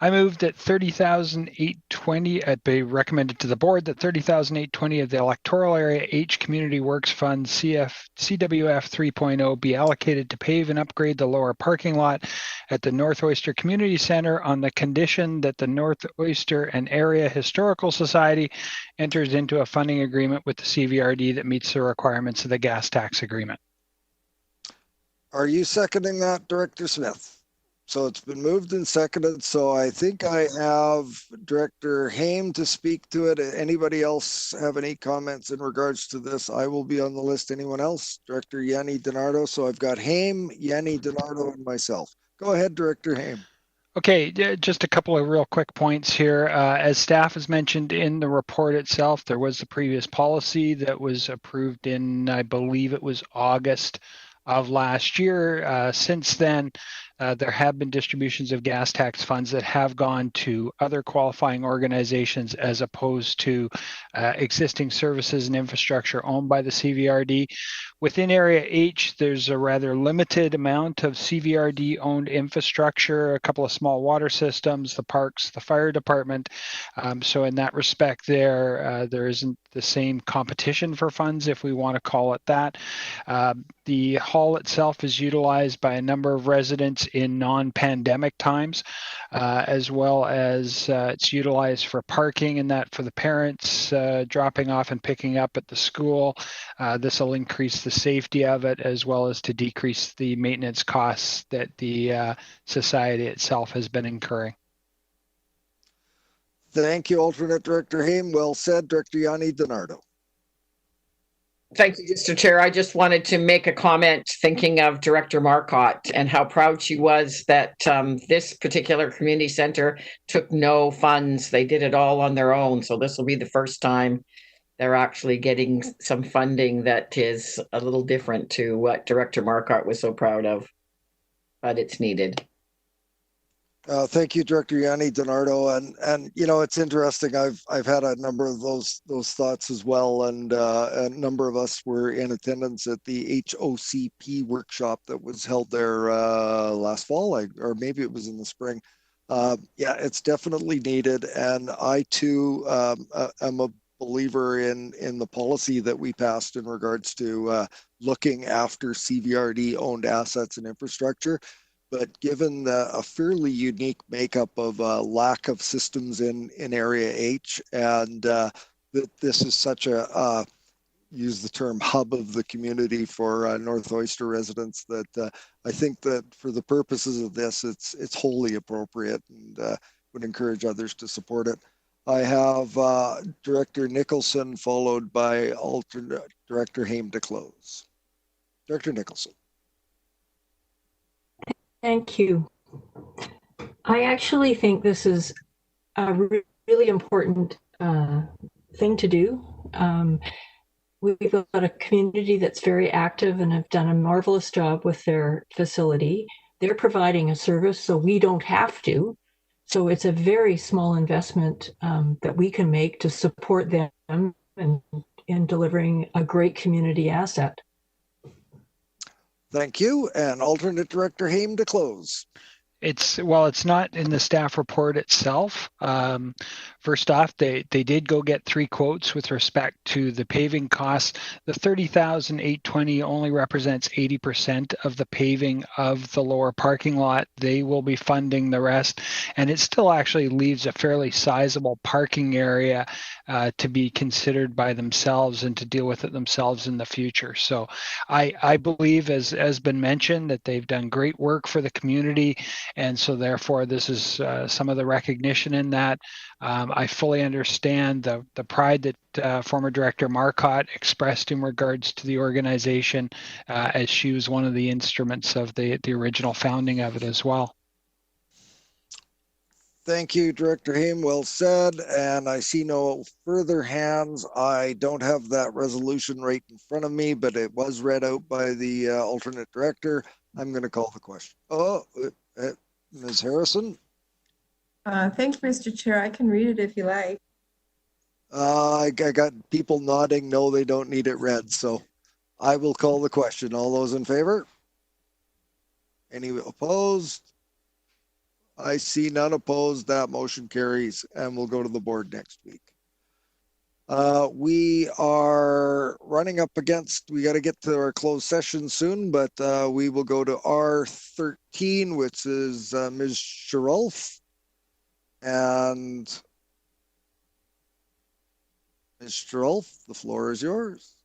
I moved at 30,820. I'd be recommended to the board that 30,820 of the Electoral Area H Community Works Fund CWF 3.0 be allocated to pave and upgrade the lower parking lot at the North Oyster Community Center on the condition that the North Oyster and Area Historical Society enters into a funding agreement with the CVRD that meets the requirements of the gas tax agreement. Are you seconding that, Director Smith? So it's been moved and seconded. So I think I have Director Haim to speak to it. Anybody else have any comments in regards to this? I will be on the list. Anyone else? Director Yanni DiNardo. So I've got Haim, Yanni DiNardo, and myself. Go ahead, Director Haim. Okay, just a couple of real quick points here. As staff has mentioned in the report itself, there was the previous policy that was approved in, I believe it was August of last year. Since then, there have been distributions of gas tax funds that have gone to other qualifying organizations as opposed to existing services and infrastructure owned by the CVRD. Within Area H, there's a rather limited amount of CVRD-owned infrastructure, a couple of small water systems, the parks, the fire department. So in that respect there isn't the same competition for funds, if we want to call it that. The hall itself is utilized by a number of residents in non-pandemic times, as well as it's utilized for parking and that for the parents dropping off and picking up at the school. This will increase the safety of it as well as to decrease the maintenance costs that the society itself has been incurring. Thank you, Alternate Director Haim. Well said, Director Yanni DiNardo. Thank you, Mr. Chair. I just wanted to make a comment thinking of Director Marcotte and how proud she was that this particular community center took no funds. They did it all on their own. So this will be the first time they're actually getting some funding that is a little different to what Director Marcotte was so proud of, but it's needed. Thank you, Director Yanni DiNardo, and you know, it's interesting. I've had a number of those thoughts as well, and a number of us were in attendance at the HOCP workshop that was held there last fall, or maybe it was in the spring. Yeah, it's definitely needed, and I too am a believer in the policy that we passed in regards to looking after CVRD owned assets and infrastructure. But given a fairly unique makeup of lack of systems in Area H, and that this is such a, use the term, hub of the community for North Oyster residents, that I think that for the purposes of this, it's wholly appropriate, and would encourage others to support it. I have Director Nicholson followed by Alternate Director Haim to close. Director Nicholson. Thank you. I actually think this is a really important thing to do. We've got a community that's very active and have done a marvelous job with their facility. They're providing a service, so we don't have to. So it's a very small investment that we can make to support them in delivering a great community asset. Thank you. And Alternate Director Haim to close. It's not in the staff report itself. First off, they did go get 3 quotes with respect to the paving costs. The 30,820 only represents 80% of the paving of the lower parking lot. They will be funding the rest, and it still actually leaves a fairly sizable parking area to be considered by themselves and to deal with it themselves in the future. So I believe, as been mentioned, that they've done great work for the community. And so therefore, this is some of the recognition in that. I fully understand the pride that former Director Marcotte expressed in regards to the organization, as she was one of the instruments of the original founding of it as well. Thank you, Director Haim. Well said. And I see no further hands. I don't have that resolution right in front of me, but it was read out by the alternate director. I'm going to call the question. Ms. Harrison? Thank you, Mr. Chair. I can read it if you like. I got people nodding. No, they don't need it read. So I will call the question. All those in favor? Any opposed? I see none opposed. That motion carries, and we'll go to the board next week. We are running up against, we got to get to our closed session soon, but we will go to R13, which is Ms. Sherolf. And Ms. Sherolf, the floor is yours.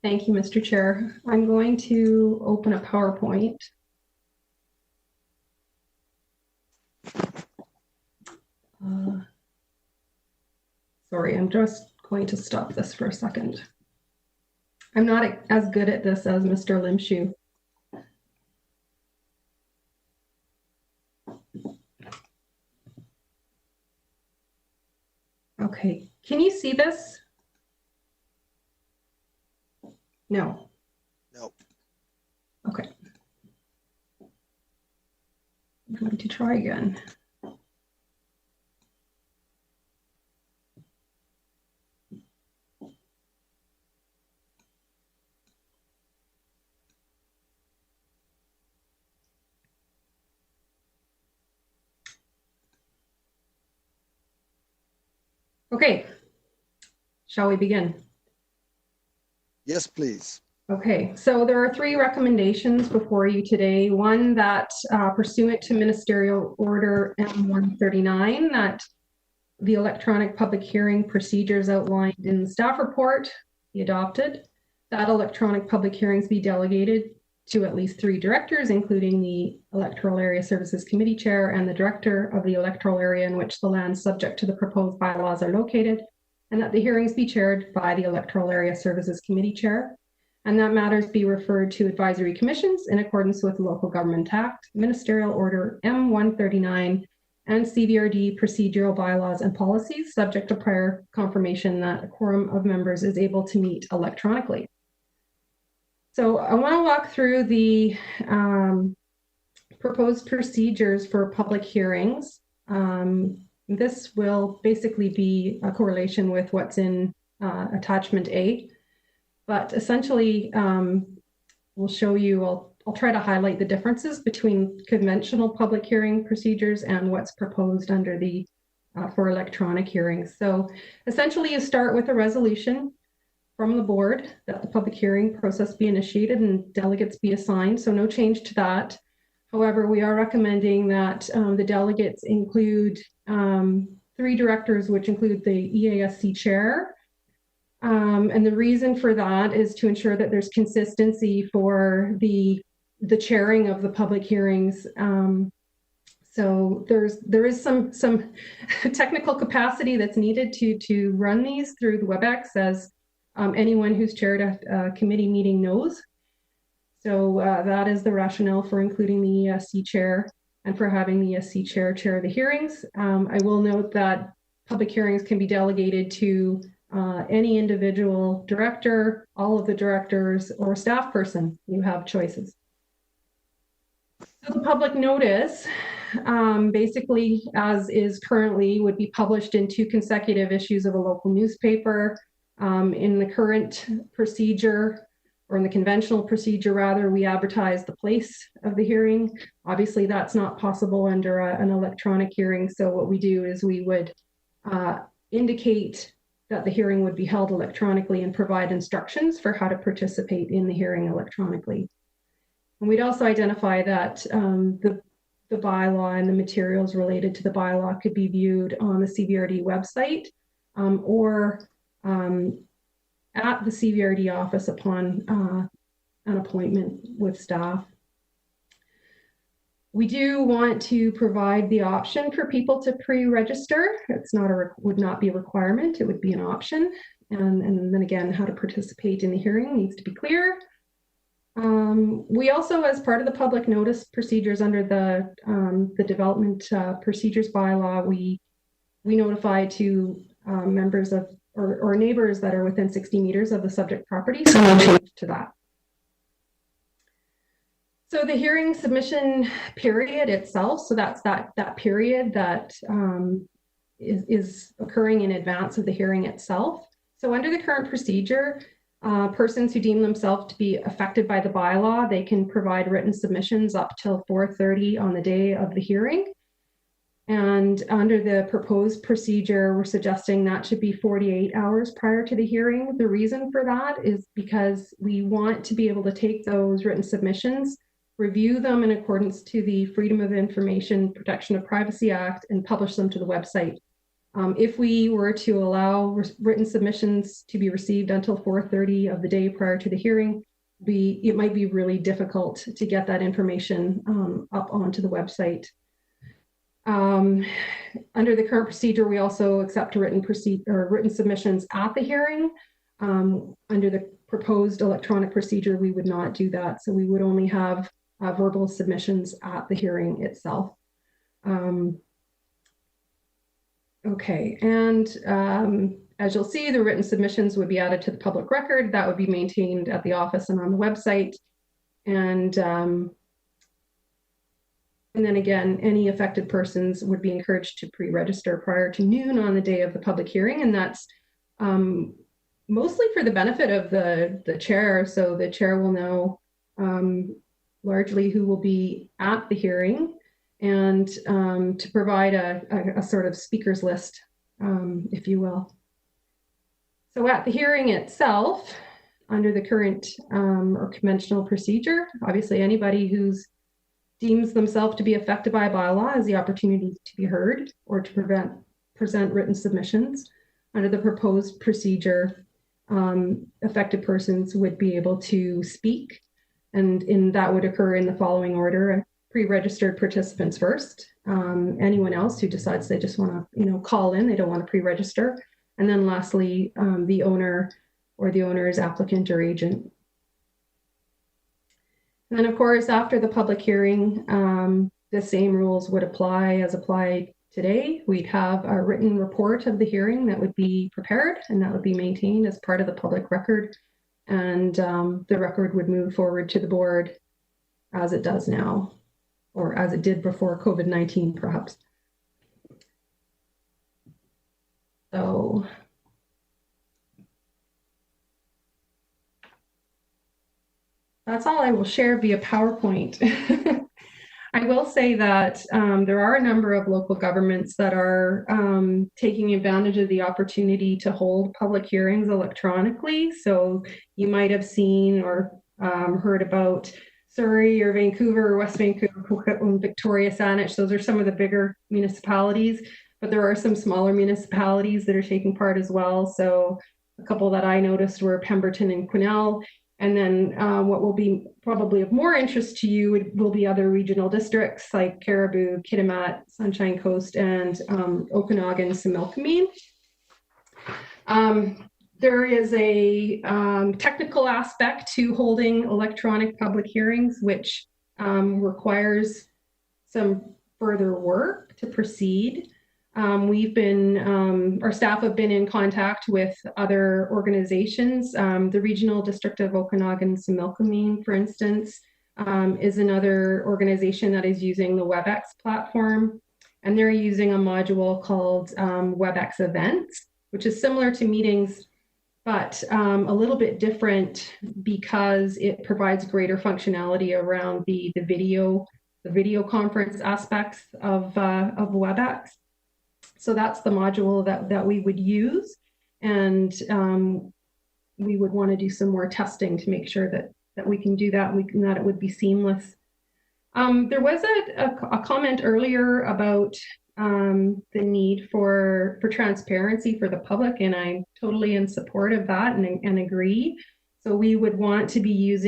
Thank you, Mr. Chair. I'm going to open a PowerPoint. Sorry, I'm just going to stop this for a second. I'm not as good at this as Mr. Limshu. Okay, can you see this? No. No. Okay. I'm going to try again. Okay, shall we begin? Yes, please. Okay, so there are 3 recommendations before you today. One, that pursuant to Ministerial Order M139, that the electronic public hearing procedures outlined in the staff report be adopted, that electronic public hearings be delegated to at least 3 directors, including the Electoral Area Services Committee Chair and the Director of the electoral area in which the land subject to the proposed bylaws are located, and that the hearings be chaired by the Electoral Area Services Committee Chair, and that matters be referred to advisory commissions in accordance with the Local Government Act, Ministerial Order M139, and CVRD procedural bylaws and policies, subject to prior confirmation that a quorum of members is able to meet electronically. So I want to walk through the proposed procedures for public hearings. This will basically be a correlation with what's in attachment A, but essentially we'll show you, I'll try to highlight the differences between conventional public hearing procedures and what's proposed under the for electronic hearings. So essentially you start with a resolution from the board that the public hearing process be initiated and delegates be assigned. So no change to that. However, we are recommending that the delegates include 3 directors, which include the EASC chair. And the reason for that is to ensure that there's consistency for the chairing of the public hearings. So there is some technical capacity that's needed to run these through the WebEx, as anyone who's chaired a committee meeting knows. So that is the rationale for including the ESC chair and for having the ESC chair chair the hearings. I will note that public hearings can be delegated to any individual director, all of the directors, or staff person. You have choices. So the public notice, basically, as is currently, would be published in 2 consecutive issues of a local newspaper. In the current procedure, or in the conventional procedure rather, we advertise the place of the hearing. Obviously, that's not possible under an electronic hearing. So what we do is we would indicate that the hearing would be held electronically and provide instructions for how to participate in the hearing electronically. And we'd also identify that the bylaw and the materials related to the bylaw could be viewed on the CVRD website or at the CVRD office upon an appointment with staff. We do want to provide the option for people to pre-register. It's not would not be a requirement, it would be an option. And then again, how to participate in the hearing needs to be clear. We also, as part of the public notice procedures under the development procedures bylaw, we notify to members of or neighbors that are within 60 meters of the subject property. So we'll change to that. So the hearing submission period itself, so that's that period that is occurring in advance of the hearing itself. So under the current procedure, persons who deem themselves to be affected by the bylaw, they can provide written submissions up till 4:30 on the day of the hearing. And under the proposed procedure, we're suggesting that should be 48 hours prior to the hearing. The reason for that is because we want to be able to take those written submissions, review them in accordance to the Freedom of Information Protection of Privacy Act, and publish them to the website. If we were to allow written submissions to be received until 4:30 of the day prior to the hearing, it might be really difficult to get that information up onto the website. Under the current procedure, we also accept written submissions at the hearing. Under the proposed electronic procedure, we would not do that. So we would only have verbal submissions at the hearing itself. Okay, and as you'll see, the written submissions would be added to the public record. That would be maintained at the office and on the website. And then again, any affected persons would be encouraged to pre-register prior to noon on the day of the public hearing. And that's mostly for the benefit of the chair. So the chair will know largely who will be at the hearing, and to provide a sort of speakers list, if you will. So at the hearing itself, under the current or conventional procedure, obviously anybody who's deems themselves to be affected by a bylaw has the opportunity to be heard or to present written submissions. Under the proposed procedure, affected persons would be able to speak, and that would occur in the following order: pre-registered participants first, anyone else who decides they just want to call in, they don't want to pre-register, and then lastly the owner or the owner's applicant or agent. And then, of course, after the public hearing, the same rules would apply as applied today. We'd have a written report of the hearing that would be prepared, and that would be maintained as part of the public record. And the record would move forward to the board as it does now, or as it did before COVID-19, perhaps. So that's all I will share via PowerPoint. I will say that there are a number of local governments that are taking advantage of the opportunity to hold public hearings electronically. So you might have seen or heard about Surrey or Vancouver or West Vancouver, Coquitlam, Victoria, Saanich. Those are some of the bigger municipalities, but there are some smaller municipalities that are taking part as well. So a couple that I noticed were Pemberton and Quesnel. And then what will be probably of more interest to you will be other regional districts like Caribou, Kitimat, Sunshine Coast, and Okanagan, Similkameen. There is a technical aspect to holding electronic public hearings, which requires some further work to proceed. Our staff have been in contact with other organizations. The Regional District of Okanagan Similkameen, for instance, is another organization that is using the WebEx platform, and they're using a module called WebEx Events, which is similar to meetings, but a little bit different because it provides greater functionality around the video conference aspects of WebEx. So that's the module that we would use, and we would want to do some more testing to make sure that we can do that, and that it would be seamless. There was a comment earlier about the need for transparency for the public, and I'm totally in support of that and agree. So we would want to be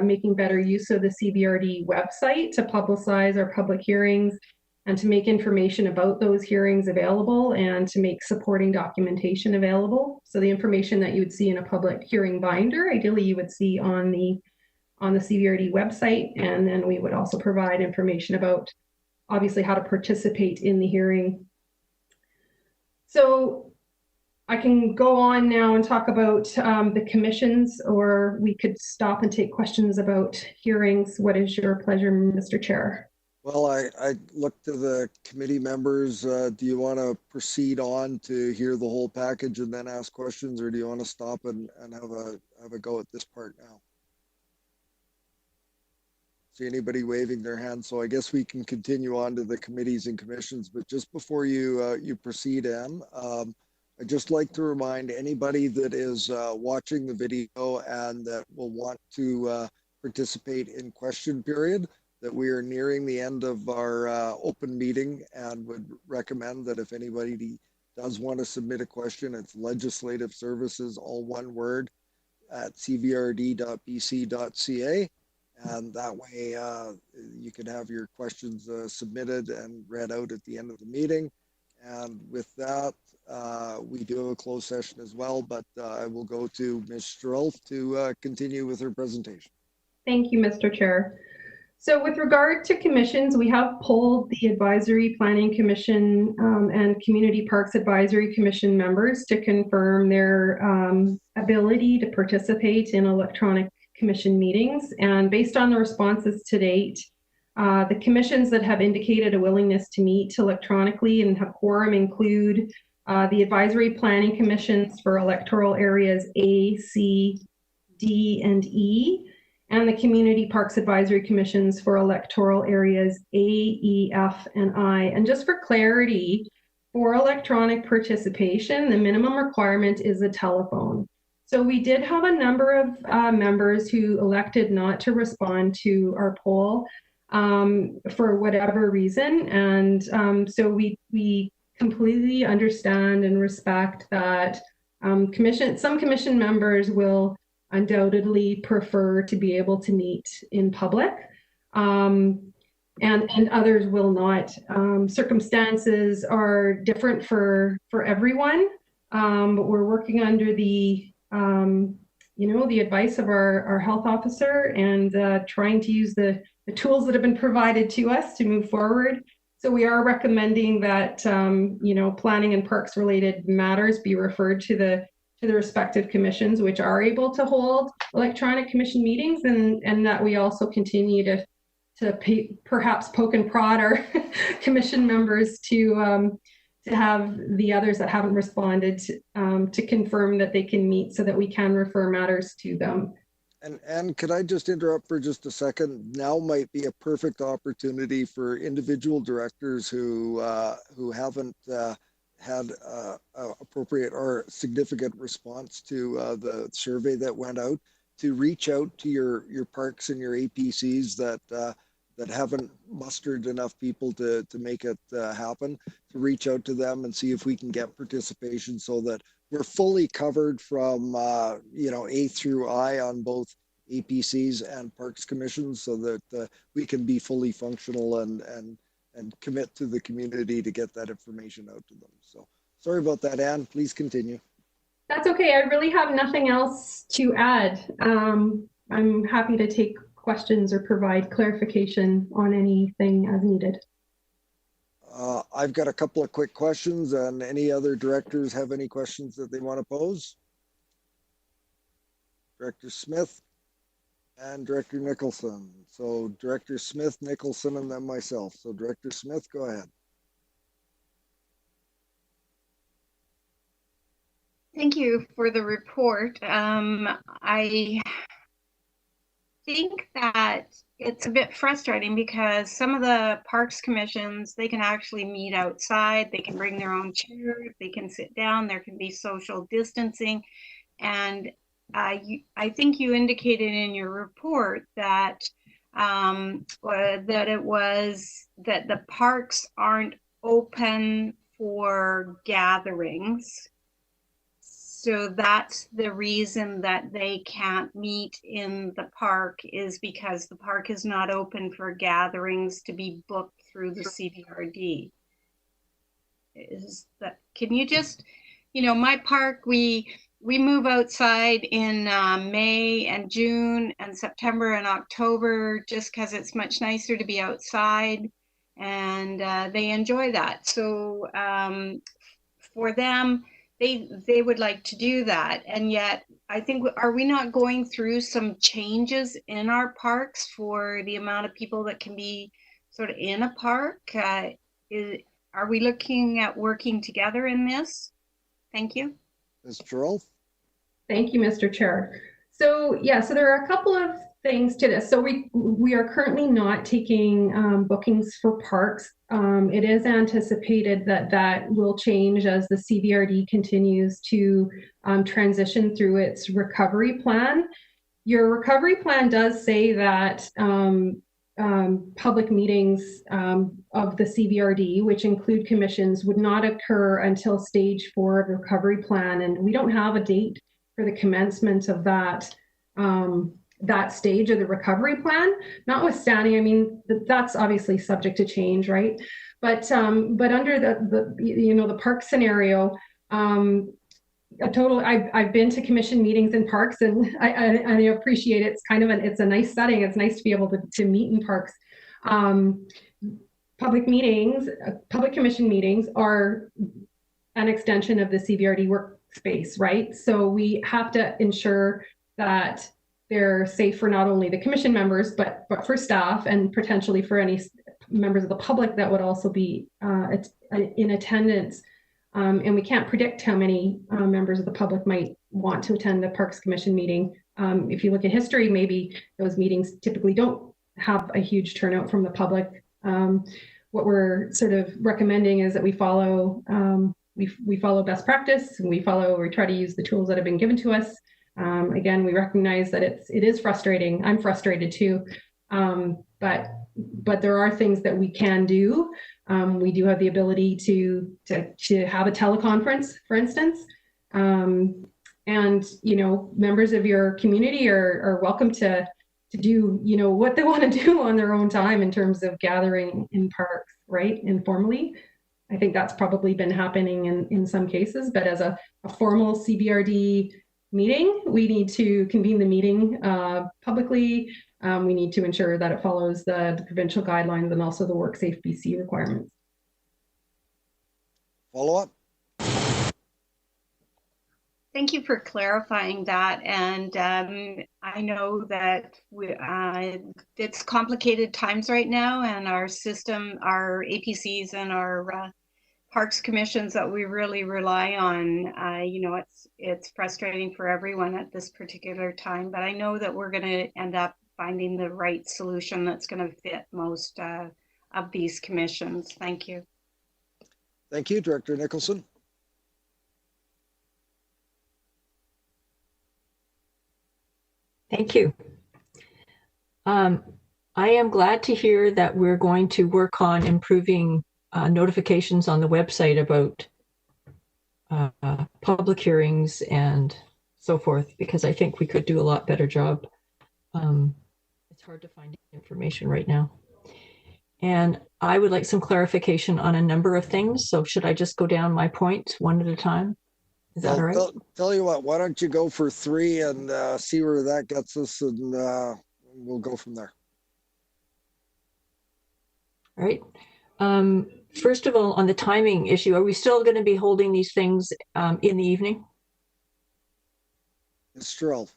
making better use of the CBRD website to publicize our public hearings and to make information about those hearings available and to make supporting documentation available. So the information that you would see in a public hearing binder, ideally you would see on the on the CVRD website. And then we would also provide information about obviously how to participate in the hearing. So I can go on now and talk about the commissions, or we could stop and take questions about hearings. What is your pleasure, Mr. Chair? Well, I look to the committee members. Do you want to proceed on to hear the whole package and then ask questions, or do you want to stop and have a go at this part now? See anybody waving their hand? So I guess we can continue on to the committees and commissions. But just before you proceed, Anne, I'd just like to remind anybody that is watching the video and that will want to participate in question period that we are nearing the end of our open meeting, and would recommend that if anybody does want to submit a question, it's legislative services, all one word, at cvrd.bc.ca. And that way you can have your questions submitted and read out at the end of the meeting. And with that, we do have a closed session as well, but I will go to Ms. Strelf to continue with her presentation. Thank you, Mr. Chair. So with regard to commissions, we have polled the Advisory Planning Commission and Community Parks Advisory Commission members to confirm their ability to participate in electronic commission meetings. And based on the responses to date, the commissions that have indicated a willingness to meet electronically and have quorum include the Advisory Planning Commissions for electoral areas A, C, D, and E, and the Community Parks Advisory Commissions for electoral areas A, E, F, and I. And just for clarity, for electronic participation, the minimum requirement is a telephone. So we did have a number of members who elected not to respond to our poll for whatever reason. And so we completely understand and respect that some commission members will undoubtedly prefer to be able to meet in public, and others will not. Circumstances are different for everyone, but we're working under the the advice of our health officer and trying to use the tools that have been provided to us to move forward. So we are recommending that planning and parks related matters be referred to the respective commissions, which are able to hold electronic commission meetings, and that we also continue to perhaps poke and prod our commission members to have the others that haven't responded to confirm that they can meet so that we can refer matters to them. And could I just interrupt for just a second? Now might be a perfect opportunity for individual directors who haven't had appropriate or significant response to the survey that went out, to reach out to your parks and your APCs that haven't mustered enough people to make it happen, to reach out to them and see if we can get participation so that we're fully covered from A through I on both APCs and parks commissions, so that we can be fully functional and commit to the community to get that information out to them. So sorry about that, Anne. Please continue. That's okay. I really have nothing else to add. I'm happy to take questions or provide clarification on anything as needed. I've got a couple of quick questions, and any other directors have any questions that they want to pose? Director Smith and Director Nicholson. So Director Smith, Nicholson, and then myself. So Director Smith, go ahead. Thank you for the report. I think that it's a bit frustrating because some of the parks commissions, they can actually meet outside, they can bring their own chairs, they can sit down, there can be social distancing. And I think you indicated in your report that that the parks aren't open for gatherings. So that's the reason that they can't meet in the park, is because the park is not open for gatherings to be booked through the CVRD. Is that, can you just, my park, we we move outside in May and June and September and October just because it's much nicer to be outside, and they enjoy that. So for them, they would like to do that. And yet, I think, are we not going through some changes in our parks for the amount of people that can be sort of in a park? Are we looking at working together in this? Thank you. Ms. Gerald? Thank you, Mr. Chair. So yeah, so there are a couple of things to this. So we are currently not taking bookings for parks. It is anticipated that that will change as the CVRD continues to transition through its recovery plan. Your recovery plan does say that public meetings of the CVRD, which include commissions, would not occur until stage 4 of the recovery plan. And we don't have a date for the commencement of that that stage of the recovery plan. Notwithstanding, I mean, that's obviously subject to change, right? But under the park scenario, I've been to commission meetings in parks, and I appreciate it. It's kind of it's a nice setting. It's nice to be able to meet in parks. Public meetings, public commission meetings are an extension of the CVRD workspace, right? So we have to ensure that they're safe for not only the commission members, but for staff and potentially for any members of the public that would also be in attendance. And we can't predict how many members of the public might want to attend the Parks Commission meeting. If you look at history, maybe those meetings typically don't have a huge turnout from the public. What we're sort of recommending is that we follow best practice, and we try to use the tools that have been given to us. Again, we recognize that it is frustrating. I'm frustrated too, but there are things that we can do. We do have the ability to have a teleconference, for instance, and members of your community are welcome to do what they want to do on their own time in terms of gathering in parks, right, informally. I think that's probably been happening in some cases, but as a formal CBRD meeting, we need to convene the meeting publicly. We need to ensure that it follows the provincial guidelines and also the WorkSafe BC requirements. Follow up? Thank you for clarifying that. And I know that it's complicated times right now, and our system, our APCs and our parks commissions that we really rely on, it's frustrating for everyone at this particular time, but I know that we're going to end up finding the right solution that's going to fit most of these commissions. Thank you. Thank you, Director Nicholson. Thank you. I am glad to hear that we're going to work on improving notifications on the website about public hearings and so forth, because I think we could do a lot better job. It's hard to find information right now. And I would like some clarification on a number of things. So should I just go down my points one at a time? Is that all right? Tell you what, why don't you go for 3 and see where that gets us, and we'll go from there. All right. First of all, on the timing issue, are we still going to be holding these things in the evening? Ms. Gerald.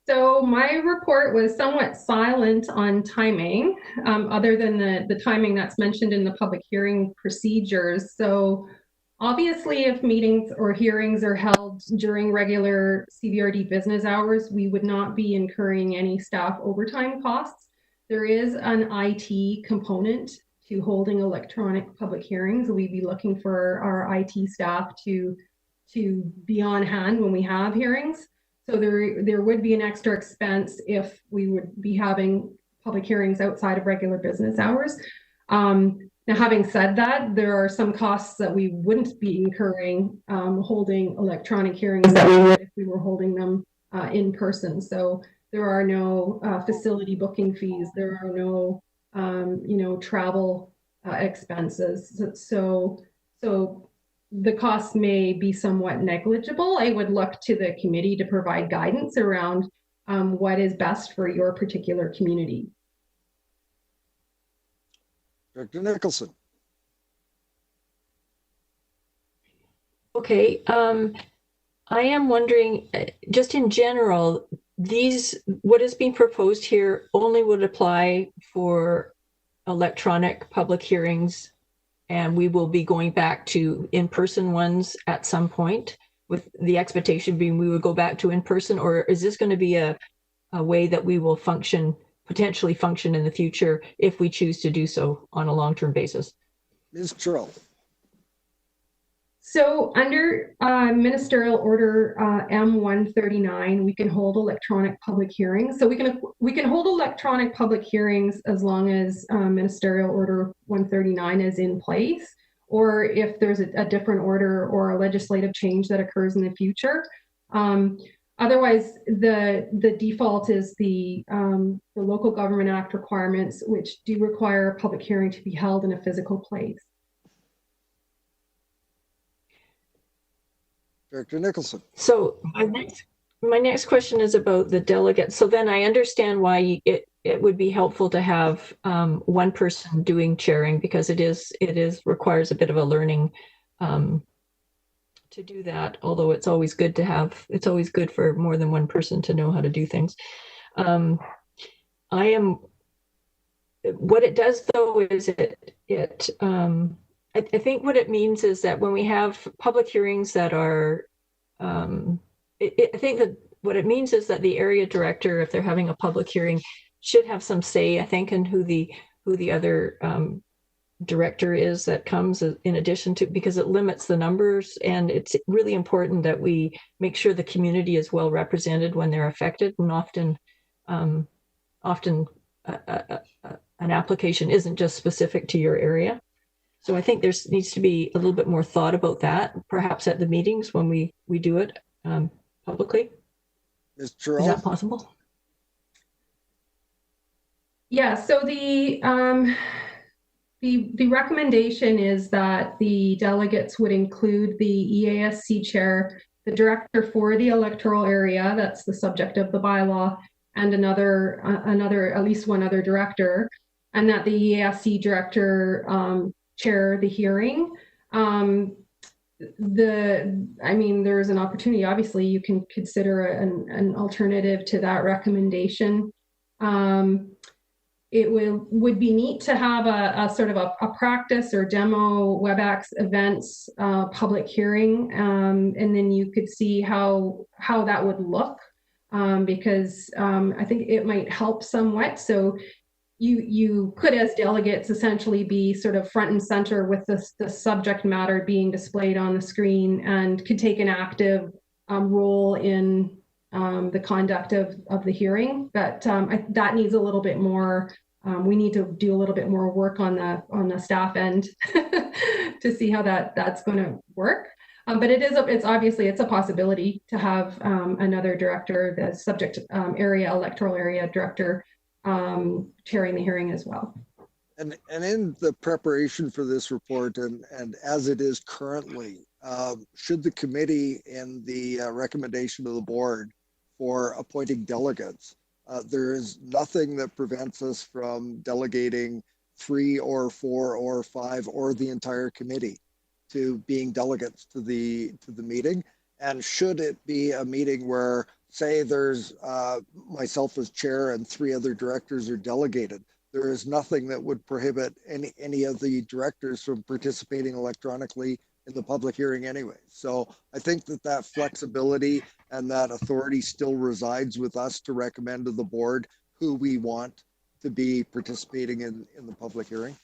So my report was somewhat silent on timing, other than the timing that's mentioned in the public hearing procedures. So obviously, if meetings or hearings are held during regular CVRD business hours, we would not be incurring any staff overtime costs. There is an IT component to holding electronic public hearings. We'd be looking for our IT staff to be on hand when we have hearings. So there would be an extra expense if we would be having public hearings outside of regular business hours. Now, having said that, there are some costs that we wouldn't be incurring holding electronic hearings that we would if we were holding them in person. So there are no facility booking fees. There are no travel expenses. So the costs may be somewhat negligible, I would look to the committee to provide guidance around what is best for your particular community. Director Nicholson. Okay, I am wondering, just in general, what is being proposed here only would apply for electronic public hearings, and we will be going back to in-person ones at some point, with the expectation being we would go back to in-person, or is this going to be a way that we will potentially function in the future if we choose to do so on a long-term basis? Ms. Terrell. So under Ministerial Order M139, we can hold electronic public hearings. So we can hold electronic public hearings as long as Ministerial Order 139 is in place, or if there's a different order or a legislative change that occurs in the future. Otherwise, the default is the Local Government Act requirements, which do require a public hearing to be held in a physical place. Director Nicholson. So my next question is about the delegates. So then I understand why it would be helpful to have one person doing chairing, because it requires a bit of a learning to do that. Although it's always good for more than one person to know how to do things. What it does though is I think what it means is that when we have public hearings that are, I think that what it means is that the area director, if they're having a public hearing, should have some say, I think, in who the other director is that comes in addition to, because it limits the numbers, and it's really important that we make sure the community is well represented when they're affected, and often an application isn't just specific to your area. So I think there needs to be a little bit more thought about that, perhaps at the meetings when we do it publicly. Ms. Terrell? Is that possible? Yeah, so the recommendation is that the delegates would include the EASC chair, the director for the electoral area, that's the subject of the bylaw, and at least one other director, and that the EASC director chair the hearing. There's an opportunity, obviously, you can consider an alternative to that recommendation. It would be neat to have a sort of a practice or demo WebEx events public hearing, and then you could see how that would look, because I think it might help somewhat. So you could, as delegates, essentially be sort of front and center with the subject matter being displayed on the screen, and could take an active role in the conduct of the hearing. But that needs a little bit more. We need to do a little bit more work on the staff end to see how that's going to work. But it's obviously a possibility to have another director, the subject electoral area director, chairing the hearing as well. And in the preparation for this report, and as it is currently, should the committee in the recommendation of the board for appointing delegates, there is nothing that prevents us from delegating 3 or 4 or 5 or the entire committee to being delegates to the meeting. And should it be a meeting where, say, there's myself as chair and 3 other directors are delegated, there is nothing that would prohibit any of the directors from participating electronically in the public hearing anyway. So I think that flexibility and that authority still resides with us to recommend to the board who we want to be participating in the public hearing.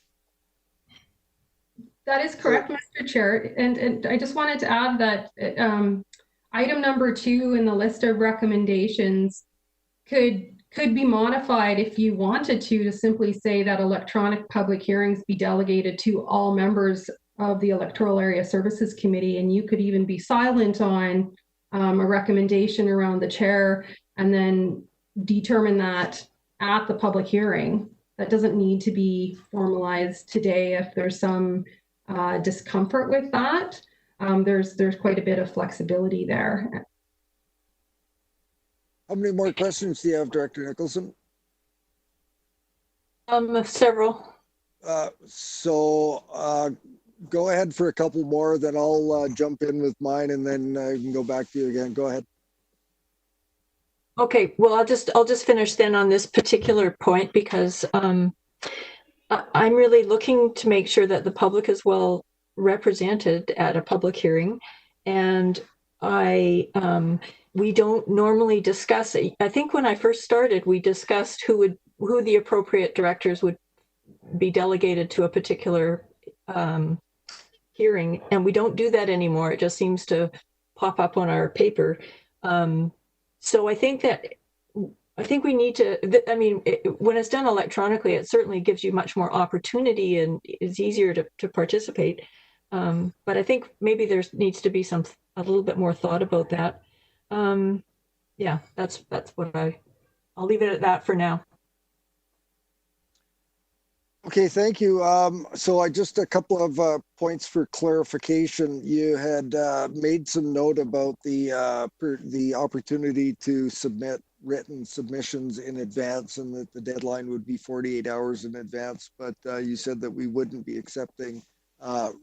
That is correct, Mr. Chair. And I just wanted to add that item number 2 in the list of recommendations could be modified if you wanted to simply say that electronic public hearings be delegated to all members of the Electoral Area Services Committee, and you could even be silent on a recommendation around the chair, and then determine that at the public hearing. That doesn't need to be formalized today if there's some discomfort with that. there's quite a bit of flexibility there. How many more questions do you have, Director Nicholson? Several. Go ahead for a couple more, then I'll jump in with mine, and then I can go back to you again. Go ahead. Okay, well, I'll just finish then on this particular point, because I'm really looking to make sure that the public is well represented at a public hearing, and we don't normally discuss it. I think when I first started, we discussed who the appropriate directors would be delegated to a particular hearing, and we don't do that anymore. It just seems to pop up on our paper. So I think we need to, I mean, when it's done electronically, it certainly gives you much more opportunity and is easier to participate. But I think maybe there needs to be a little bit more thought about that. Yeah, that's what I'll leave it at that for now. Okay, thank you. So just a couple of points for clarification. You had made some note about the opportunity to submit written submissions in advance, and that the deadline would be 48 hours in advance. But you said that we wouldn't be accepting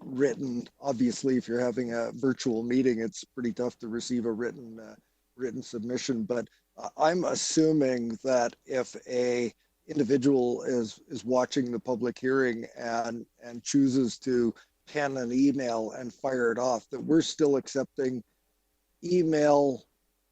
written. Obviously, if you're having a virtual meeting, it's pretty tough to receive a written submission. But I'm assuming that if a individual is watching the public hearing and chooses to pen an email and fire it off, that we're still accepting email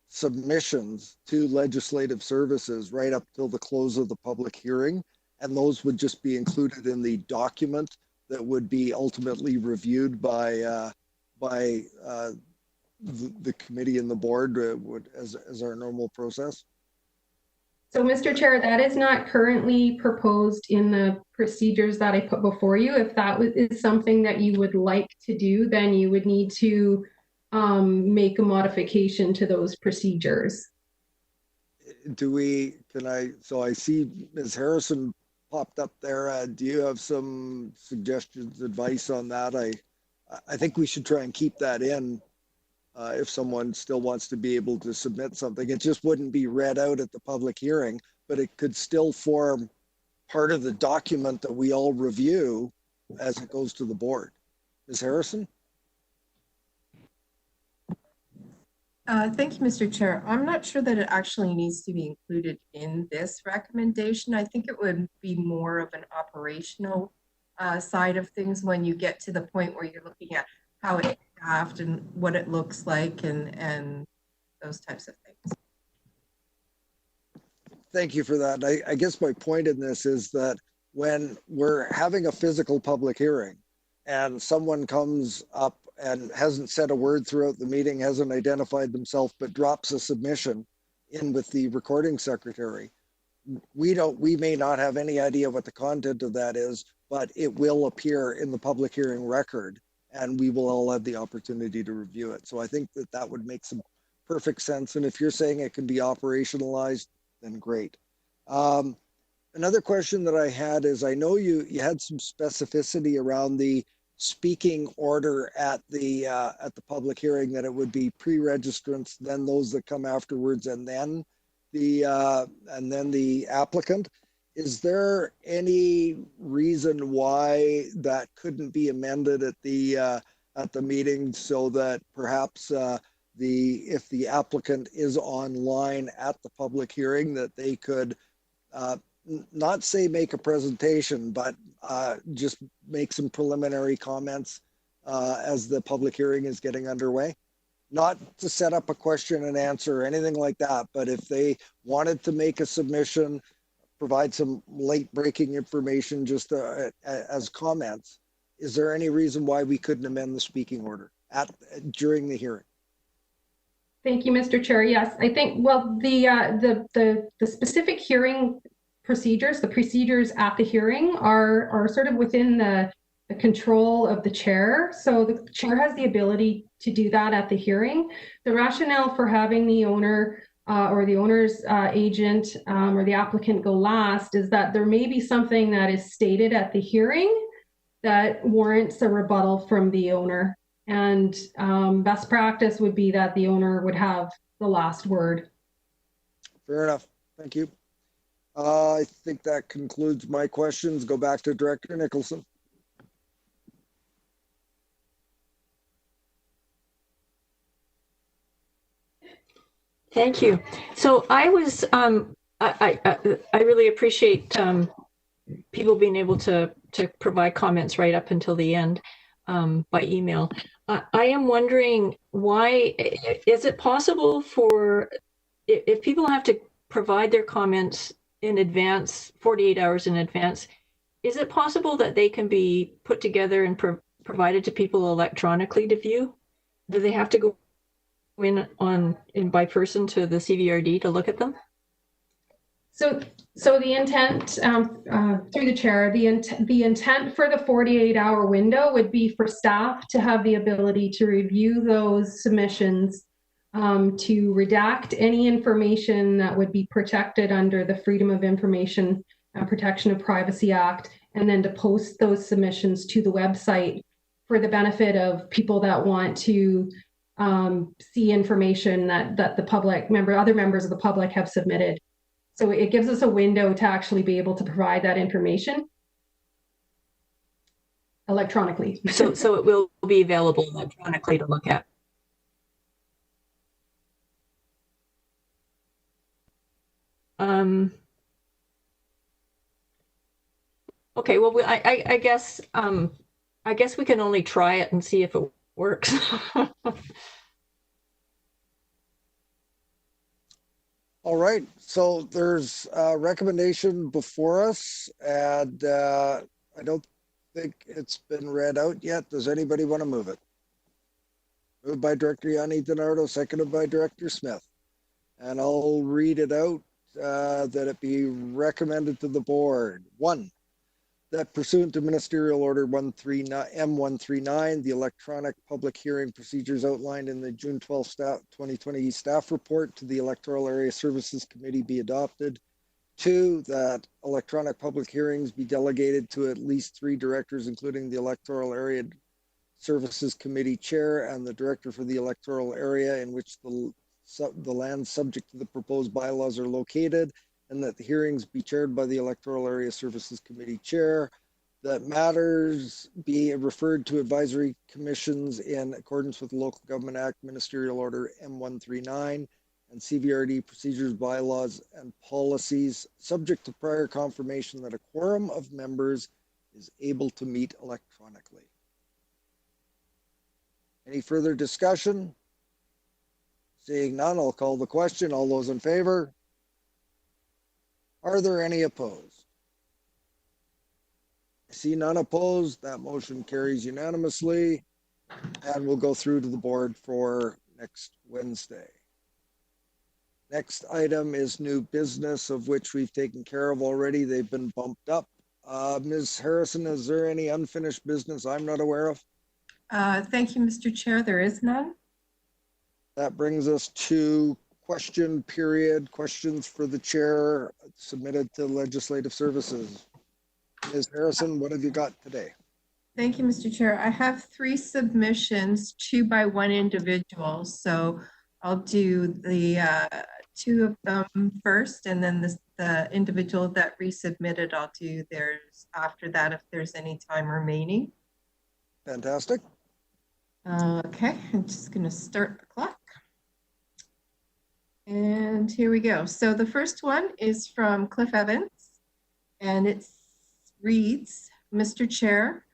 submissions to legislative services right up till the close of the public hearing, and those would just be included in the document that would be ultimately reviewed by the committee and the board as our normal process. So, Mr. Chair, that is not currently proposed in the procedures that I put before you. If that is something that you would like to do, then you would need to make a modification to those procedures. So I see Ms. Harrison popped up there. Do you have some suggestions, advice on that? I think we should try and keep that in. If someone still wants to be able to submit something, it just wouldn't be read out at the public hearing, but it could still form part of the document that we all review as it goes to the board. Ms. Harrison? Thank you, Mr. Chair. I'm not sure that it actually needs to be included in this recommendation. I think it would be more of an operational side of things when you get to the point where you're looking at how it's draft and what it looks like and those types of things. Thank you for that. I guess my point in this is that when we're having a physical public hearing and someone comes up and hasn't said a word throughout the meeting, hasn't identified themselves, but drops a submission in with the recording secretary, we may not have any idea what the content of that is, but it will appear in the public hearing record, and we will all have the opportunity to review it. So I think that would make some perfect sense. And if you're saying it can be operationalized, then great. Another question that I had is, I know you had some specificity around the speaking order at the public hearing, that it would be pre-registrants, then those that come afterwards, and then the applicant. Is there any reason why that couldn't be amended at the meeting, so that perhaps if the applicant is online at the public hearing, that they could not say make a presentation, but just make some preliminary comments as the public hearing is getting underway? Not to set up a question and answer or anything like that, but if they wanted to make a submission, provide some late breaking information just as comments, is there any reason why we couldn't amend the speaking order during the hearing? Thank you, Mr. Chair. Yes, I think, well, the specific hearing procedures, the procedures at the hearing are sort of within the control of the chair. So the chair has the ability to do that at the hearing. The rationale for having the owner or the owner's agent or the applicant go last is that there may be something that is stated at the hearing that warrants a rebuttal from the owner. And best practice would be that the owner would have the last word. Fair enough. Thank you. I think that concludes my questions. Go back to Director Nicholson. Thank you. So I was, I really appreciate people being able to provide comments right up until the end by email. I am wondering why, is it possible for, if people have to provide their comments in advance, 48 hours in advance, is it possible that they can be put together and provided to people electronically to view? Do they have to go in by person to the CVRD to look at them? So the intent, through the chair, the intent for the 48-hour window would be for staff to have the ability to review those submissions, to redact any information that would be protected under the Freedom of Information and Protection of Privacy Act, and then to post those submissions to the website for the benefit of people that want to see information that the public other members of the public have submitted. So it gives us a window to actually be able to provide that information electronically. So it will be available electronically to look at. Okay, well, I guess we can only try it and see if it works. All right, so there's a recommendation before us, and I don't think it's been read out yet. Does anybody want to move it? Moved by Director Yanni DiNardo, seconded by Director Smith. And I'll read it out, that it be recommended to the board. 1, that pursuant to Ministerial Order M139, the electronic public hearing procedures outlined in the June 12, 2020 staff report to the Electoral Area Services Committee be adopted. 2, that electronic public hearings be delegated to at least 3 directors, including the Electoral Area Services Committee Chair and the Director for the Electoral Area in which the land subject to the proposed bylaws are located, and that the hearings be chaired by the Electoral Area Services Committee Chair, that matters be referred to advisory commissions in accordance with the Local Government Act, Ministerial Order M139, and CVRD procedures, bylaws, and policies, subject to prior confirmation that a quorum of members is able to meet electronically. Any further discussion? Seeing none, I'll call the question. All those in favor? Are there any opposed? I see none opposed. That motion carries unanimously, and we'll go through to the board for next Wednesday. Next item is new business, of which we've taken care of already. They've been bumped up. Ms. Harrison, is there any unfinished business I'm not aware of? Thank you, Mr. Chair. There is none. That brings us to question period, questions for the chair submitted to Legislative Services. Ms. Harrison, what have you got today? Thank you, Mr. Chair. I have 3 submissions, 2 by 1 individual. So I'll do the 2 of them first, and then the individual that resubmitted, I'll do theirs after that if there's any time remaining. Fantastic. Okay, I'm just going to start the clock. And here we go. So the first one is from Cliff Evans, and it reads, Mr. Chair,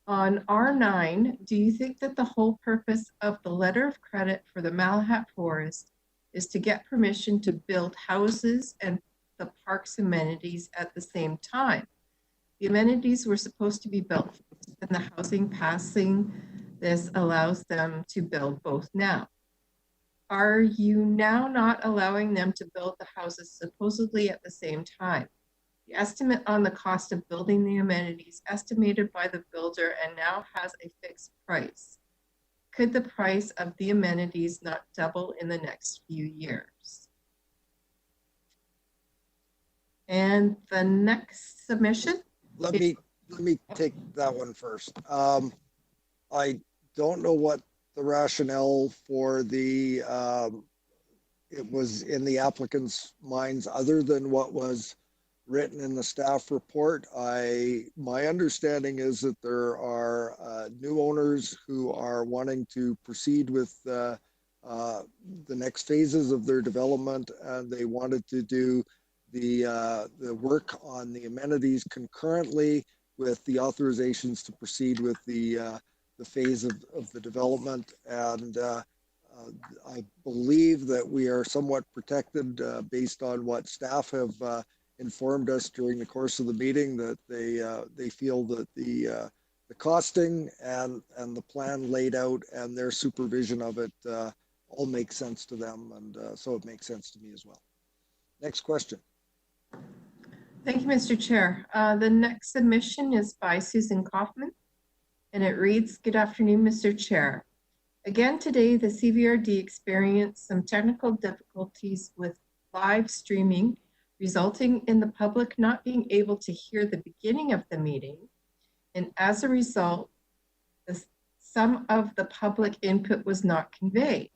on R9, do you think that the whole purpose of the letter of credit for the Malahat Forest is to get permission to build houses and the park's amenities at the same time? The amenities were supposed to be built first, and the housing passing this allows them to build both now. Are you now not allowing them to build the houses supposedly at the same time? The estimate on the cost of building the amenities estimated by the builder and now has a fixed price. Could the price of the amenities not double in the next few years? And the next submission. Let me take that one first. I don't know what the rationale for the, it was in the applicant's minds other than what was written in the staff report. My understanding is that there are new owners who are wanting to proceed with the next phases of their development, and they wanted to do the work on the amenities concurrently with the authorizations to proceed with the phase of the development. And I believe that we are somewhat protected based on what staff have informed us during the course of the meeting, that they feel that the costing and the plan laid out and their supervision of it all makes sense to them, and so it makes sense to me as well. Next question. Thank you, Mr. Chair. The next submission is by Susan Kaufman, and it reads, "Good afternoon, Mr. Chair. Again today, the CVRD experienced some technical difficulties with live streaming, resulting in the public not being able to hear the beginning of the meeting. And as a result, some of the public input was not conveyed.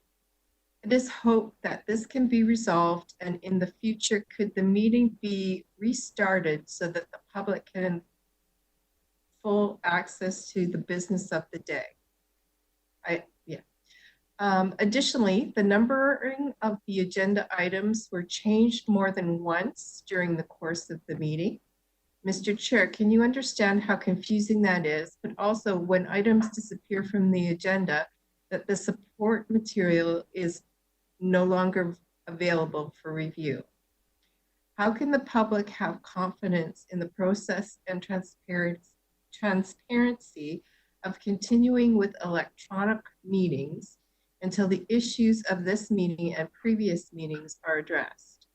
It is hoped that this can be resolved, and in the future, could the meeting be restarted so that the public can have full access to the business of the day?" Additionally, the numbering of the agenda items were changed more than once during the course of the meeting. Mr. Chair, can you understand how confusing that is? But also, when items disappear from the agenda, that the support material is no longer available for review. How can the public have confidence in the process and transparency of continuing with electronic meetings until the issues of this meeting and previous meetings are addressed?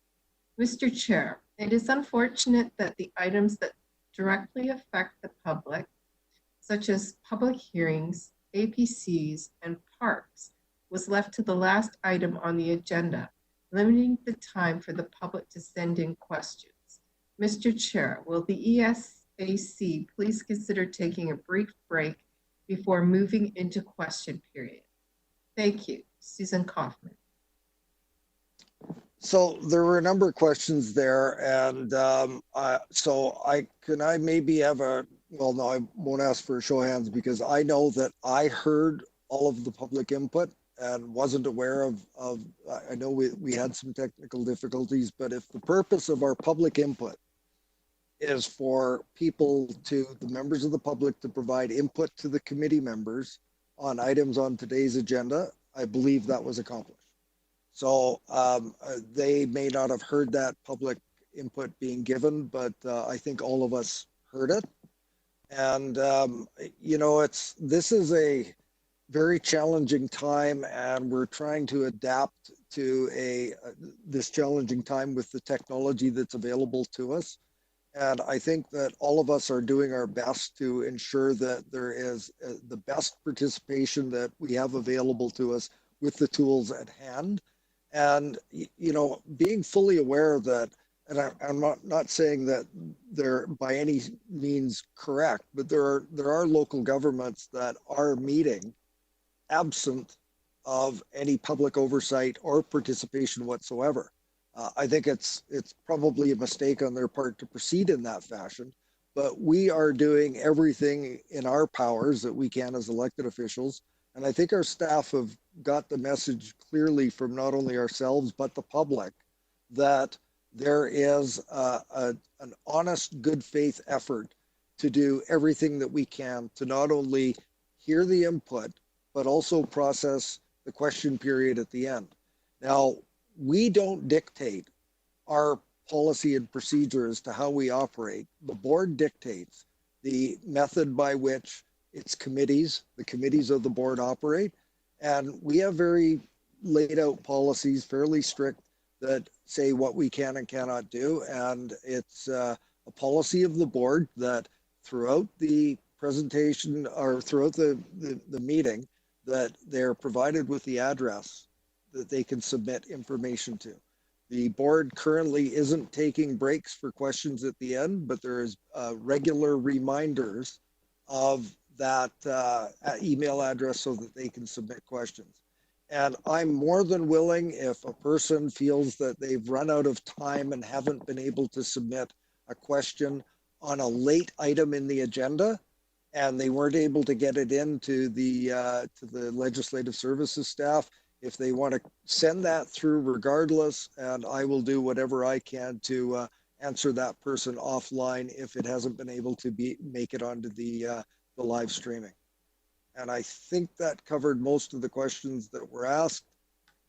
Mr. Chair, it is unfortunate that the items that directly affect the public, such as public hearings, APCs, and parks, was left to the last item on the agenda, limiting the time for the public to send in questions. Mr. Chair, will the ESAC please consider taking a brief break before moving into question period? Thank you, Susan Kaufman. So there were a number of questions there, and can I maybe have a, well, no, I won't ask for a show of hands, because I know that I heard all of the public input and wasn't aware of I know we had some technical difficulties, but if the purpose of our public input is for people the members of the public to provide input to the committee members on items on today's agenda, I believe that was accomplished. So they may not have heard that public input being given, but I think all of us heard it. And, you know, this is a very challenging time, and we're trying to adapt to this challenging time with the technology that's available to us. And I think that all of us are doing our best to ensure that there is the best participation that we have available to us with the tools at hand. And, you know, being fully aware that, and I'm not saying that they're by any means correct, but there are local governments that are meeting absent of any public oversight or participation whatsoever. I think it's probably a mistake on their part to proceed in that fashion, but we are doing everything in our powers that we can as elected officials. And I think our staff have got the message clearly from not only ourselves, but the public, that there is an honest, good faith effort to do everything that we can to not only hear the input, but also process the question period at the end. Now, we don't dictate our policy and procedure as to how we operate. The board dictates the method by which its committees, the committees of the board, operate. And we have very laid out policies, fairly strict, that say what we can and cannot do. And it's a policy of the board that throughout the presentation or throughout the meeting, that they're provided with the address that they can submit information to. The board currently isn't taking breaks for questions at the end, but there is regular reminders of that email address so that they can submit questions. And I'm more than willing, if a person feels that they've run out of time and haven't been able to submit a question on a late item in the agenda, and they weren't able to get it into to the legislative services staff, if they want to send that through regardless, and I will do whatever I can to answer that person offline if it hasn't been able to make it onto the live streaming. And I think that covered most of the questions that were asked,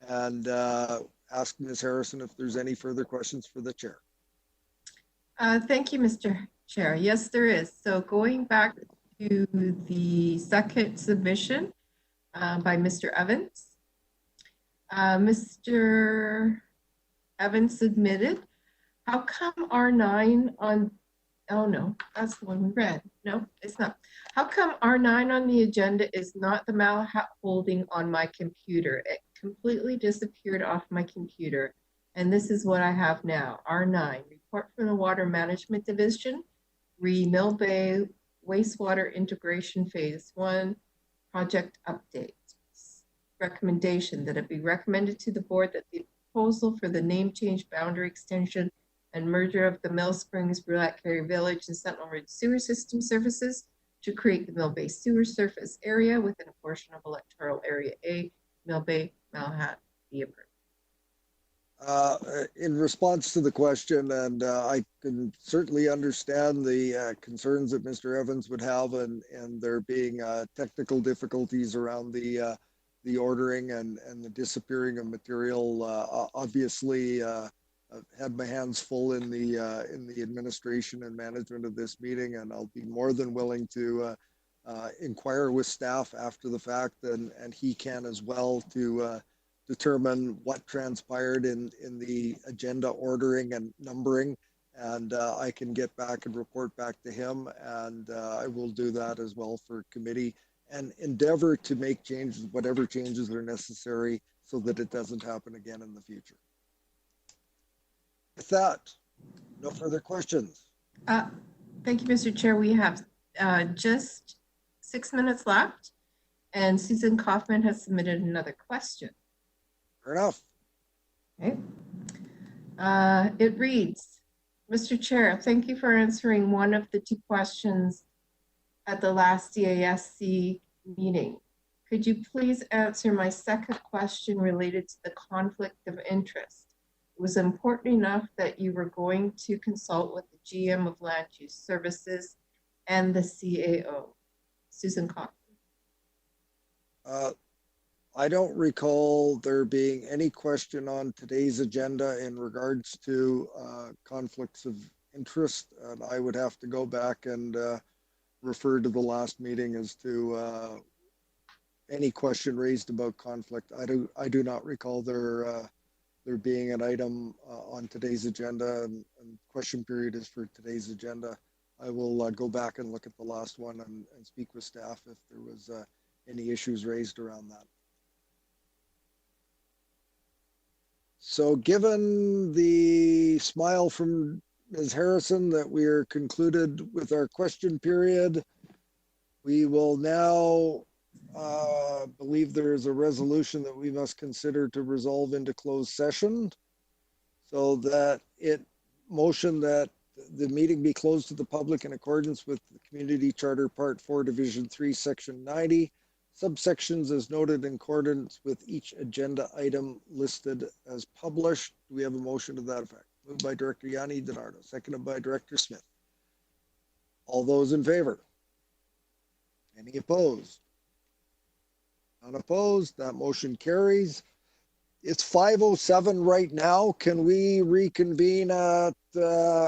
and ask Ms. Harrison if there's any further questions for the chair. Thank you, Mr. Chair. Yes, there is. So going back to the second submission by Mr. Evans. Mr. Evans submitted, how come R9 on, oh no, that's the one we read. No, it's not. How come R9 on the agenda is not the Malahat holding on my computer? It completely disappeared off my computer. And this is what I have now. R9, report from the Water Management Division, Mill Bay Wastewater Integration Phase 1, project update. Recommendation that it be recommended to the board that the proposal for the name change, boundary extension, and merger of the Mill Springs, Brulette, Carey Village, and Sentinel Ridge sewer system services to create the Mill Bay sewer surface area within a portion of Electoral Area A, Mill Bay, Malahat, be approved. In response to the question, and I can certainly understand the concerns that Mr. Evans would have, and there being technical difficulties around the ordering and the disappearing of material. Obviously, I've had my hands full in the administration and management of this meeting, and I'll be more than willing to inquire with staff after the fact, and he can as well, to determine what transpired in the agenda ordering and numbering, and I can get back and report back to him, and I will do that as well for committee, and endeavor to make changes, whatever changes are necessary, so that it doesn't happen again in the future. With that, no further questions. Thank you, Mr. Chair. We have just 6 minutes left, and Susan Kaufman has submitted another question. Fair enough. Okay. It reads, Mr. Chair, thank you for answering one of the 2 questions at the last CASC meeting. Could you please answer my second question related to the conflict of interest? It was important enough that you were going to consult with the GM of Land Use Services and the CAO. Susan Kaufman. I don't recall there being any question on today's agenda in regards to conflicts of interest, and I would have to go back and refer to the last meeting as to any question raised about conflict. I do not recall there being an item on today's agenda, and question period is for today's agenda. I will go back and look at the last one and speak with staff if there was any issues raised around that. So given the smile from Ms. Harrison that we are concluded with our question period, we will now believe there is a resolution that we must consider to resolve into closed session, so that motion that the meeting be closed to the public in accordance with the Community Charter Part 4, Division 3, Section 90, subsections as noted in accordance with each agenda item listed as published. Do we have a motion to that effect? Moved by Director Yanni DiNardo, seconded by Director Smith. All those in favor? Any opposed? None opposed. That motion carries. It's 5:07 right now. Can we reconvene at